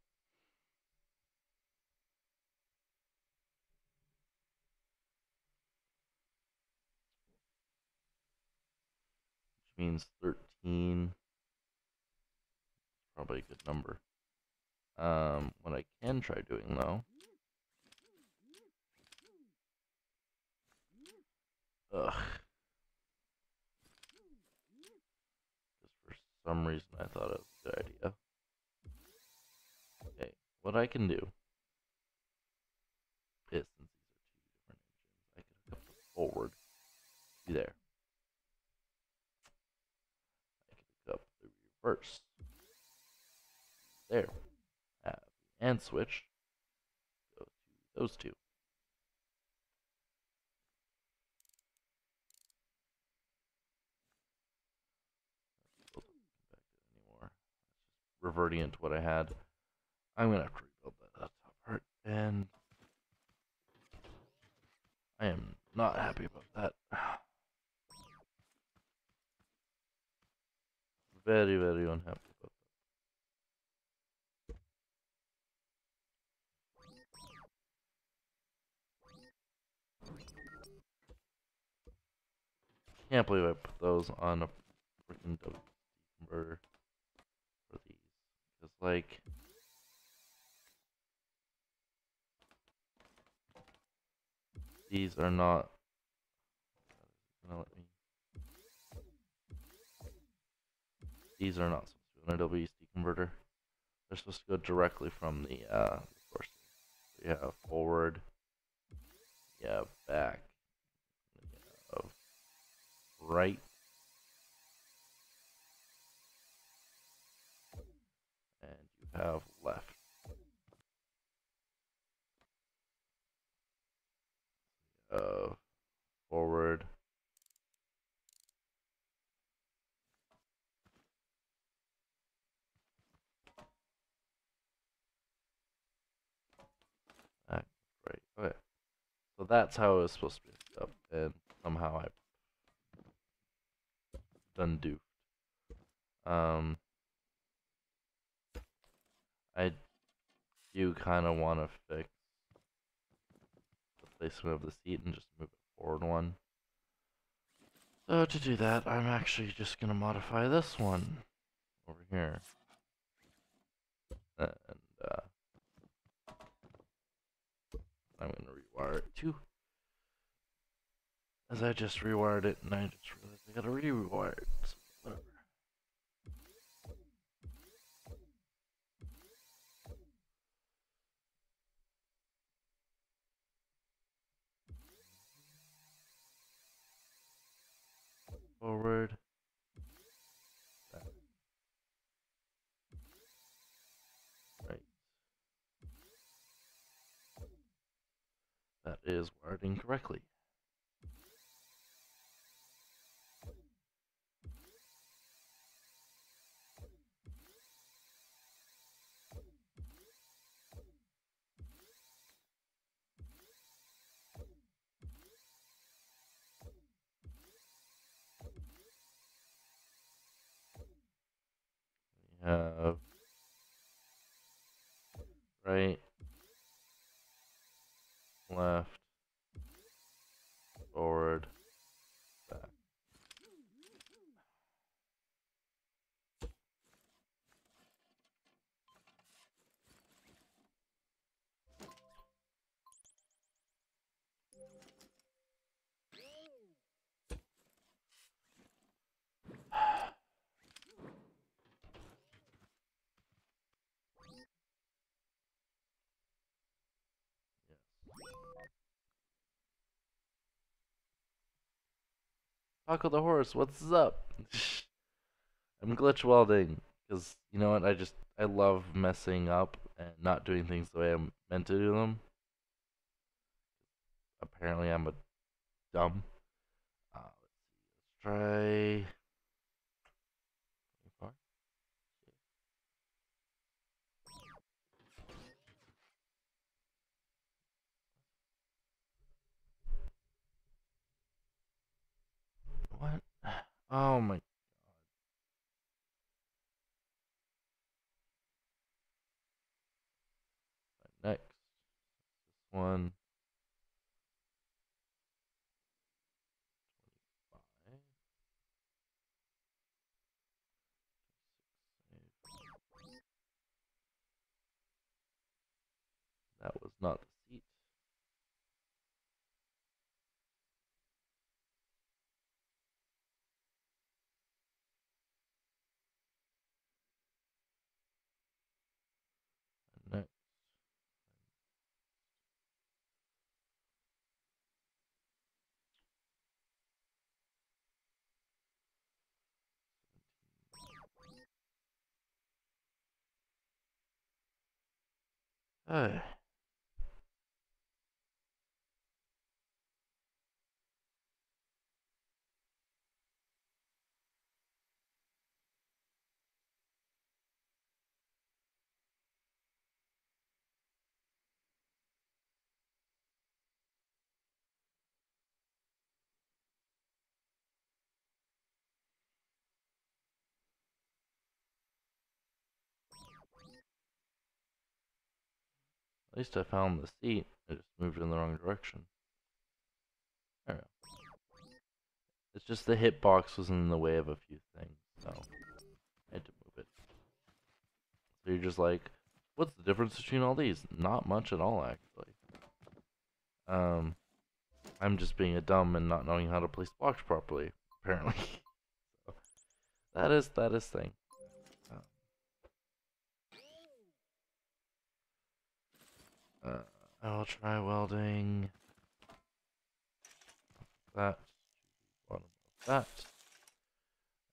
Which means 13. Probably a good number. What I can try doing though. Ugh. Just for some reason I thought it was a good idea. Okay, what I can do is, since these are two different engines, I can hook up the forward to there. I can hook up the reverse there. Have the AND switch go to those two. Anymore. It's just reverting into what I had. I'm gonna have to rebuild that top part, and I am not happy about that. Very, very unhappy about that. Can't believe I put those on a freaking WASD converter for these. Because, like, these are not gonna let me. These are not supposed to be on a WASD converter. They're supposed to go directly from the source. So you have forward, you have back, you have right, and you have left. Forward, back, right. Okay. So that's how it was supposed to be hooked up, and somehow I done doofed. I do kind of want to fix the placement of the seat and just move it forward one. So to do that, I'm actually just gonna modify this one over here, and I'm gonna rewire it too, as I just rewired it, and I just realized I gotta rewire it. So whatever. Forward, back, right. That is wired incorrectly. We have right, left, forward, back. Taco the horse, what's up? I'm glitch welding because you know what? I love messing up and not doing things the way I'm meant to do them. Apparently, I'm a dumb. Let's try. not the seat. Next. At least I found the seat. I just moved in the wrong direction. There we go. It's just the hitbox was in the way of a few things, so I had to move it. So you're just like, what's the difference between all these? Not much at all, actually. I'm just being a dumb and not knowing how to place blocks properly, apparently. So that is thing. I'll try welding that, bottom of that.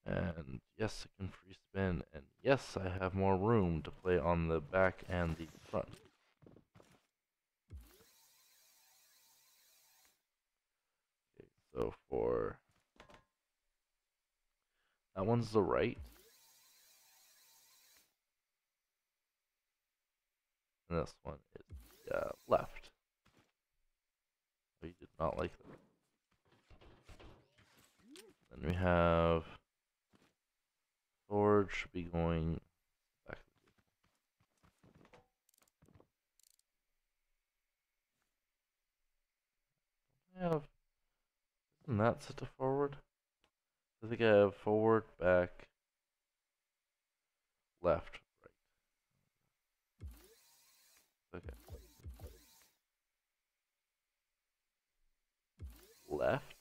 And yes, I can free spin, and yes, I have more room to play on the back and the front. Okay, so for that one's the right, and this one is the left. We did not like that. Then we have forward should be going back. I have, isn't that set to forward? I think I have forward, back, left, right. Okay. Left,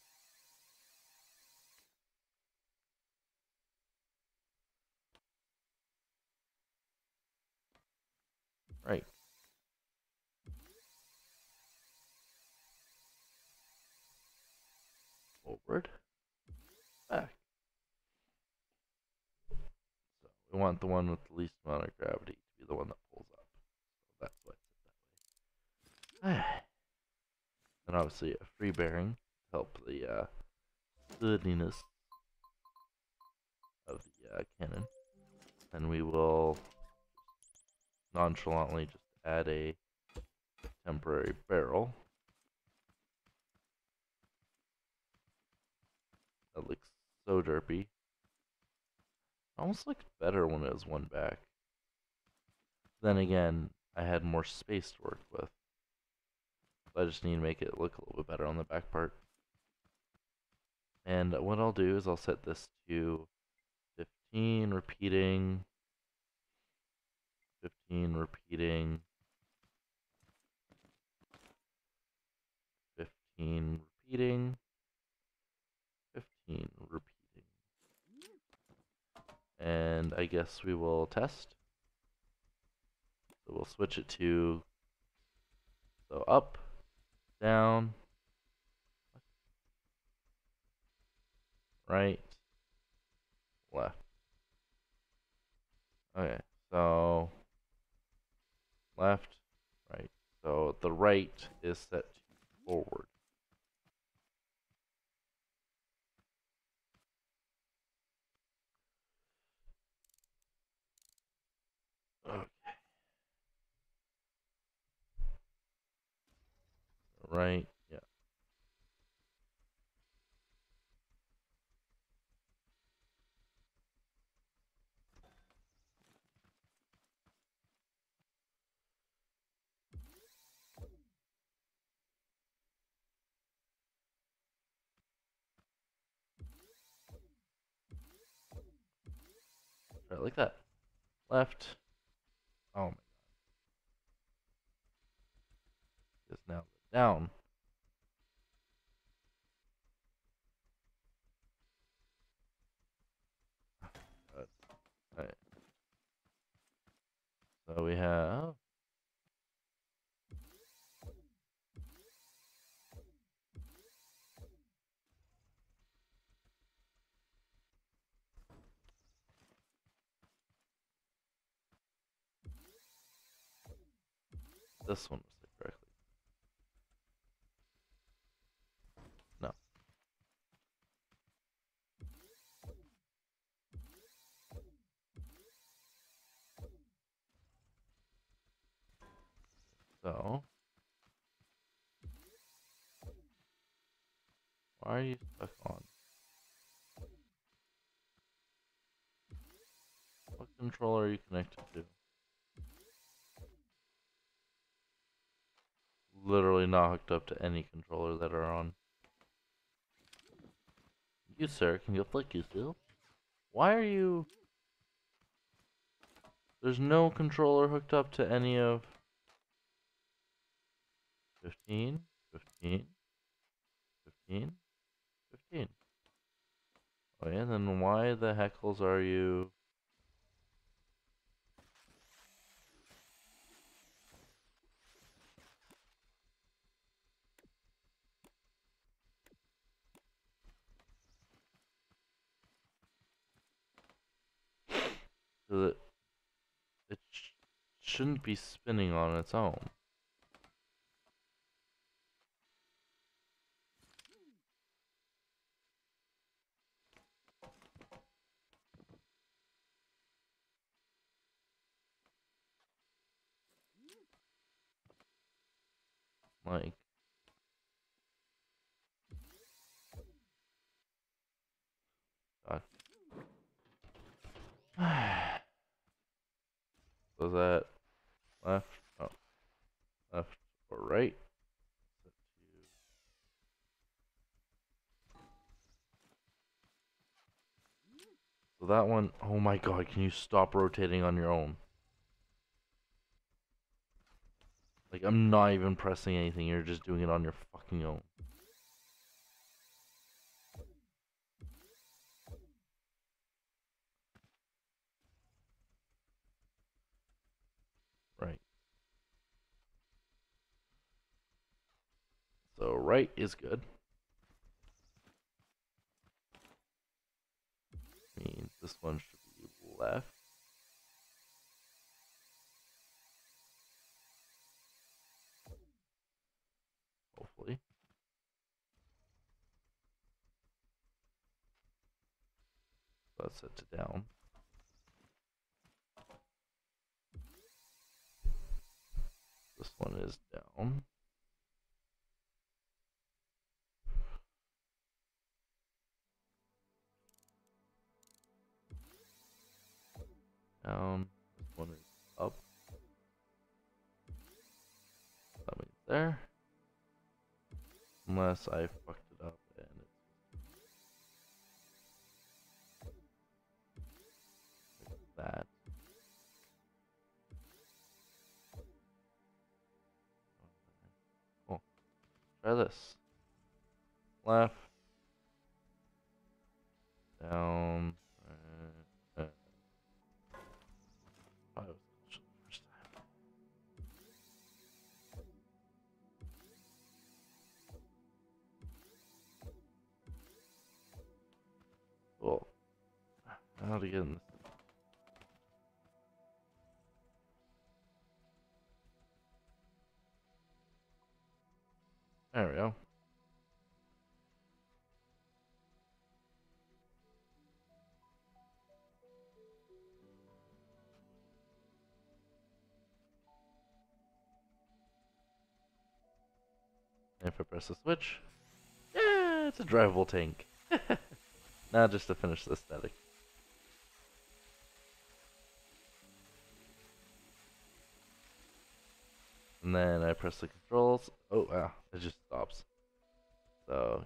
right, forward, back. So we want the one with the least amount of gravity to be the one that pulls up. So that's why it's that way. And obviously a free bearing to help the sturdiness of the cannon. And we will nonchalantly just add a temporary barrel. That looks so derpy. It almost looked better when it was one back. Then again, I had more space to work with. So I just need to make it look a little bit better on the back part. And what I'll do is I'll set this to 15 repeating, 15 repeating, 15 repeating, 15 repeating. And I guess we will test. So we'll switch it to, so up, down, right, left. Okay, so left, right. So the right is set to forward. Okay. Right, yeah. Right, like that. Left. Oh my. Down. Alright. So we have this one was said correctly. No. So why are you stuck on? What controller are you connected to? Literally not hooked up to any controller that are on. You, sir, can you flick yourself? Why are you... There's no controller hooked up to any of... 15, 15, 15, 15. Oh yeah, then why the heckles are you... It, shouldn't be spinning on its own. Like... God. So that left, oh, left or right? So that one, oh my god, can you stop rotating on your own? Like, I'm not even pressing anything, you're just doing it on your fucking own. Right. So right is good. Means this one should be left. Hopefully. That's set to down. This one is down. Down. This one is up. That means there. Unless I fucked it up and it's that. Cool. Try this. Left. Down. Probably was the first time. Cool. How to get in this? There we go. And if I press the switch, yeah, it's a drivable tank. Now just to finish the aesthetic. And then I press the controls. Oh wow, it just stops. So,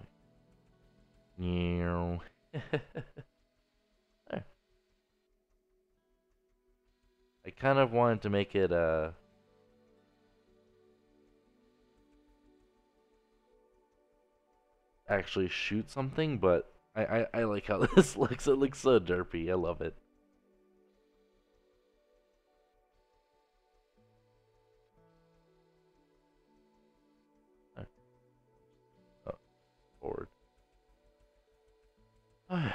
there. I kind of wanted to make it actually shoot something, but I like how this looks. It looks so derpy. I love it. Oh, forward. Alright,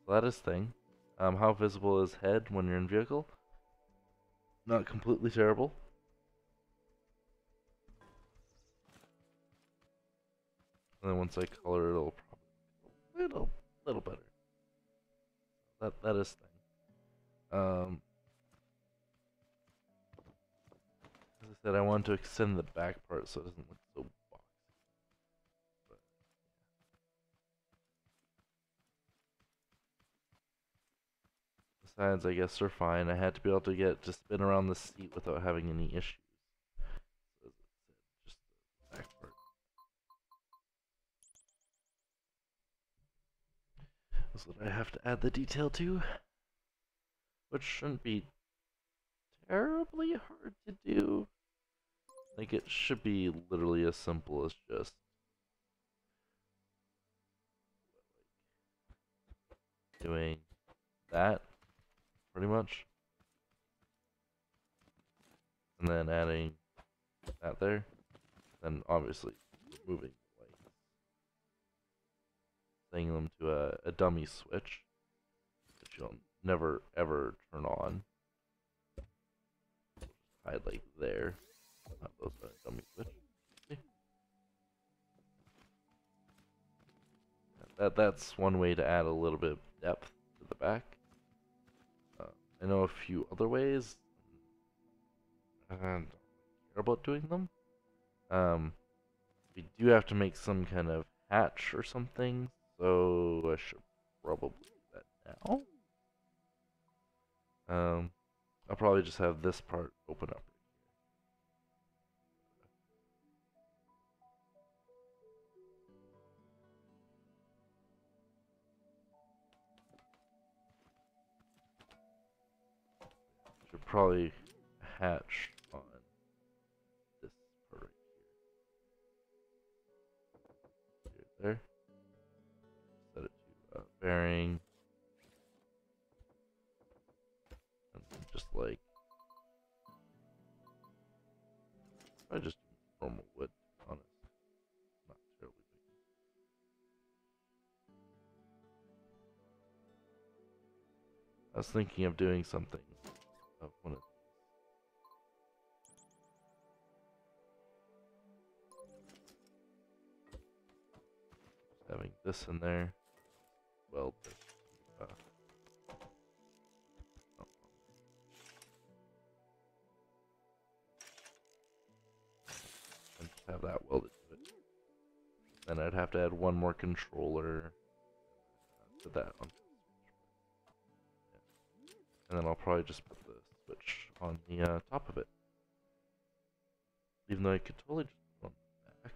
so that is thing. How visible is head when you're in vehicle? Not completely terrible. And then once I color it, it'll probably little better. That is thing. As I said, I want to extend the back part so it doesn't look so boxy. But besides, I guess they're fine. I had to be able to get to spin around the seat without having any issues. So as I said, just the back part. That's what I have to add the detail to, which shouldn't be terribly hard to do. Like, it should be literally as simple as just doing that, pretty much. And then adding that there. Then obviously moving the lights. Setting them to a dummy switch, which you'll never ever turn on. Hide like there. Have those on a dummy switch. See? That's one way to add a little bit of depth to the back. I know a few other ways. I don't care about doing them. We do have to make some kind of hatch or something, so I should probably do that now. I'll probably just have this part open up. Should probably hatch on this part right here. There. Set it to bearing. And then just like, I just normal wood, to be honest. Not terribly big. I was thinking of doing something of one of having this in there. Well, oh, and just have that welded to it. Then I'd have to add one more controller to that one. Yeah. And then I'll probably just put the switch on the top of it. Even though I could totally just put it on the back.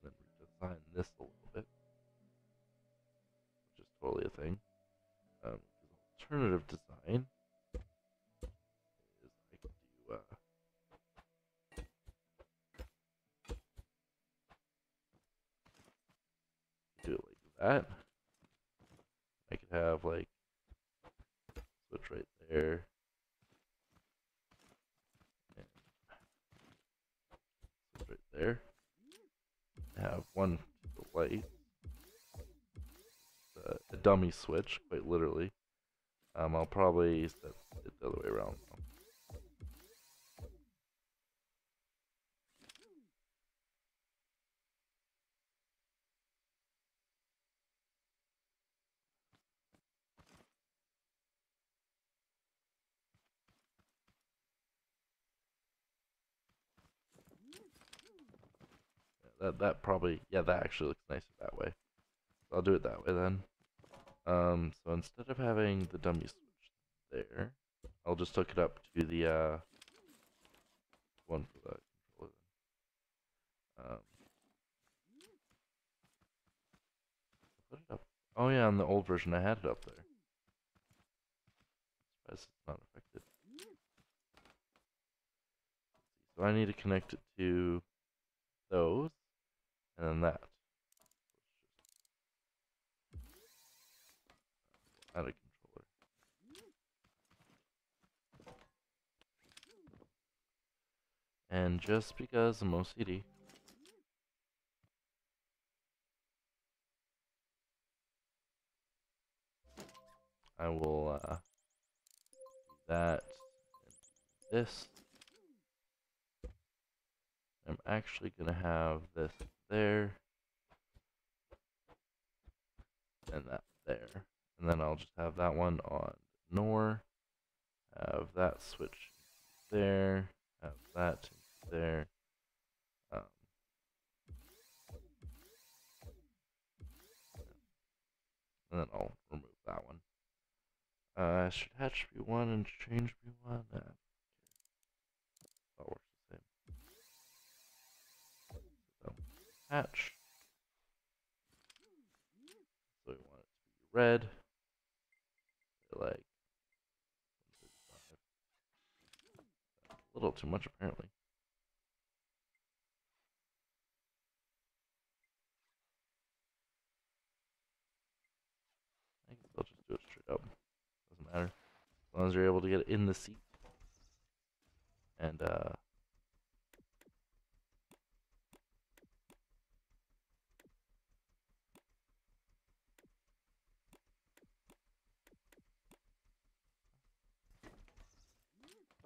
And then redesign this a little bit. Which is totally a thing. Alternative design is I could do it like that. I could have like switch right there. And switch right there. Have one to the light. A dummy switch, quite literally. I'll probably set it the other way around though. Yeah, that probably, yeah, that actually looks nicer that way. So I'll do it that way then. So instead of having the dummy switch there, I'll just hook it up to the one for the controller. Put it up. Oh yeah, on the old version I had it up there. Surprised it's not affected. So I need to connect it to those, and then that. Add a controller. And just because I'm OCD, I will do that and this. I'm actually going to have this there and that there. And then I'll just have that one on NOR, have that switch there, have that there. Um, and then I'll remove that one. Should hatch be one and change be one? That works the same. So, hatch. So we want it to be red. Like a little too much apparently. I guess I'll just do it straight up. Doesn't matter. As long as you're able to get it in the seat. And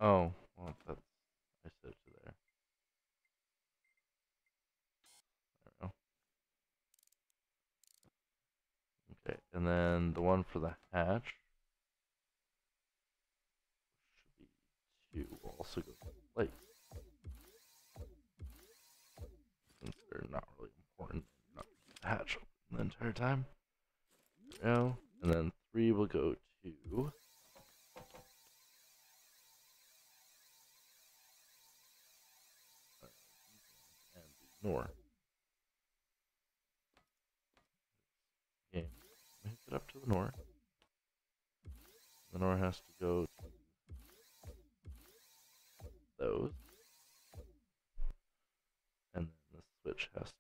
oh, well that's I set it to there. There we go. Okay, and then the one for the hatch should be 2. We'll also go to the lights. Since they're not really important, not the hatch open the entire time. There we go. And then 3 will go to and the NOR. Okay, hook it up to the NOR. The NOR has to go to those. And then the switch has to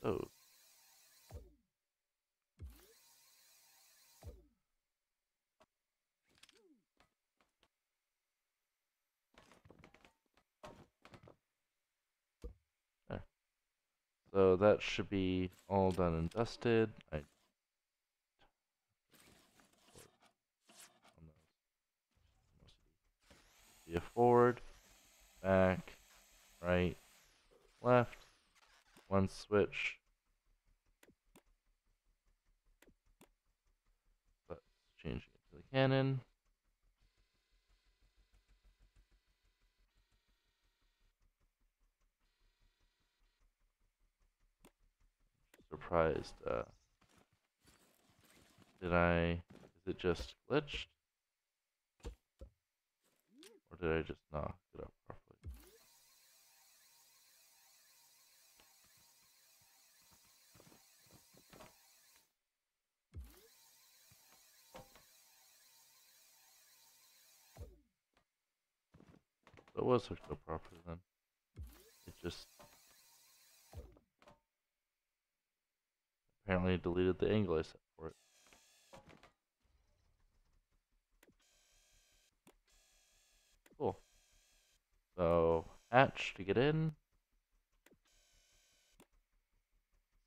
those. There. So that should be all done and dusted. Be a forward, back, right, left, one switch. That's changing it to the cannon. Surprised. Is it just glitched? Or did I just not hook it up properly? So it was hooked up properly then. It just apparently deleted the angle I set for it. Cool. So hatch to get in.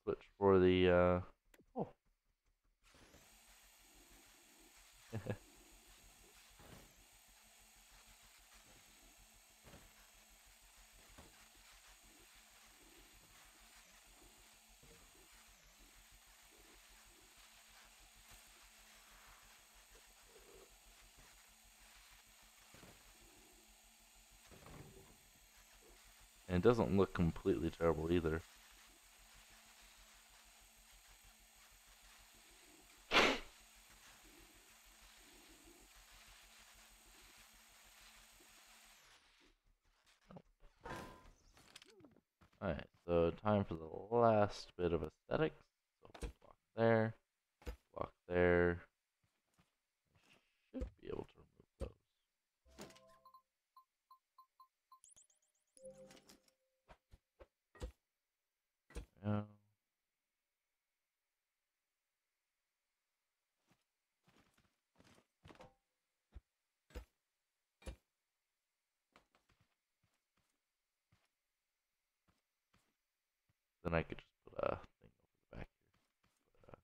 Switch for the oh. And it doesn't look completely terrible either. Alright, so time for the last bit of aesthetics. So block there, then I could just put a thing over the back here. But,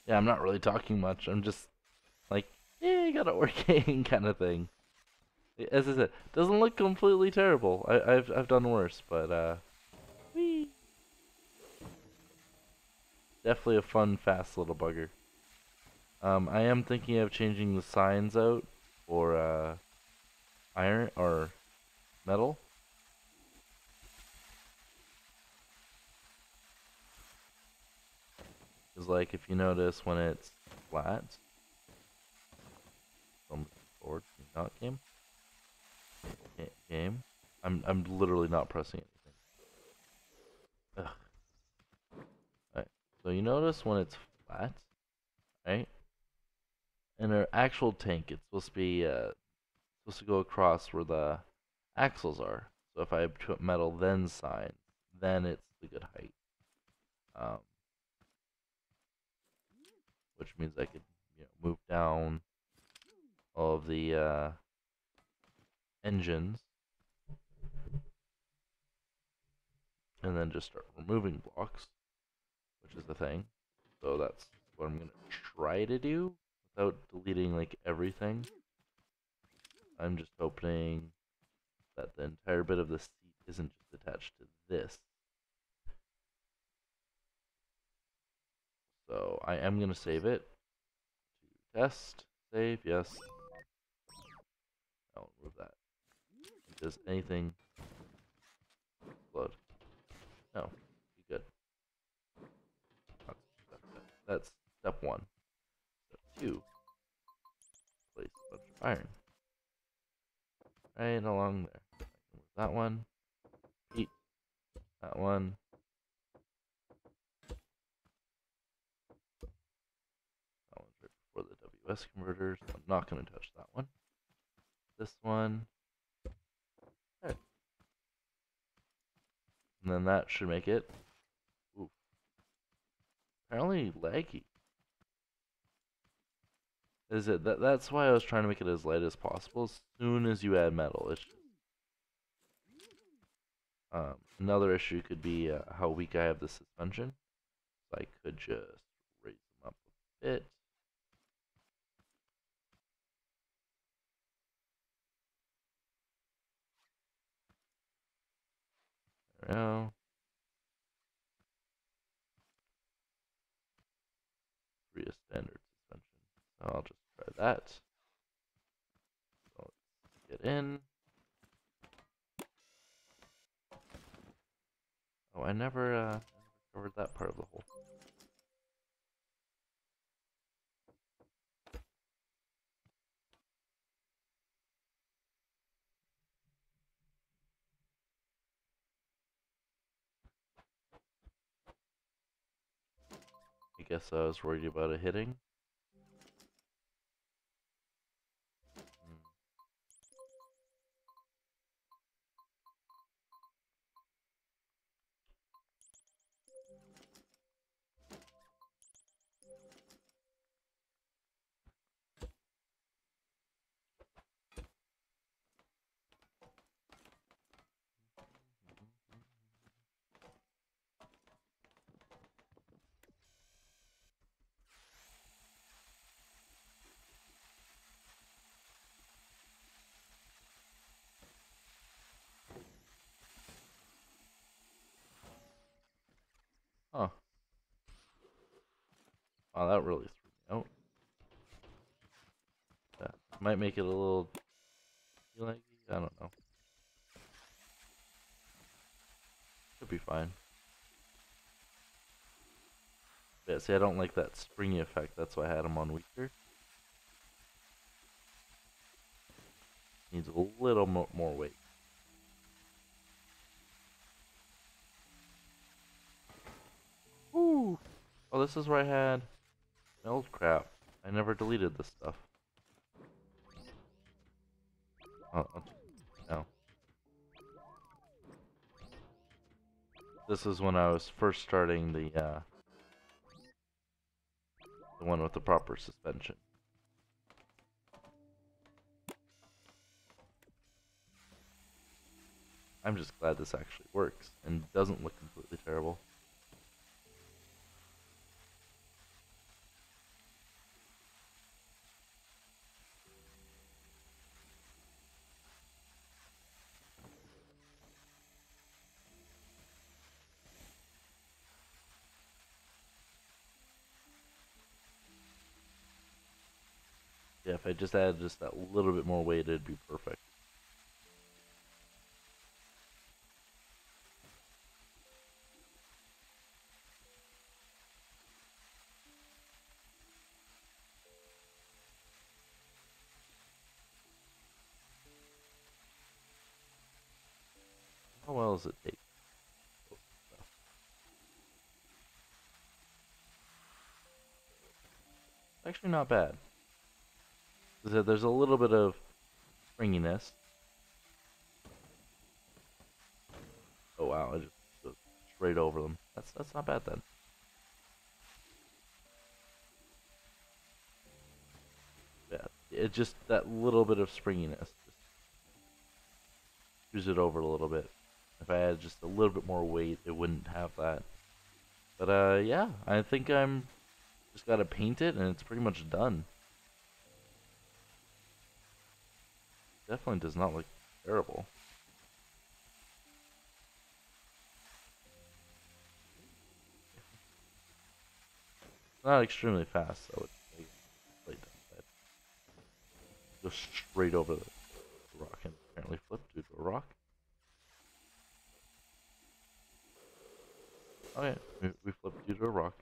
yeah, I'm not really talking much. I'm just like, yeah, you got it working kind of thing. As I said, doesn't look completely terrible. I've done worse, but whee. Definitely a fun, fast little bugger. I am thinking of changing the signs out for iron or metal. Because like if you notice when it's flat, from forward, not game, game. I'm literally not pressing anything. Ugh. Right. So you notice when it's flat, right? In an actual tank, it's supposed to be supposed to go across where the axles are. So if I put metal then sign, then it's the good height. Um, which means I could move down all of the engines and then just start removing blocks, which is the thing. So that's what I'm gonna try to do without deleting like everything. I'm just hoping that the entire bit of the seat isn't just attached to this. So I am gonna save it. Test, save, yes. I'll remove that. Does anything explode? No, be good. That's step one. Step two, place a bunch of iron right along there. Remove that one. Eat that one. That one's right before the WS converters. I'm not gonna touch that one. This one. There. And then that should make it. Oof. Apparently laggy. Is it? That's why I was trying to make it as light as possible. As soon as you add metal, it's just, another issue could be how weak I have the suspension. So I could just raise them up a bit. There we go. 3 is standard suspension. So I'll just try that. So let's get in. Oh, I never covered that part of the hole. I guess I was worried about it hitting. Huh. Wow, that really threw me out. That might make it a little laggy. I don't know. Should be fine. Yeah, see, I don't like that springy effect. That's why I had him on weaker. Needs a little more weight. Woo! Oh, this is where I had my old crap. I never deleted this stuff. Oh, no. This is when I was first starting the one with the proper suspension. I'm just glad this actually works and doesn't look completely terrible. Yeah, if I just added just that little bit more weight, it'd be perfect. How well does it take? Actually, not bad. There's a little bit of springiness. Oh wow, I just goes straight over them. That's not bad then. Yeah, it just that little bit of springiness. Just screws it over a little bit. If I had just a little bit more weight, it wouldn't have that. But yeah, I think I'm just gotta paint it and it's pretty much done. Definitely does not look terrible. not extremely fast, so it's like right down that. Go straight over the rock and apparently flip due to a rock. Okay, we flipped due to a rock.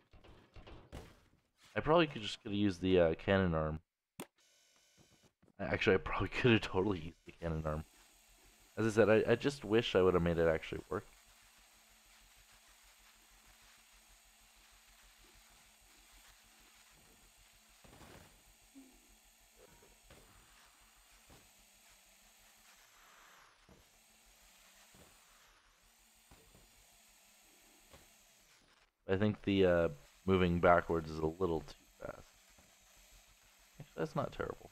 I probably could have used the cannon arm. Actually, I probably could have totally used the cannon arm. As I said, I just wish I would have made it actually work. I think the moving backwards is a little too fast. Actually, that's not terrible.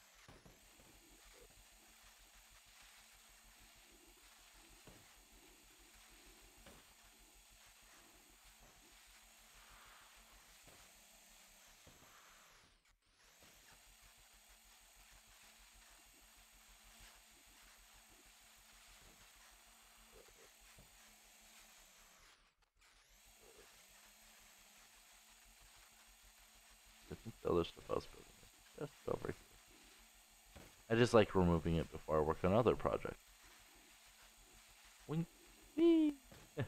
I think the other stuff I was building is just over here. I just like removing it before I work on other projects. Wink. Whee! There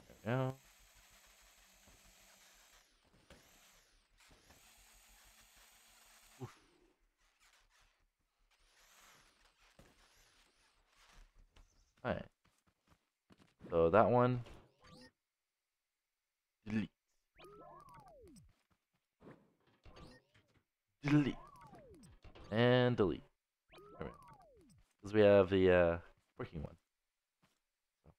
we go. Oof. Alright. So that one. Delete. Delete. And delete. There we go. Because we have the working one. So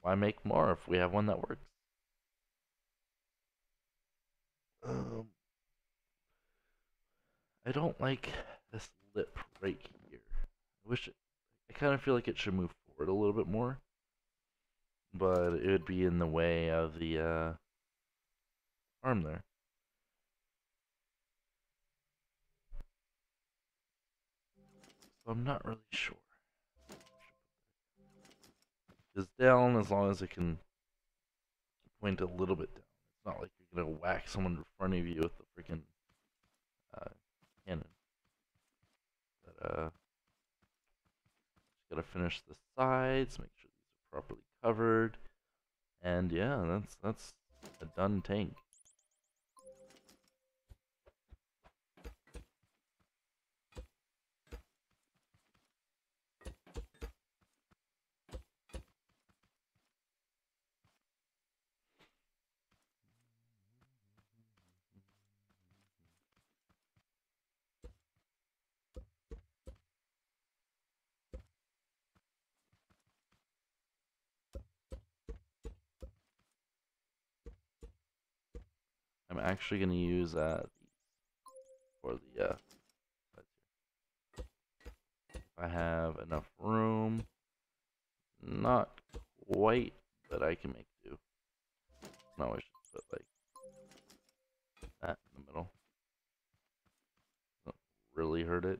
why make more if we have one that works? Um, I don't like this lip right here. I kind of feel like it should move forward a little bit more, but it would be in the way of the arm there. So I'm not really sure. It's down as long as it can point a little bit down. It's not like you're gonna whack someone in front of you with the freaking uh, cannon. But just gotta finish the sides, make sure these are properly covered, and yeah, that's a done tank. I'm actually gonna use for the if I have enough room. Not quite, but I can make do. No, I should put like that in the middle. Don't really hurt it.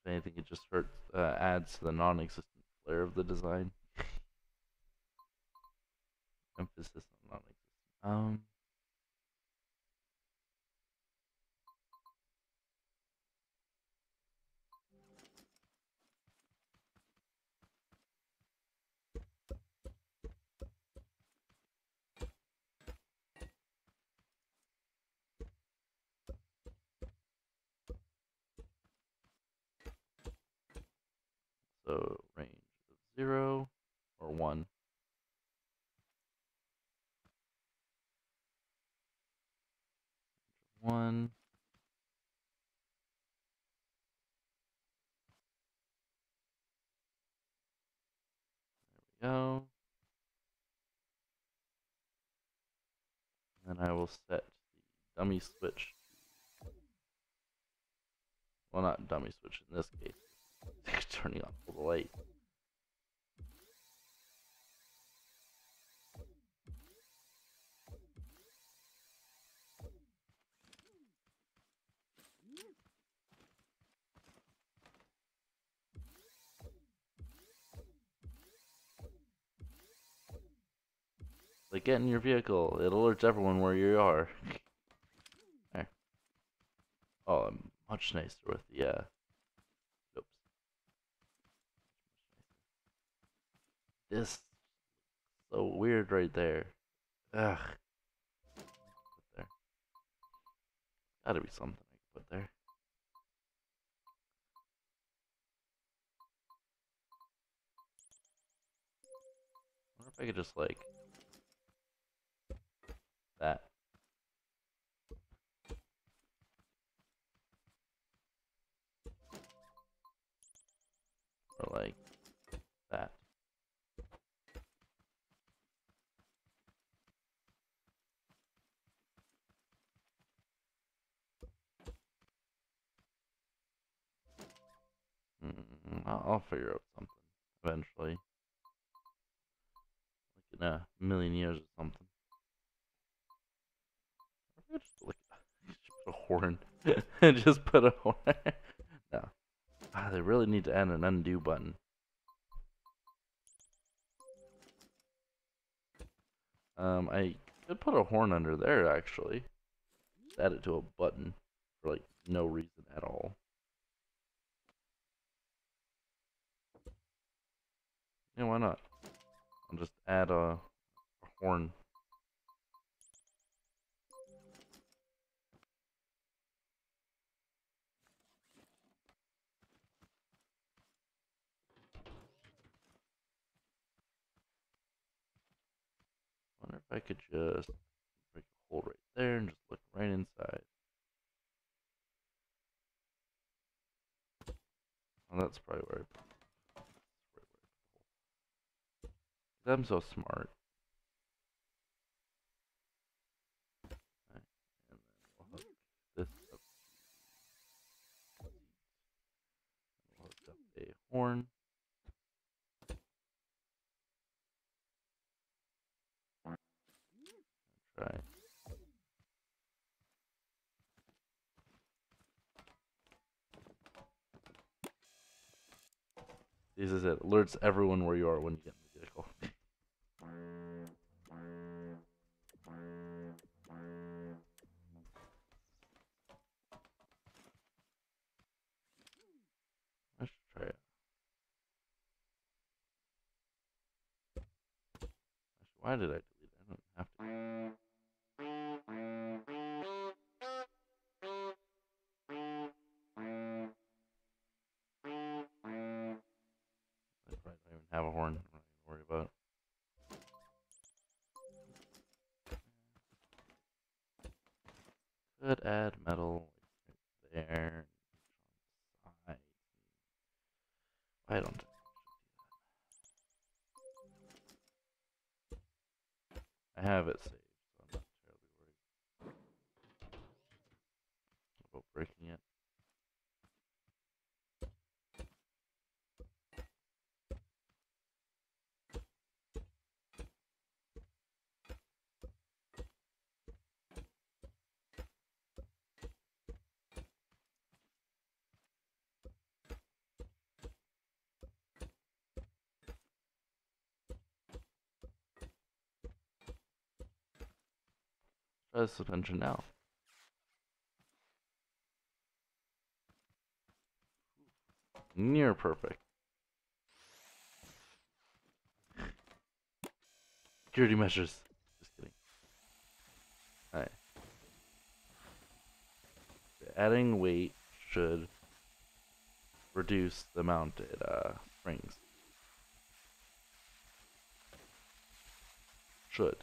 If anything, it just adds to the non-existent flair of the design. Emphasis on non-existent. So range of 0 or 1. 1. There we go. And then I will set the dummy switch. Well, not dummy switch in this case. Turning off the light. Gotta get in your vehicle. It alerts everyone where you are. There. Oh, I'm much nicer with the, oops. This so weird right there. Ugh. Put there. Gotta be something I can put there. I wonder if I could just, like, that. Or, like, that. I'll figure out something eventually. Like in a million years or something. Just, like, just put a horn. Just put a horn. No. They really need to add an undo button. I could put a horn under there actually. Just add it to a button for like no reason at all. Yeah, why not? I'll just add a horn. Wonder if I could just break a hole right there and just look right inside. Well, that's probably where I'm so smart. Right. And then we'll hook this up. We'll hook up a horn. Try. This is it. Alerts everyone where you are when you get in the vehicle. I should try it. Actually, why did I delete it? I don't have to. I probably don't even have a horn. I'm not even worried about it. Could add metal right there. Side. I don't. I have it saved, so I'm not terribly worried about breaking it. Try the suspension now. Near perfect. Security measures. Just kidding. Alright. Adding weight should reduce the amount it springs. Should.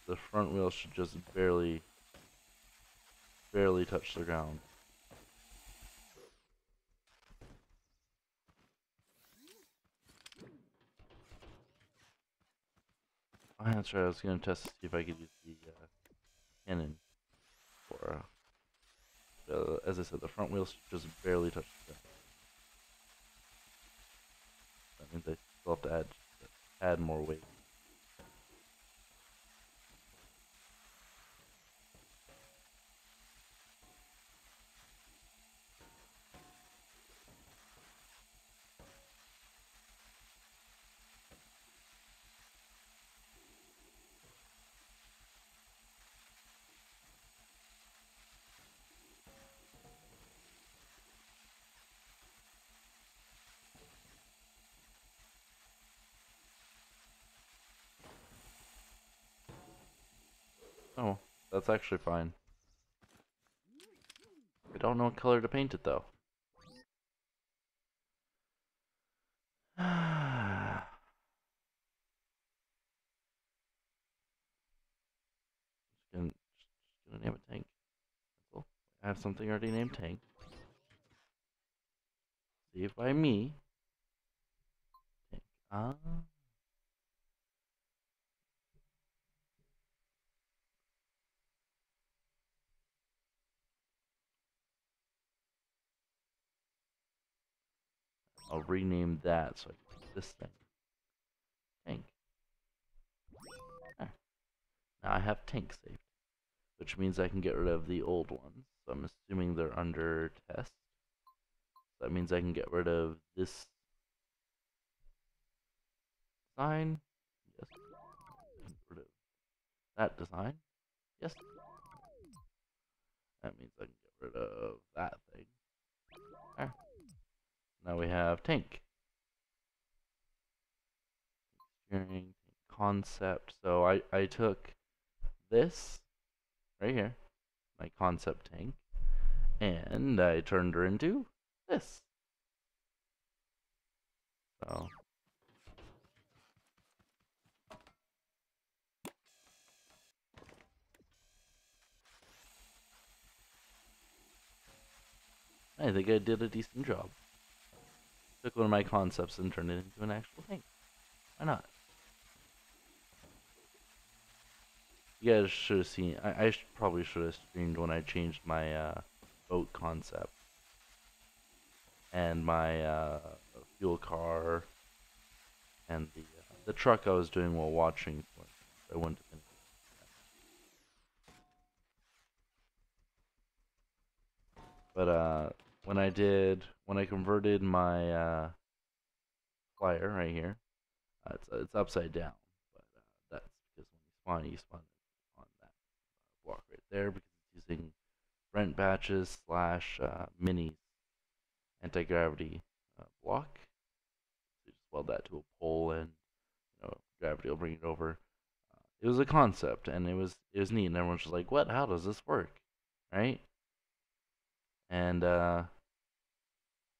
The front wheel should just barely touch the ground. Oh, that's right, I was gonna test to see if I could use the cannon for, as I said, the front wheels just barely touch the ground. That means I still have to add more weight. Oh, that's actually fine. I don't know what color to paint it though. Just gonna name it Tank. Cool. I have something already named Tank. Saved by me. Tank. I'll rename that so I can put this thing. Tank. There. Now I have Tank saved, which means I can get rid of the old ones. So I'm assuming they're under test. So that means I can get rid of this design. Yes. Get rid of that design. Yes. That means I can get rid of that thing. There. Now we have Tank. Steering, concept. So I took this right here, my concept tank, and I turned her into this. So I think I did a decent job. Took one of my concepts and turned it into an actual tank. Why not? You guys should have seen. I probably should have streamed when I changed my boat concept and my fuel car and the truck I was doing while watching. I wouldn't have been. But when I converted my flyer right here, it's upside down. But that's because when you spawn on that block right there because it's using Brent batches slash mini anti-gravity block. So you just weld that to a pole and gravity will bring it over. It was a concept and it was neat and everyone's just like, what? How does this work? Right? And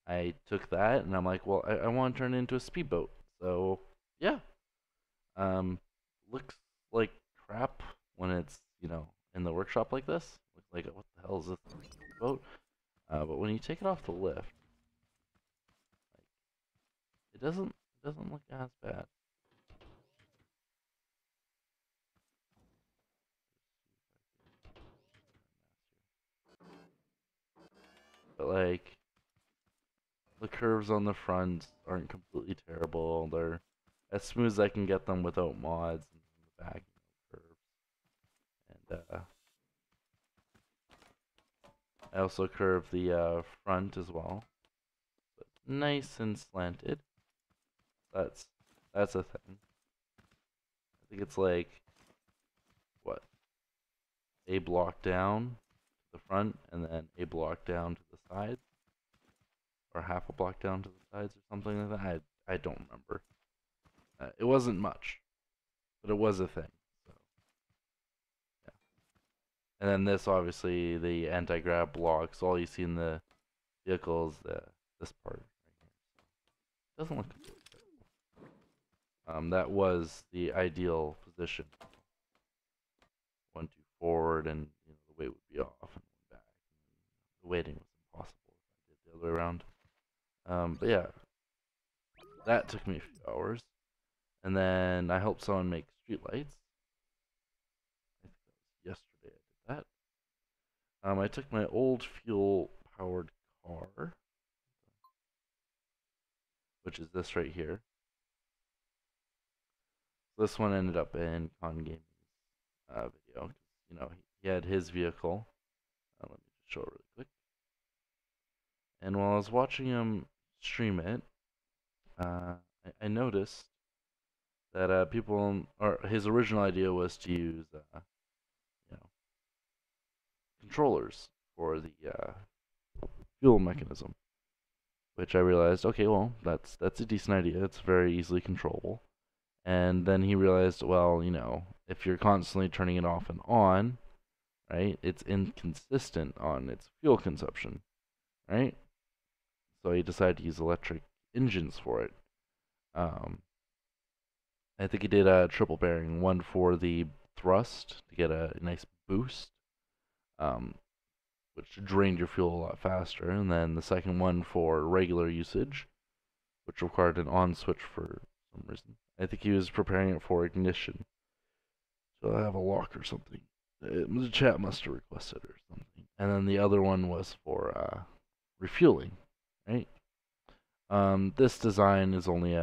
I took that and I'm like, well, I want to turn it into a speedboat. So yeah, um, looks like crap when it's in the workshop like this. Looks like what the hell is this boat? But when you take it off the lift, like, it doesn't look as bad. But like the curves on the front aren't completely terrible. They're as smooth as I can get them without mods. And the back curves. And I also curve the front as well. So it's nice and slanted. That's that's a thing. I think it's like what, a block down to the front and then a block down to the sides, or half a block down to the sides, or something like that. I don't remember. It wasn't much, but it was a thing. So yeah. And then this obviously the anti-grav block. So all you see in the vehicle is this part right here. So it doesn't look completely terrible. That was the ideal position. 1, 2 forward, and the weight would be off and 1 back. And the weighting was impossible if I did the other way around. But yeah, that took me a few hours, and then I helped someone make streetlights. I think that was yesterday I did that. I took my old fuel-powered car, which is this right here. This one ended up in Con Gaming's video. You know, he had his vehicle. Let me just show it really quick. And while I was watching him stream it, I noticed that people, or his original idea was to use, you know, controllers for the fuel mechanism, which I realized, okay, well, that's a decent idea. It's very easily controllable. And then he realized, well, you know, if you're constantly turning it off and on, right, it's inconsistent on its fuel consumption, right? So he decided to use electric engines for it. I think he did a triple bearing, one for the thrust to get a nice boost, um, which drained your fuel a lot faster, and then the second one for regular usage, which required an on switch for some reason. I think he was preparing it for ignition, so I have a lock or something. The chat must have requested or something. And then the other one was for refueling, right? This design is only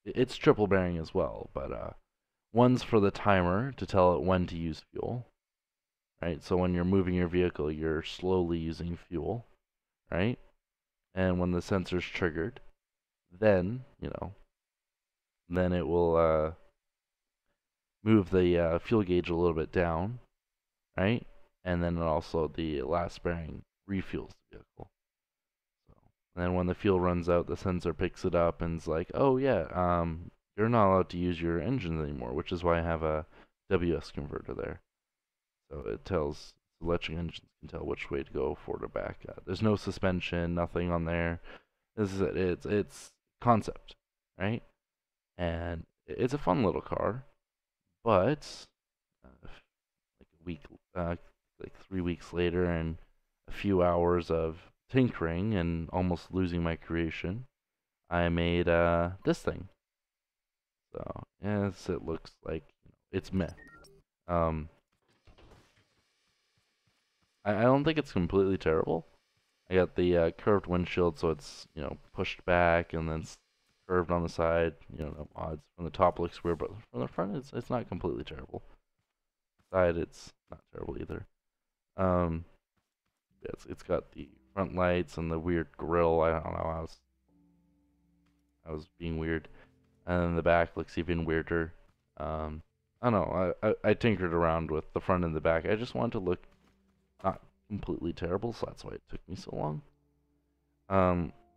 it's triple bearing as well, but one's for the timer to tell it when to use fuel, right? So when you're moving your vehicle, you're slowly using fuel, right? And when the sensor's triggered, then, you know, then it will move the fuel gauge a little bit down, right? And then also the last bearing refuels the vehicle. So, and then when the fuel runs out, the sensor picks it up and is like, oh yeah, you're not allowed to use your engines anymore, which is why I have a WS converter there. So it tells electric engines can tell which way to go forward or back. There's no suspension, nothing on there. This is it. It's concept, right? And it's a fun little car, but like a week, like 3 weeks later, and a few hours of tinkering and almost losing my creation, I made this thing. So yes, it looks like it's meh. Um, I don't think it's completely terrible. I got the curved windshield, so it's pushed back and then curved on the side. The mods from the top looks weird, but from the front, it's not completely terrible. Side, it's not terrible either. Yeah, it's got the front lights and the weird grill. I don't know. I was being weird, and then the back looks even weirder. I don't know. I tinkered around with the front and the back. I just wanted to look not completely terrible, so that's why it took me so long.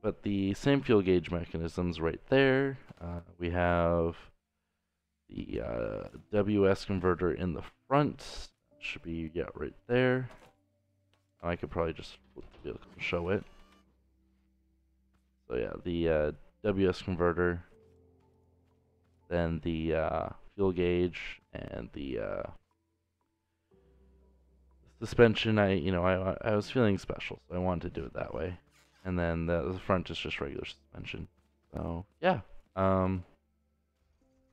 But the same fuel gauge mechanism's right there. We have the WS converter in the front. Should be, yeah, right there. I could probably just flip the vehicle and show it. So yeah, the WS converter, then the fuel gauge, and the suspension. I was feeling special, so I wanted to do it that way. And then the front is just regular suspension. So yeah,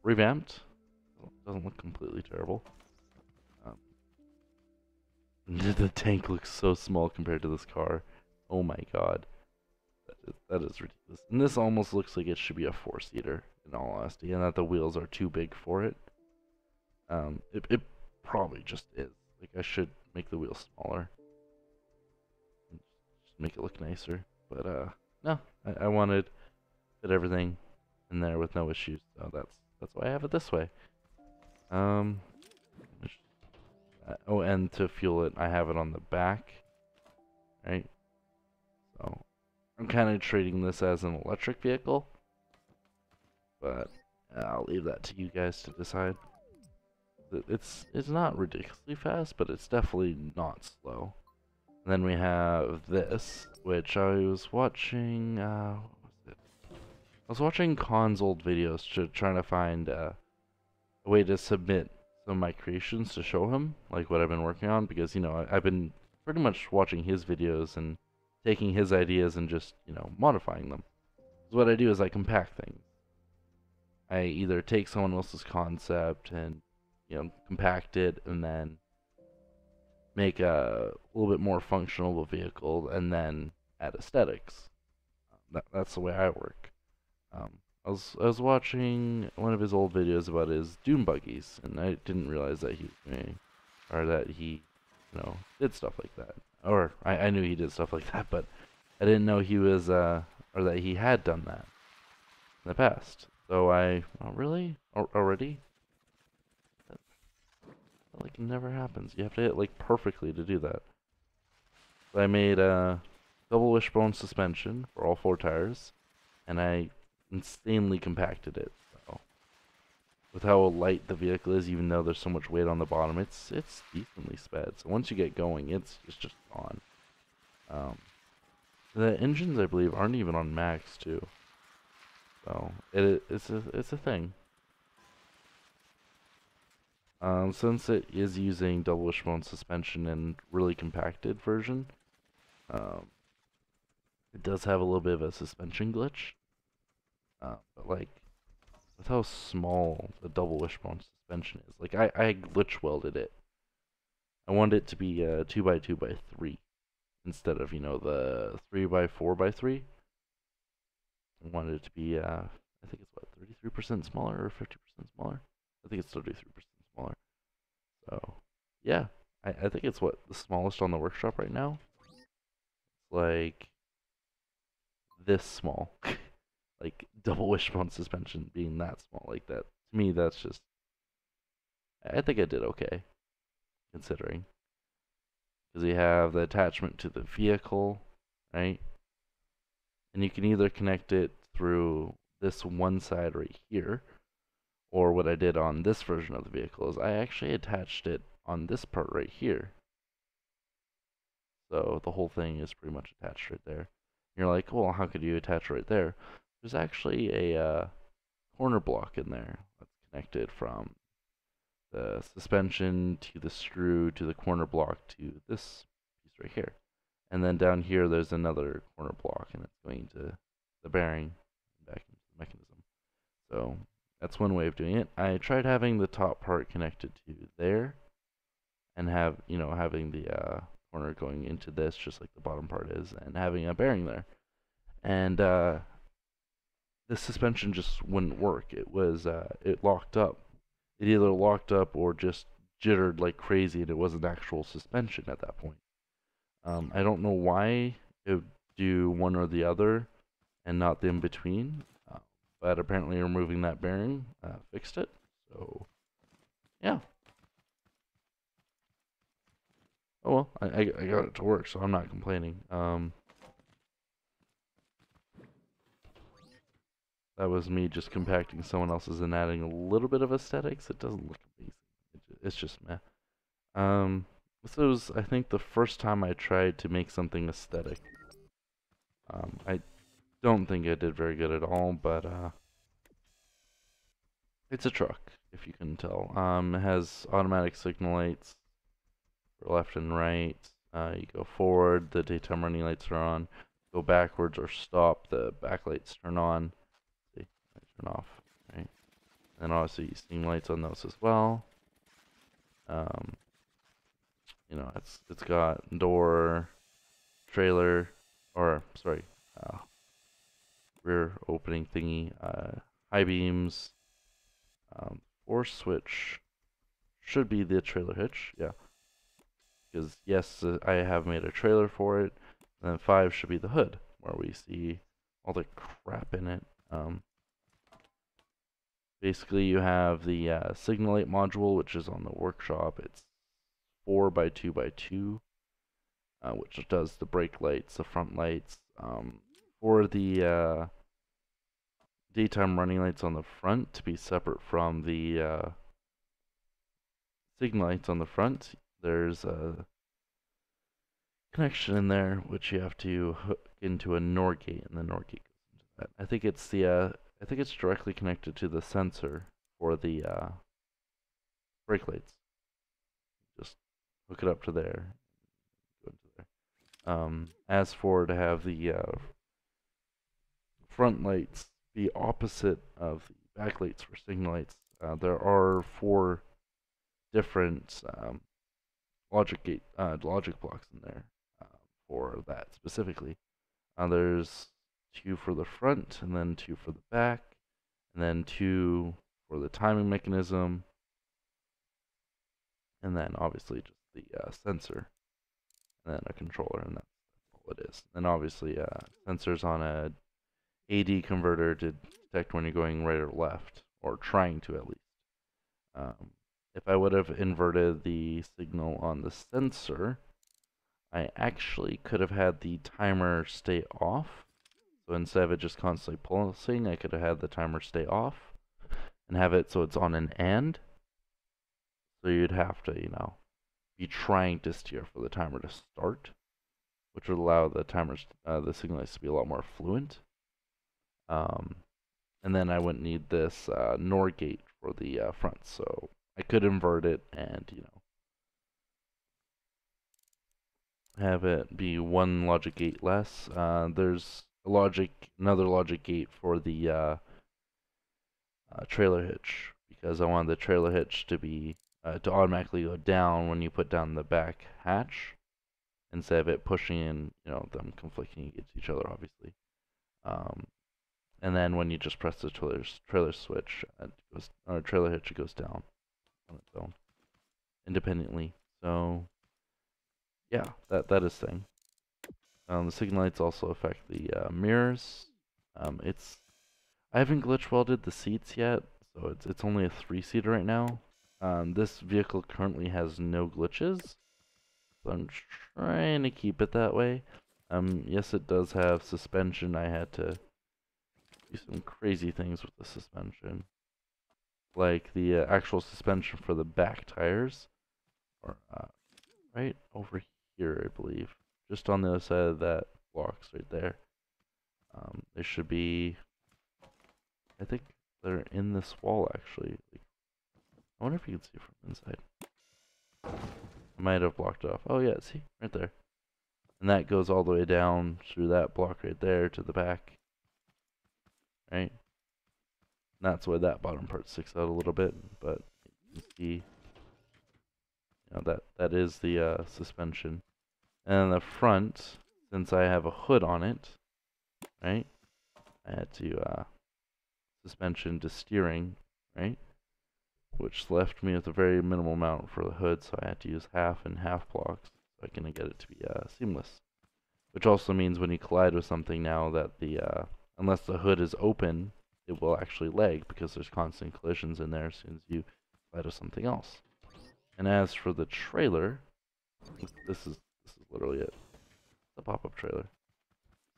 revamped. Doesn't look completely terrible. The tank looks so small compared to this car. Oh my god. That is ridiculous. And this almost looks like it should be a 4-seater, in all honesty, and that the wheels are too big for it. It probably just is. Like, I should make the wheels smaller. Just make it look nicer. But, no. I wanted to fit everything in there with no issues, so that's why I have it this way. Oh, and to fuel it, I have it on the back, right? So, I'm kind of treating this as an electric vehicle, but I'll leave that to you guys to decide. It's not ridiculously fast, but it's definitely not slow. And then we have this, which I was watching. What was it? I was watching Khan's old videos trying to find a way to submit some of my creations to show him, like what I've been working on, because I've been pretty much watching his videos and taking his ideas and just modifying them. So what I do is I compact things. I either take someone else's concept and compact it and then make a little bit more functional of a vehicle and then add aesthetics. That's the way I work. I was watching one of his old videos about his dune buggies, and I didn't realize that he was doing, or that he, did stuff like that. Or I knew he did stuff like that, but I didn't know he was, or that he had done that in the past. So oh, really? Already? That, like never happens. You have to hit like perfectly to do that. So I made a double wishbone suspension for all 4 tires, and I insanely compacted it. So with how light the vehicle is, even though there's so much weight on the bottom, it's decently sped. So once you get going, it's just gone. Um, the engines, I believe, aren't even on max too. So it's a thing. Since it is using double wishbone suspension and really compacted version, um, it does have a little bit of a suspension glitch. But like with how small the double wishbone suspension is, like I glitch welded it. I wanted it to be 2x2x3 instead of the 3x4x3. I wanted it to be I think it's what 33% smaller or 50% smaller. I think it's 33% smaller. So yeah, I think it's what the smallest on the workshop right now. It's like this small. Like double wishbone suspension being that small like that. To me, that's just. I think I did okay, considering. Because you have the attachment to the vehicle, right? And you can either connect it through this one side right here, or what I did on this version of the vehicle is I actually attached it on this part right here. So the whole thing is pretty much attached right there. You're like, well, how could you attach right there? There's actually a corner block in there that's connected from the suspension to the screw to the corner block to this piece right here. And then down here there's another corner block, and it's going to the bearing back into the mechanism. So that's one way of doing it. I tried having the top part connected to there and having the corner going into this just like the bottom part is, and having a bearing there. And the suspension just wouldn't work. It locked up. It either locked up or just jittered like crazy, and it wasn't actual suspension at that point. I don't know why it would do one or the other and not the in between, but apparently removing that bearing fixed it. So yeah. Oh well, I got it to work, so I'm not complaining. That was me just compacting someone else's and adding a little bit of aesthetics. It doesn't look amazing. It's just meh. This was, I think, the first time I tried to make something aesthetic. I don't think I did very good at all, but it's a truck, if you can tell. It has automatic signal lights for left and right. You go forward, the daytime running lights are on. Go backwards or stop, the backlights turn on. See, they turn off, right? And obviously you see lights on those as well. It's got door, trailer, or sorry, rear opening thingy, high beams, force switch should be the trailer hitch, yeah. Because yes, I have made a trailer for it. And then 5 should be the hood, where we see all the crap in it. Basically, you have the signal light module, which is on the workshop. It's 4x2x2, which does the brake lights, the front lights. For the daytime running lights on the front to be separate from the signal lights on the front, there's a connection in there which you have to hook into a NOR gate, and the NOR gate goes into that. I think it's directly connected to the sensor for the brake lights. Just hook it up to there. Go into there. As for to have the front lights be opposite of the back lights for signal lights, there are 4 different logic blocks in there for that specifically. There's 2 for the front, and then 2 for the back, and then 2 for the timing mechanism, and then obviously just the sensor, and then a controller, and that's all it is. And obviously sensors on a AD converter to detect when you're going right or left, or trying to at least. If I would have inverted the signal on the sensor, I actually could have had the timer stay off. So instead of it just constantly pulsing, I could have had the timer stay off and have it so it's on an and. So you'd have to, be trying to steer for the timer to start, which would allow the the signals to be a lot more fluent. And then I wouldn't need this NOR gate for the front, so I could invert it and, have it be 1 logic gate less. There's another logic gate for the trailer hitch, because I wanted the trailer hitch to be to automatically go down when you put down the back hatch, instead of it pushing in, them conflicting against each other, obviously. And then when you just press the trailer switch, trailer hitch, it goes down on its own, independently. So yeah, that is thing. The signal lights also affect the mirrors. I haven't glitch welded the seats yet, so it's only a 3-seater right now. This vehicle currently has no glitches, so I'm trying to keep it that way. Yes, it does have suspension. I had to do some crazy things with the suspension, like the actual suspension for the back tires, or right over here, I believe, just on the other side of that blocks right there. They should be, I think they're in this wall actually. I wonder if you can see from inside. I might have blocked it off. Oh yeah, see, right there. And that goes all the way down through that block right there to the back. Right? And that's why that bottom part sticks out a little bit, but you can see, that is the suspension. And then the front, since I have a hood on it, right? I had to suspension to steering, right? Which left me with a very minimal amount for the hood, so I had to use half and half blocks so I can get it to be seamless. Which also means when you collide with something now that unless the hood is open, it will actually lag because there's constant collisions in there as soon as you collide with something else. And as for the trailer, this is literally it. The pop-up trailer.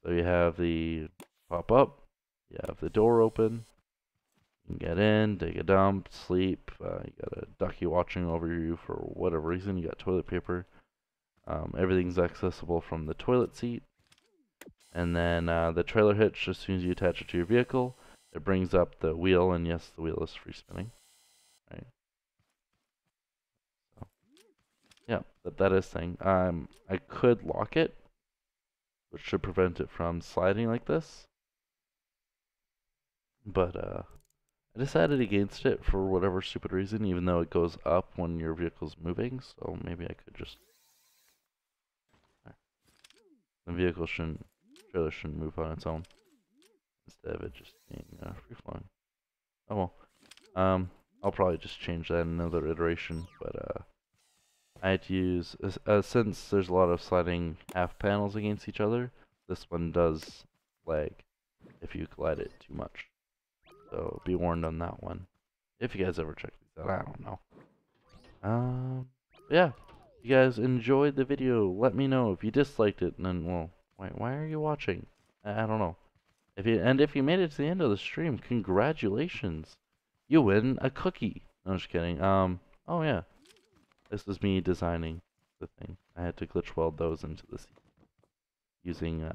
So you have the pop-up, you have the door open, you can get in, take a dump, sleep, you got a ducky watching over you for whatever reason, you got toilet paper. Everything's accessible from the toilet seat. And then the trailer hitch, as soon as you attach it to your vehicle, it brings up the wheel, and yes, the wheel is free spinning. Right. So, yeah, that is thing. I could lock it, which should prevent it from sliding like this. But I decided against it for whatever stupid reason, even though it goes up when your vehicle's moving, so maybe I could just... The trailer shouldn't move on its own, instead of it just being free-flowing. Oh well. I'll probably just change that in another iteration, but I had to use, since there's a lot of sliding half panels against each other, this one does lag if you collide it too much. So be warned on that one. If you guys ever check these out, I don't know. Yeah. If you guys enjoyed the video, let me know. If you disliked it, then, well, why are you watching? I don't know. If you made it to the end of the stream, congratulations. You win a cookie. No, I'm just kidding. Oh yeah. This was me designing the thing. I had to glitch weld those into the seat using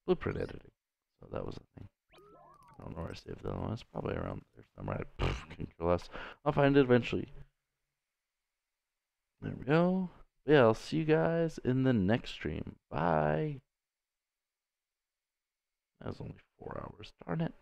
blueprint editing. So that was the thing. I don't know where I saved the other one. It's probably around there somewhere. I couldn't care less. I'll find it eventually. There we go. Yeah, I'll see you guys in the next stream. Bye. That was only 4 hours. Darn it.